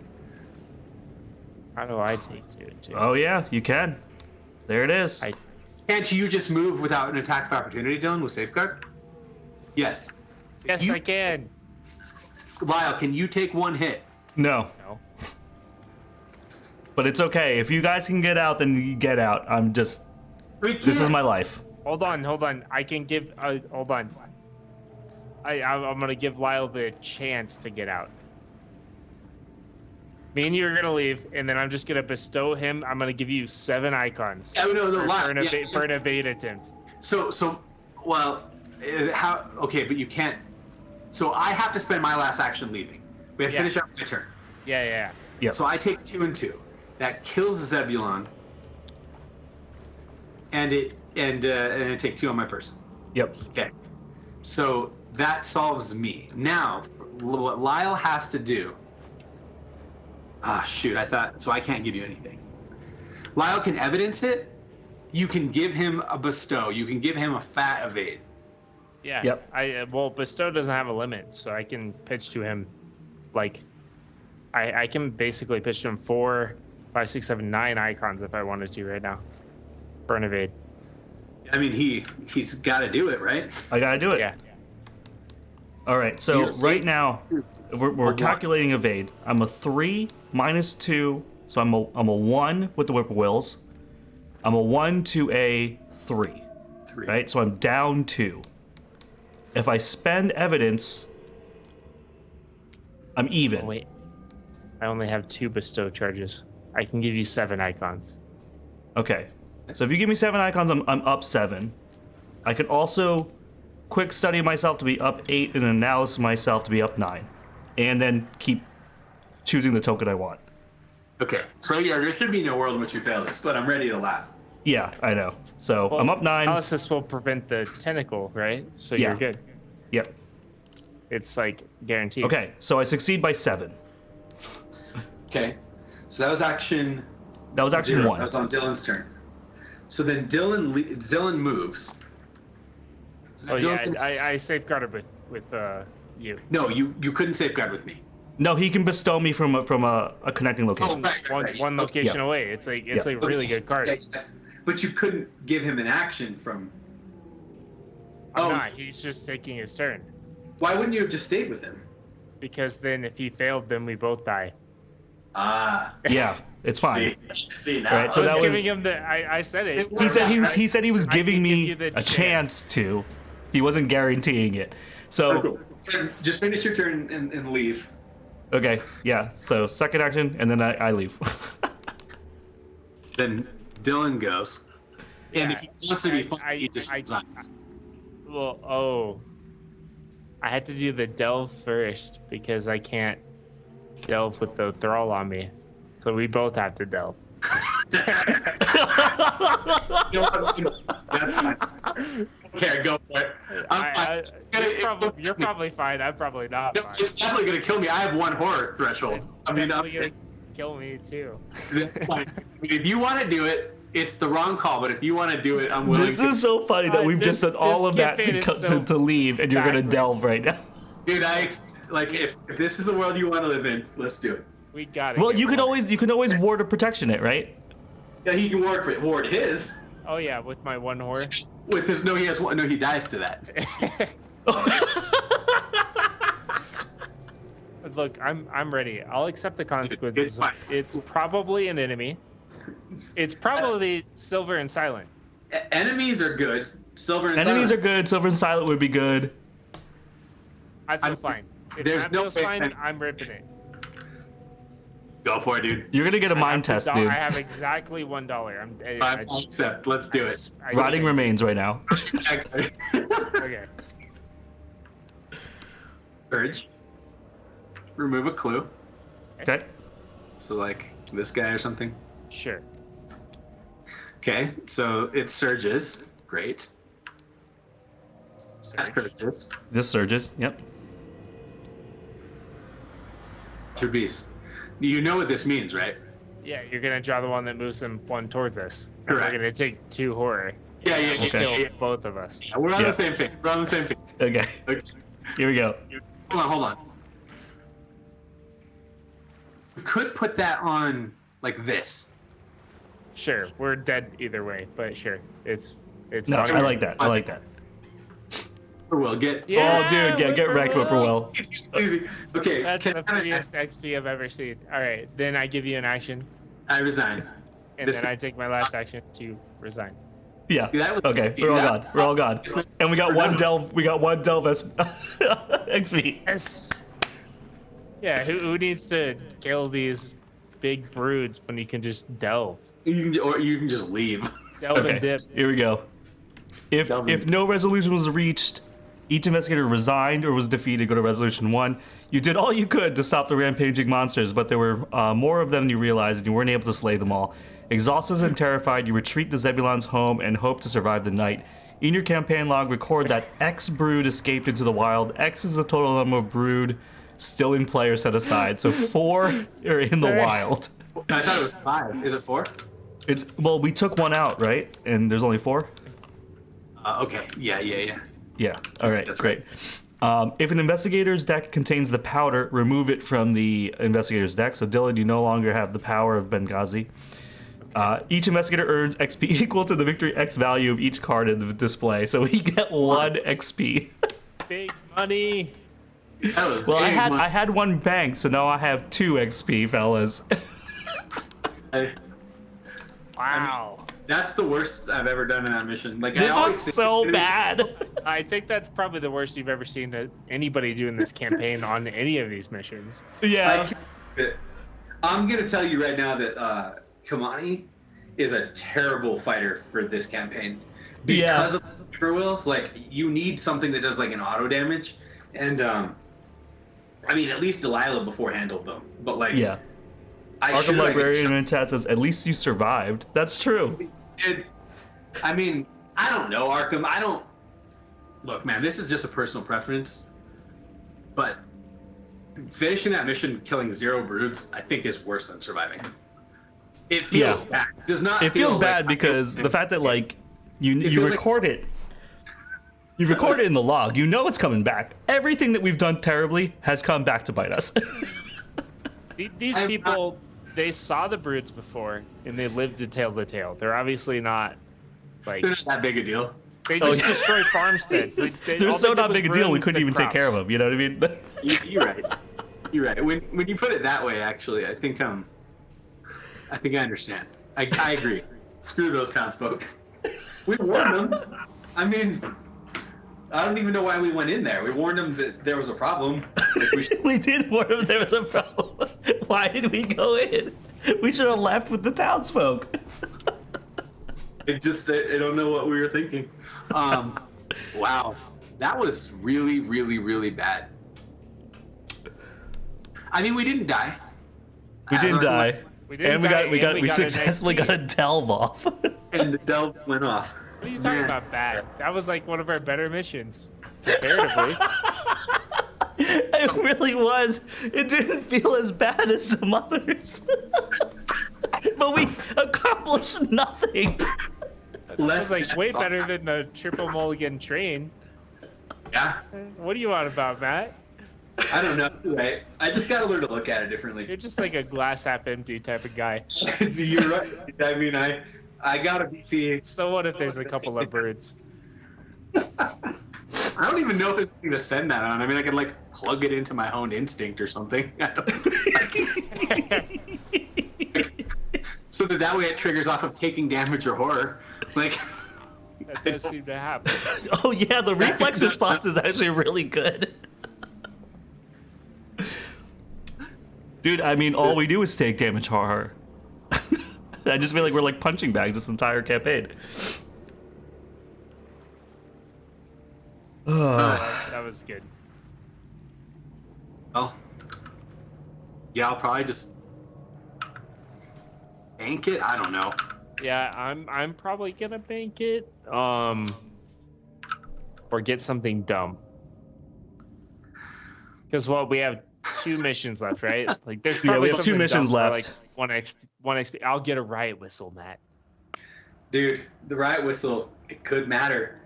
How do I take 2 and 2? Oh yeah, you can. There it is. Can't you just move without an attack of opportunity, Dylan, with Safeguard? Yes. Yes, I can. Lyle, can you take 1 hit? No. No. But it's okay. If you guys can get out, then you get out. I'm just. This is my life. Hold on. I can give. Hold on. I'm gonna give Lyle the chance to get out. Me and you are gonna leave, and then I'm just gonna bestow him. I'm gonna give you 7 icons. Oh, no, for an evade attempt. Well, how? Okay, but you can't. So I have to spend my last action leaving. We have to finish up my turn. Yeah. Yep. So I take 2 and 2. That kills Zebulon. And I take 2 on my person. Yep. Okay. So that solves me. Now, what Lyle has to do. Ah, shoot! I thought so. I can't give you anything. Lyle can evidence it. You can give him a bestow. You can give him a fat evade. Yeah. Yep. Well, bestow doesn't have a limit, so I can pitch to him, like, I can basically pitch to him 4, 5, 6, 7, 9 icons if I wanted to right now, for an evade. I mean, he's got to do it, right? I gotta do it. Yeah. All right. So right now, we're A calculating evade. I'm a 3 minus 2, so I'm a 1 with the whippoorwills. I'm a 1 to a 3. 3. Right. So I'm down 2. If I spend evidence, I'm even. Oh, wait. I only have 2 bestow charges. I can give you 7 icons. Okay. So if you give me 7 icons, I'm up 7. I could also quick study myself to be up 8 and analysis myself to be up 9. And then keep choosing the token I want. Okay, so yeah, there should be no world in which you fail this, but I'm ready to laugh. Yeah, I know. So I'm up 9. Analysis will prevent the tentacle, right? So Yeah. you're good. Yep. It's like guaranteed. Okay, so I succeed by 7. Okay, so that was action That was action 0. 1. That was on Dylan's turn. So then Dylan moves. So now Oh yeah, Dylan can- I safeguarded with you. No, you couldn't safeguard with me. No, he can bestow me from a connecting location. One location Yeah. away. It's a Yeah. really good card. Yeah. But you couldn't give him an action from. I'm not. He's just taking his turn. Why wouldn't you have just stayed with him? Because then if he failed, then we both die. Ah. Yeah, it's fine. See now. Right, so I was that was- giving him the. I said it. He said he was I giving can give me you the a chance to. He wasn't guaranteeing it. So Just finish your turn and leave. okay, yeah. So second action, and then I leave. Then Dylan goes. And Yeah, if he wants to be funny, he just I- resigns. Well, I had to do the delve first because I can't delve with the thrall on me. So we both have to delve. You know what? That's fine. Okay, go for it. I'm fine. You're probably fine. I'm probably not No, fine. it's definitely going to kill me. I have 1 horror threshold. It's I mean, definitely gonna kill me too. that's fine. I mean, if you want to do it, it's the wrong call. But if you want to do it, I'm willing This to. is so funny that we've just done all of that campaign is so to leave, and you're gonna backwards. delve right now. Dude, if this is the world you want to live in, let's do it. We got it. Well, you can always ward or protection it, right? Yeah, he can ward his. Oh yeah, with my 1 horse. With his he has 1. No, he dies to that. Look, I'm ready. I'll accept the consequences. fine. It's probably an enemy. It's probably silver and silent. Enemies are good. Silver and Enemies silent. are good. Silver and silent would be good. I feel fine. If there's Matt no feels way fine, that- I'm ripping it. Go for it, dude. You're gonna get a mind test, dude. I have exactly $1. I accept. Let's do it. Rotting remains right now. Okay. Urge. Remove a clue. Okay. So like this guy or something. Sure. Okay, so it surges. Great. That surges. This surges. Yep. Beast. You know what this means, right? Yeah, you're gonna draw the one that moves them one towards us. And Correct. we're gonna take 2 horror. Yeah. Kill both of us. Yeah, we're on Yeah. the same page. We're on the same page. Okay. Okay. Here we go. Hold on. We could put that on like this. Sure, we're dead either way, but sure, it's No, fine. I like that. I like that. Or we'll get. Yeah, Oh, dude, get wrecked, Whippoorwill. Whippoorwill. It's easy. Okay. That's can the prettiest XP I've ever seen. All right, then I give you an action, I resign. and This then I is- take my last action to resign. Yeah. That was- Okay. see, We're all that's- gone. We're all gone. And we got one delve. We got one delve XP. Yes. Yeah, who needs to kill these big broods when you can just delve? Or you can just leave. Delve and Okay. dip. Here we go. If no resolution was reached, each investigator resigned or was defeated. Go to resolution 1. You did all you could to stop the rampaging monsters, but there were more of them than you realized, and you weren't able to slay them all. Exhausted and terrified, you retreat to Zebulon's home and hope to survive the night. In your campaign log, record that X brood escaped into the wild. X is the total number of brood still in play or set aside. So 4 are in the wild. I thought it was 5. Is it 4? It's well, we took one out, right? And there's only 4. Okay. Yeah. Yeah. All right. That's Great. If an investigator's deck contains the powder, remove it from the investigator's deck. So Dylan, you no longer have the power of Benghazi. Each investigator earns XP equal to the victory X value of each card in the display. So we get 1 XP. Big money. That was Well, big money. I had 1 bank, so now I have 2 XP, fellas. Wow. That's the worst I've ever done in that mission. Like This I was always think- so bad. I think that's probably the worst you've ever seen anybody do in this campaign on any of these missions. Yeah. I'm gonna tell you right now that Kamani is a terrible fighter for this campaign because of the Whippoorwills. Like you need something that does like an auto damage, and I mean at least Delilah before handled them, but like Yeah. I Arkham should Librarian in chat says, at least you survived. That's true. I mean, I don't know, Arkham. I don't look, man. This is just a personal preference, but finishing that mission, killing 0 broods, I think is worse than surviving. It feels bad. It does not. It feel feels bad like because the fact that like you feels like- record it. You record it in the log. You know it's coming back. Everything that we've done terribly has come back to bite us. These people, they saw the broods before, and they lived to tell the tale. They're obviously not, like, They're not that big a deal. they just destroy farmsteads. They're all so they did not was big a deal. We ruin couldn't the even take care of crops. them. You know what I mean? You're right. You're right. When you put it that way, actually, I think I understand. I agree. Screw those townsfolk. We warned them. I mean, I don't even know why we went in there. We warned them that there was a problem. Like We did warn them there was a problem. Why did we go in? We should have left with the townsfolk. I don't know what we were thinking. Wow, that was really, really, really bad. I mean, we didn't die. We didn't die. We didn't And die, we and successfully got got a delve off. And the delve went off. What are you talking Man. about bad? That was like one of our better missions, comparatively. It really was. It didn't feel as bad as some others. But we accomplished nothing. That was like way better than the triple mulligan train. Yeah, What are you on about, Matt? I don't know. Right? I just gotta learn to look at it differently. You're just like a glass half empty type of guy. You're right. I mean, I gotta be seeing. So what if there's a couple of birds? I don't even know if there's anything to send that on. I mean, I could like plug it into my own instinct or something. I don't- so so that way it triggers off of taking damage or horror. Like That does seem to happen. Oh yeah, the reflex response is actually really good. Dude, I mean, all we do is take damage horror. I just feel like we're like punching bags this entire campaign. That was good. Well, yeah, I'll probably just bank it. I don't know. Yeah, I'm probably gonna bank it. Or get something dumb. Because we have 2 missions left, right? Like there's probably we have 2 something missions dumb for, left. like one XP. I'll get a riot whistle, Matt. Dude, the riot whistle, it could matter.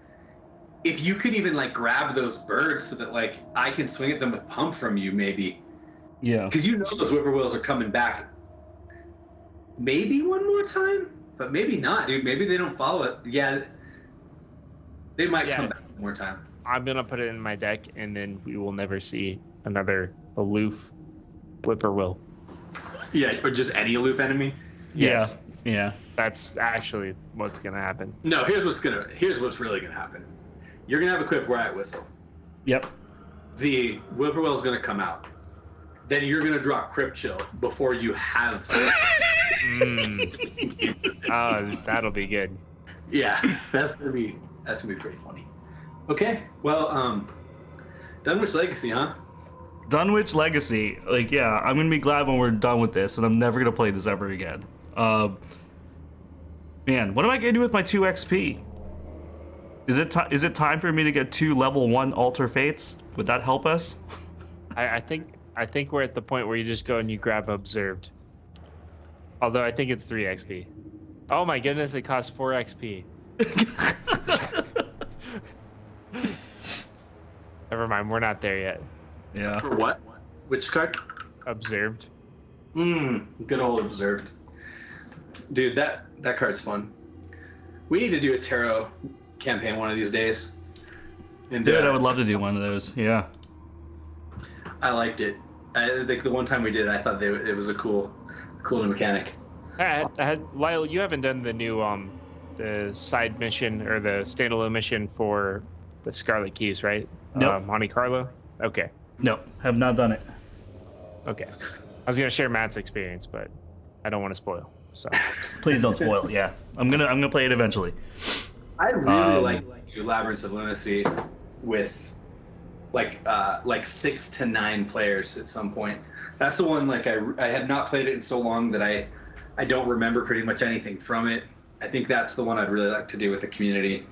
If you could even like grab those birds so that like I can swing at them with pump from you, maybe. Yeah. Because you know those whippoorwills are coming back. Maybe one more time, but maybe not, dude. Maybe they don't follow it. Yeah, they might come back one more time. I'm gonna put it in my deck, and then we will never see another aloof whippoorwill. Yeah, or just any aloof enemy. Yes. Yeah. That's actually what's gonna happen. No, here's what's really gonna happen. You're gonna have equipped riot whistle. Yep. The whippoorwill's gonna come out. Then you're gonna draw crypt chill before you have. Oh, that'll be good. Yeah, that's gonna be pretty funny. Okay, well, Dunwich Legacy, huh? Dunwich Legacy. Like, yeah, I'm gonna be glad when we're done with this, and I'm never gonna play this ever again. Man, what am I gonna do with my 2 XP? Is it time for me to get 2 level 1 Alter Fates? Would that help us? I think we're at the point where you just go and you grab Observed. Although I think it's 3 XP. Oh my goodness, it costs 4 XP. Never mind, we're not there yet. Yeah. For what? Which card? Observed. Good old Observed. Dude, that card's fun. We need to do a tarot campaign one of these days. And, Dude, I would love to do one of those. Yeah. I liked it. I think the one time we did, I thought it was a cool new mechanic. Lyle, you haven't done the new the side mission or the standalone mission for the Scarlet Keys, right? Nope. Monte Carlo. Okay. No, have not done it. Okay. I was gonna share Matt's experience, but I don't want to spoil. So Please don't spoil it. Yeah, I'm gonna play it eventually. I really like Labyrinths of Lunacy with like 6 to 9 players at some point. That's the one like I have not played it in so long that I don't remember pretty much anything from it. I think that's the one I'd really like to do with the community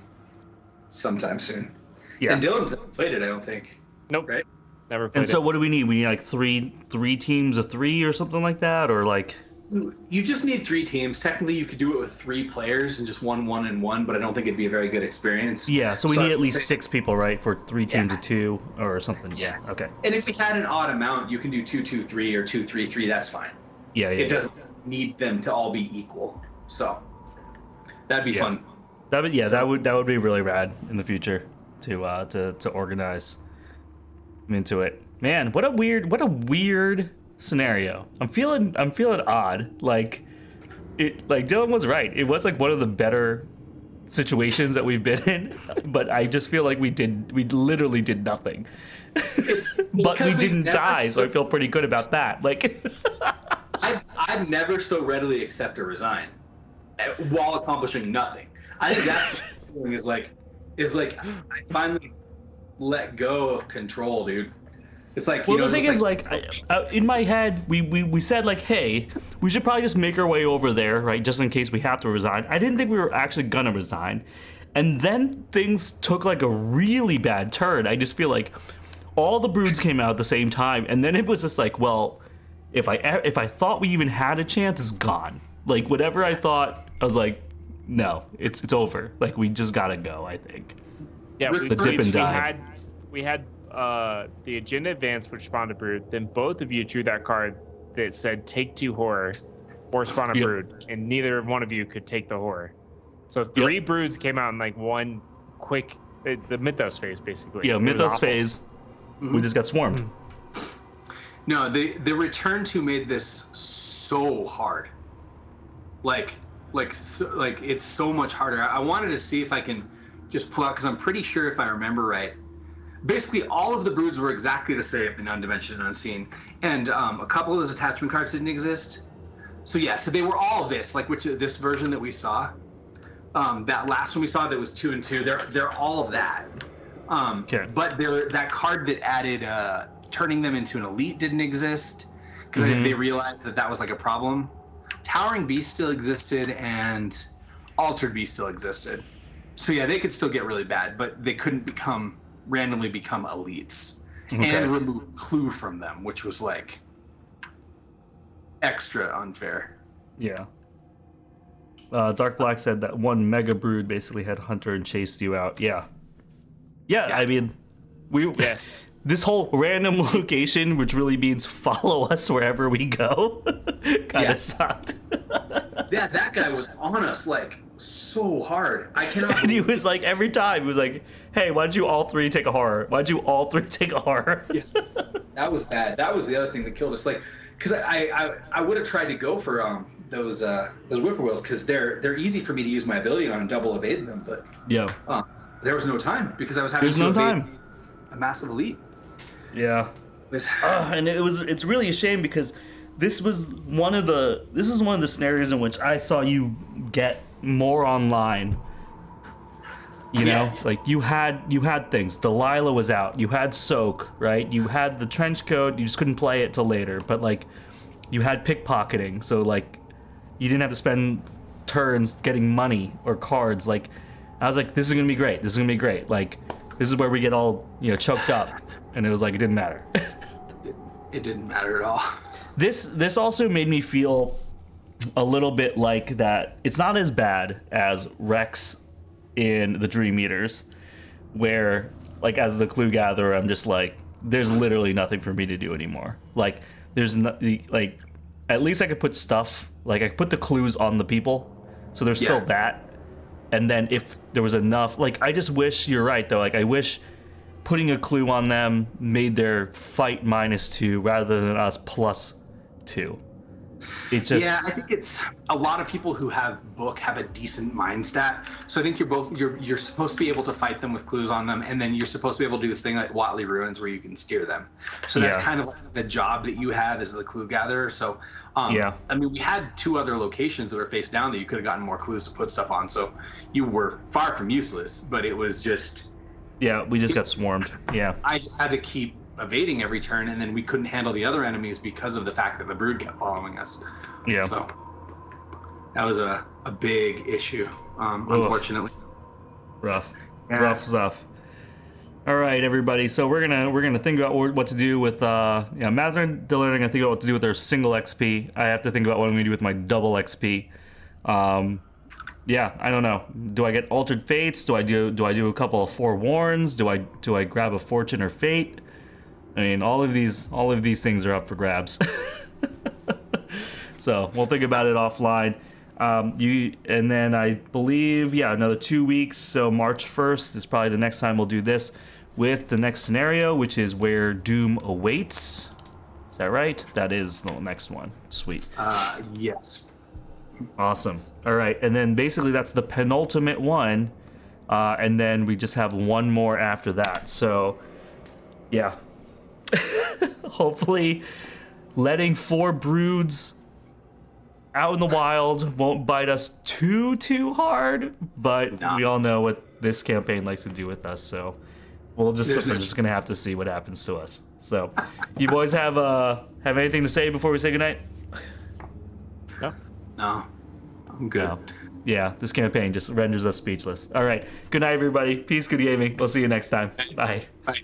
sometime soon. Yeah. And Dylan's never played it, I don't think. nope. Right? Never played And so it. what do we need? We need like three teams of 3 or something like that, or like. You just need 3 teams. Technically, you could do it with 3 players and just 1, 1, and 1, but I don't think it'd be a very good experience. Yeah, so we need I'd at least say- 6 people, right? For 3 teams Yeah. of 2 or something. Yeah. Okay. And if we had an odd amount, you can do 2, 2, 3 or 2, 3, 3. That's fine. Yeah. It doesn't need them to all be equal. So that'd be fun. That would be really rad in the future to organize into it. Man, what a weird scenario. I'm feeling odd. Like Dylan was right. It was like one of the better situations that we've been in, but I just feel like we literally did nothing. But we didn't die, so I feel pretty good about that. Like I'd never so readily accept or resign while accomplishing nothing. I think that's the feeling is like I finally let go of control, dude. It's like, well, the thing is, like, in my head, we said, like, hey, we should probably just make our way over there, right, just in case we have to resign. I didn't think we were actually gonna resign. And then things took, like, a really bad turn. I just feel like all the broods came out at the same time, and then it was just like, well, if I thought we even had a chance, it's gone. Like, whatever I thought, I was like, no, it's over. Like, we just gotta go, I think. Yeah, The dip and dive. we had the agenda advance, which spawned a brood. Then both of you drew that card that said take 2 horror or spawn a Yep. brood, and neither one of you could take the horror. So 3 broods came out in like one quick the Mythos phase, basically. Yeah, It was Mythos awful. phase, we just got swarmed. No, the return to made this so hard. like it's so much harder. I wanted to see if I can just pull out, because I'm pretty sure if I remember right, basically all of the broods were exactly the same in Undimensioned and Unseen, and a couple of those attachment cards didn't exist. So yeah, so they were all this, like this version that we saw, that last one we saw that was 2 and 2. They're all of that. Okay. But that card that added turning them into an elite didn't exist, because they realized that was like a problem. Towering Beast still existed, and Altered Beast still existed. So yeah, they could still get really bad, but they couldn't randomly become elites and remove clue from them, which was like extra unfair. Yeah. Dark Black said that one Mega Brood basically had Hunter and chased you out. Yeah. I mean, Yes. This whole random location, which really means follow us wherever we go, kind of sucked. Yeah, that guy was on us like so hard. I cannot. And he was like, every time, he was like, hey, why'd you all three take a horror? Why'd you all three take a horror? Yeah. That was bad. That was the other thing that killed us. Like, because I would have tried to go for those whippoorwills, because they're easy for me to use my ability on and double evade them, but there was no time, because I was having to evade a massive elite. Yeah. And it's really a shame, because this is one of the scenarios in which I saw you get more online. You know, like you had things. Delilah was out. You had Soak, right? You had the trench coat. You just couldn't play it till later. But like, you had pickpocketing, so like, you didn't have to spend turns getting money or cards. Like, I was like, this is gonna be great. This is gonna be great. Like, this is where we get all choked up, and it was like it didn't matter. It didn't matter at all. This also made me feel a little bit like that. It's not as bad as Rex in the Dream Eaters, where like as the clue gatherer, I'm just like, there's literally nothing for me to do anymore. Like there's no, like, at least I could put stuff, like I could put the clues on the people, so there's still that. And then if there was enough, like I just wish, you're right though, like I wish putting a clue on them made their fight -2 rather than us +2. It just, I think it's a lot of people who have book have a decent mind stat. So I think you're supposed to be able to fight them with clues on them, and then you're supposed to be able to do this thing like Watley Ruins where you can steer them. So that's kind of like the job that you have as the clue gatherer. So I mean, we had 2 other locations that were face down that you could have gotten more clues to put stuff on. So you were far from useless, but it was just we just got swarmed. I just had to keep evading every turn, and then we couldn't handle the other enemies because of the fact that the brood kept following us. So that was a big issue, unfortunately. Rough stuff. All right, everybody. So we're gonna think about what to do with Mazda and Dylan are gonna think about what to do with their single XP. I have to think about what I'm gonna do with my double XP. I don't know. Do I get Altered Fates? Do I do a couple of Forewarns? Do I grab a Fortune or Fate? I mean, all of these things are up for grabs. So we'll think about it offline. And then I believe another 2 weeks. So March 1st is probably the next time we'll do this with the next scenario, which is Where Doom Awaits. Is that right? That is the next one. Sweet. Yes. Awesome. All right, and then basically that's the penultimate one, and then we just have one more after that. So, hopefully, letting 4 broods out in the wild won't bite us too hard. But we all know what this campaign likes to do with us, so we're just gonna have to see what happens to us. So, you boys have anything to say before we say goodnight? No, I'm good. No. This campaign just renders us speechless. All right. Good night, everybody. Peace, good gaming. We'll see you next time. Bye. Bye.